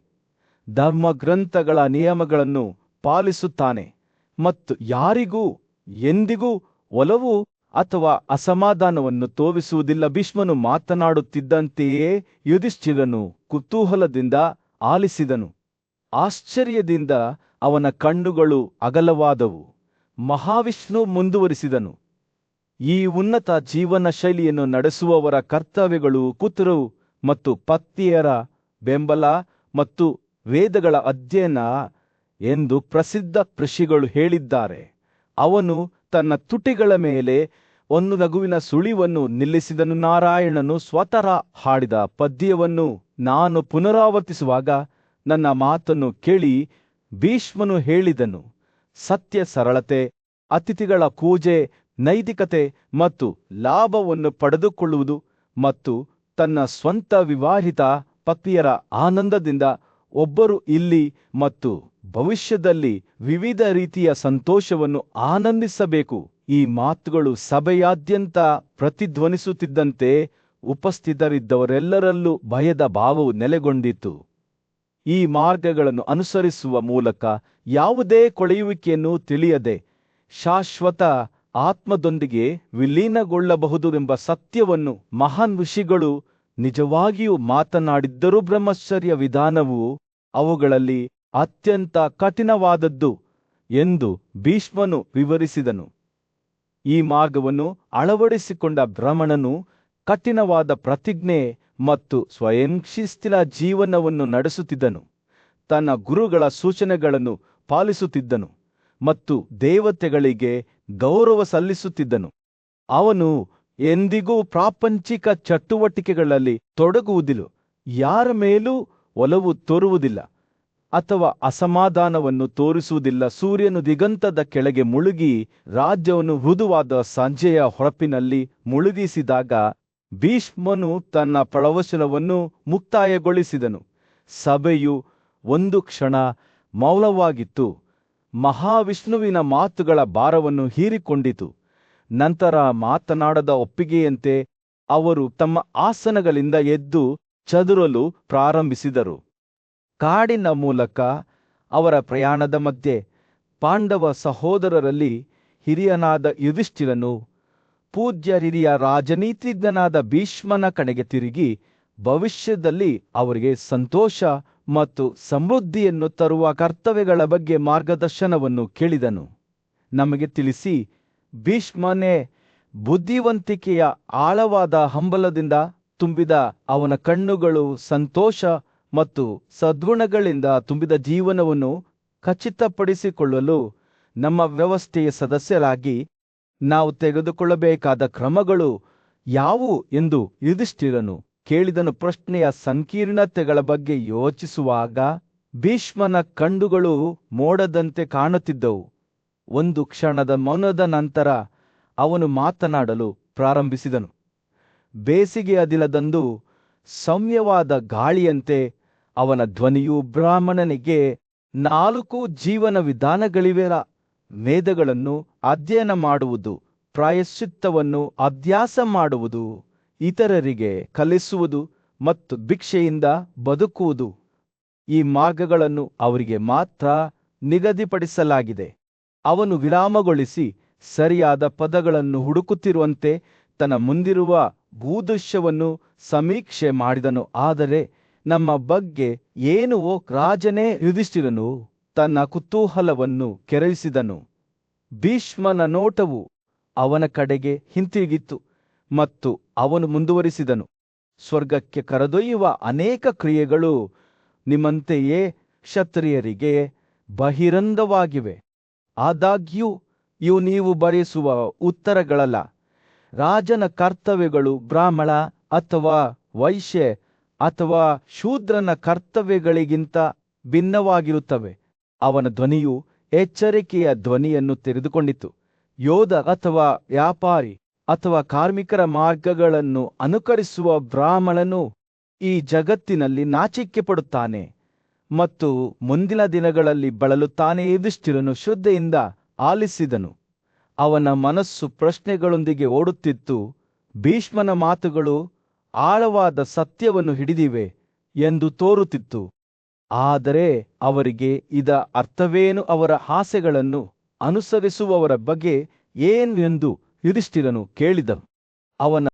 ಧರ್ಮಗ್ರಂಥಗಳ ನಿಯಮಗಳನ್ನು ಪಾಲಿಸುತ್ತಾನೆ ಮತ್ತು ಯಾರಿಗೂ ಎಂದಿಗೂ ಒಲವು ಅಥವಾ ಅಸಮಾಧಾನವನ್ನು ತೋರಿಸುವುದಿಲ್ಲ. ಭೀಷ್ಮನು ಮಾತನಾಡುತ್ತಿದ್ದಂತೆಯೇ ಯುಧಿಷ್ಠಿರನು ಕುತೂಹಲದಿಂದ ಆಲಿಸಿದನು. ಆಶ್ಚರ್ಯದಿಂದ ಅವನ ಕಣ್ಣುಗಳು ಅಗಲವಾದವು. ಮಹಾವಿಷ್ಣು ಮುಂದುವರಿಸಿದನು, ಈ ಉನ್ನತ ಜೀವನ ಶೈಲಿಯನ್ನು ನಡೆಸುವವರ ಕರ್ತವ್ಯಗಳು ಕುತುರು ಮತ್ತು ಪತ್ನಿಯರ ಬೆಂಬಲ ಮತ್ತು ವೇದಗಳ ಅಧ್ಯಯನ ಎಂದು ಪ್ರಸಿದ್ಧ ಋಷಿಗಳು ಹೇಳಿದ್ದಾರೆ. ಅವನು ತನ್ನ ತುಟಿಗಳ ಮೇಲೆ ಒಂದು ನಗುವಿನ ಸುಳಿವನ್ನು ನಿಲ್ಲಿಸಿದನು. ನಾರಾಯಣನು ಸ್ವತಃ ಹಾಡಿದ ಪದ್ಯವನ್ನು ನಾನು ಪುನರಾವರ್ತಿಸುವಾಗ ನನ್ನ ಮಾತನ್ನು ಕೇಳಿ ಭೀಷ್ಮನು ಹೇಳಿದನು, ಸತ್ಯ, ಸರಳತೆ, ಅತಿಥಿಗಳ ಪೂಜೆ, ನೈತಿಕತೆ ಮತ್ತು ಲಾಭವನ್ನು ಪಡೆದುಕೊಳ್ಳುವುದು ಮತ್ತು ತನ್ನ ಸ್ವಂತ ವಿವಾಹಿತ ಪತ್ನಿಯರ ಆನಂದದಿಂದ ಒಬ್ಬರು ಇಲ್ಲಿ ಮತ್ತು ಭವಿಷ್ಯದಲ್ಲಿ ವಿವಿಧ ರೀತಿಯ ಸಂತೋಷವನ್ನು ಆನಂದಿಸಬೇಕು. ಈ ಮಾತುಗಳು ಸಭೆಯಾದ್ಯಂತ ಪ್ರತಿಧ್ವನಿಸುತ್ತಿದ್ದಂತೆ ಉಪಸ್ಥಿತರಿದ್ದವರೆಲ್ಲರಲ್ಲೂ ಭಯದ ಭಾವವು ನೆಲೆಗೊಂಡಿತು. ಈ ಮಾರ್ಗಗಳನ್ನು ಅನುಸರಿಸುವ ಮೂಲಕ ಯಾವುದೇ ಕೊಳೆಯುವಿಕೆಯನ್ನು ತಿಳಿಯದೆ ಶಾಶ್ವತ ಆತ್ಮದೊಂದಿಗೆ ವಿಲೀನಗೊಳ್ಳಬಹುದು ಎಂಬ ಸತ್ಯವನ್ನು ಮಹಾನ್ ಋಷಿಗಳು ನಿಜವಾಗಿಯೂ ಮಾತನಾಡಿದ್ದರೂ ಬ್ರಹ್ಮಚರ್ಯ ವಿಧಾನವು ಅವುಗಳಲ್ಲಿ ಅತ್ಯಂತ ಕಠಿಣವಾದದ್ದು ಎಂದು ಭೀಷ್ಮನು ವಿವರಿಸಿದನು. ಈ ಮಾರ್ಗವನ್ನು ಅಳವಡಿಸಿಕೊಂಡ ಬ್ರಾಹ್ಮಣನು ಕಠಿಣವಾದ ಪ್ರತಿಜ್ಞೆ ಮತ್ತು ಸ್ವಯಂ ಶಿಸ್ತಿನ ಜೀವನವನ್ನು ನಡೆಸುತ್ತಿದ್ದನು. ತನ್ನ ಗುರುಗಳ ಸೂಚನೆಗಳನ್ನು ಪಾಲಿಸುತ್ತಿದ್ದನು ಮತ್ತು ದೇವತೆಗಳಿಗೆ ಗೌರವ ಸಲ್ಲಿಸುತ್ತಿದ್ದನು. ಅವನು ಎಂದಿಗೂ ಪ್ರಾಪಂಚಿಕ ಚಟುವಟಿಕೆಗಳಲ್ಲಿ ತೊಡಗುವುದಿಲ್ಲ, ಯಾರ ಮೇಲೂ ಒಲವು ತೋರುವುದಿಲ್ಲ ಅಥವಾ ಅಸಮಾಧಾನವನ್ನು ತೋರಿಸುವುದಿಲ್ಲ. ಸೂರ್ಯನು ದಿಗಂತದ ಕೆಳಗೆ ಮುಳುಗಿ ರಾಜ್ಯವನ್ನು ಮೃದುವಾದ ಸಂಜೆಯ ಹೊರಪಿನಲ್ಲಿ ಮುಳುಗಿಸಿದಾಗ ಭೀಷ್ಮನು ತನ್ನ ಪ್ರವಚನವನ್ನು ಮುಕ್ತಾಯಗೊಳಿಸಿದನು. ಸಭೆಯು ಒಂದು ಕ್ಷಣ ಮೌನವಾಗಿತ್ತು. ಮಹಾವಿಷ್ಣುವಿನ ಮಾತುಗಳ ಭಾರವನ್ನು ಹೀರಿಕೊಂಡಿತು. ನಂತರ ಮಾತನಾಡದ ಒಪ್ಪಿಗೆಯಂತೆ ಅವರು ತಮ್ಮ ಆಸನಗಳಿಂದ ಎದ್ದು ಚದುರಲು ಪ್ರಾರಂಭಿಸಿದರು. ಕಾಡಿನ ಮೂಲಕ ಅವರ ಪ್ರಯಾಣದ ಮಧ್ಯೆ ಪಾಂಡವ ಸಹೋದರರಲ್ಲಿ ಹಿರಿಯನಾದ ಯುಧಿಷ್ಠಿರನು ಪೂಜ್ಯ ಹಿರಿಯ ರಾಜನೀತಿಜ್ಞನಾದ ಭೀಷ್ಮನ ಕಡೆಗೆ ತಿರುಗಿ ಭವಿಷ್ಯದಲ್ಲಿ ಅವರಿಗೆ ಸಂತೋಷ ಮತ್ತು ಸಮೃದ್ಧಿಯನ್ನು ತರುವ ಕರ್ತವ್ಯಗಳ ಬಗ್ಗೆ ಮಾರ್ಗದರ್ಶನವನ್ನು ಕೇಳಿದನು. ನಮಗೆ ತಿಳಿಸಿ, ಭೀಷ್ಮನೇ ಬುದ್ಧಿವಂತಿಕೆಯ ಆಳವಾದ ಹಂಬಲದಿಂದ ತುಂಬಿದ ಅವನ ಕಣ್ಣುಗಳು ಸಂತೋಷ ಮತ್ತು ಸದ್ಗುಣಗಳಿಂದ ತುಂಬಿದ ಜೀವನವನ್ನು ಖಚಿತಪಡಿಸಿಕೊಳ್ಳಲು ನಮ್ಮ ವ್ಯವಸ್ಥೆಯ ಸದಸ್ಯರಾಗಿ ನಾವು ತೆಗೆದುಕೊಳ್ಳಬೇಕಾದ ಕ್ರಮಗಳು ಯಾವುವು ಎಂದು ಯುಧಿಷ್ಠಿರನು ಕೇಳಿದನು. ಪ್ರಶ್ನೆಯ ಸಂಕೀರ್ಣತೆಗಳ ಬಗ್ಗೆ ಯೋಚಿಸುವಾಗ ಭೀಷ್ಮನ ಕಣ್ಣುಗಳು ಮೋಡದಂತೆ ಕಾಣುತ್ತಿದ್ದವು. ಒಂದು ಕ್ಷಣದ ಮೌನದ ನಂತರ ಅವನು ಮಾತನಾಡಲು ಪ್ರಾರಂಭಿಸಿದನು. ಬೇಸಿಗೆಯ ದಿನದಂದು ಸೌಮ್ಯವಾದ ಗಾಳಿಯಂತೆ ಅವನ ಧ್ವನಿಯು ಬ್ರಾಹ್ಮಣನಿಗೆ 4 ಜೀವನ ವಿಧಾನಗಳಿವೆ: ವೇದಗಳನ್ನು ಅಧ್ಯಯನ ಮಾಡುವುದು, ಪ್ರಾಯಶ್ಚಿತ್ತವನ್ನು ಅಭ್ಯಾಸ ಮಾಡುವುದು, ಇತರರಿಗೆ ಕಲಿಸುವುದು ಮತ್ತು ಭಿಕ್ಷೆಯಿಂದ ಬದುಕುವುದು. ಈ ಮಾರ್ಗಗಳನ್ನು ಅವರಿಗೆ ಮಾತ್ರ ನಿಗದಿಪಡಿಸಲಾಗಿದೆ. ಅವನು ವಿರಾಮಗೊಳಿಸಿ ಸರಿಯಾದ ಪದಗಳನ್ನು ಹುಡುಕುತ್ತಿರುವಂತೆ ತನ್ನ ಮುಂದಿರುವ ಭೂದೃಶ್ಯವನ್ನು ಸಮೀಕ್ಷೆ ಮಾಡಿದನು. ಆದರೆ ನಮ್ಮ ಬಗ್ಗೆ ಏನು ಓ ರಾಜನೇ? ಯುಧಿಷ್ಠಿರನು ತನ್ನ ಕುತೂಹಲವನ್ನು ಕೆರಳಿಸಿದನು. ಭೀಷ್ಮನ ನೋಟವು ಅವನ ಕಡೆಗೆ ಹಿಂತಿರುಗಿತು ಮತ್ತು ಅವನು ಮುಂದುವರಿಸಿದನು, ಸ್ವರ್ಗಕ್ಕೆ ಕರೆದೊಯ್ಯುವ ಅನೇಕ ಕ್ರಿಯೆಗಳು ನಿಮ್ಮಂತೆಯೇ ಕ್ಷತ್ರಿಯರಿಗೆ ಬಹಿರಂಗವಾಗಿವೆ. ಆದಾಗ್ಯೂ ಇವು ನೀವು ಬಯಸುವ ಉತ್ತರಗಳಲ್ಲ. ರಾಜನ ಕರ್ತವ್ಯಗಳು ಬ್ರಾಹ್ಮಣ ಅಥವಾ ವೈಶ್ಯ ಅಥವಾ ಶೂದ್ರನ ಕರ್ತವ್ಯಗಳಿಗಿಂತ ಭಿನ್ನವಾಗಿರುತ್ತವೆ. ಅವನ ಧ್ವನಿಯು ಎಚ್ಚರಿಕೆಯ ಧ್ವನಿಯನ್ನು ತೆರೆದುಕೊಂಡಿತು. ಯೋಧ ಅಥವಾ ವ್ಯಾಪಾರಿ ಅಥವಾ ಕಾರ್ಮಿಕರ ಮಾರ್ಗಗಳನ್ನು ಅನುಕರಿಸುವ ಬ್ರಾಹ್ಮಣನು ಈ ಜಗತ್ತಿನಲ್ಲಿ ನಾಚಿಕೆ ಪಡುತ್ತಾನೆ ಮತ್ತು ಮುಂದಿನ ದಿನಗಳಲ್ಲಿ ಬಳಲುತ್ತಾನೆ. ಯುಧಿಷ್ಠಿರನು ಶ್ರದ್ಧೆಯಿಂದ ಆಲಿಸಿದನು. ಅವನ ಮನಸ್ಸು ಪ್ರಶ್ನೆಗಳೊಂದಿಗೆ ಓಡುತ್ತಿತ್ತು. ಭೀಷ್ಮನ ಮಾತುಗಳು ಆಳವಾದ ಸತ್ಯವನ್ನು ಹಿಡಿದಿವೆ ಎಂದು ತೋರುತ್ತಿತ್ತು. ಆದರೆ ಅವರಿಗೆ ಇದ ಅರ್ಥವೇನು, ಅವರ ಆಸೆಗಳನ್ನು ಅನುಸರಿಸುವವರ ಬಗ್ಗೆ ಏನೆಂದು ಯುಧಿಷ್ಠಿರನು ಕೇಳಿದನು. ಅವನ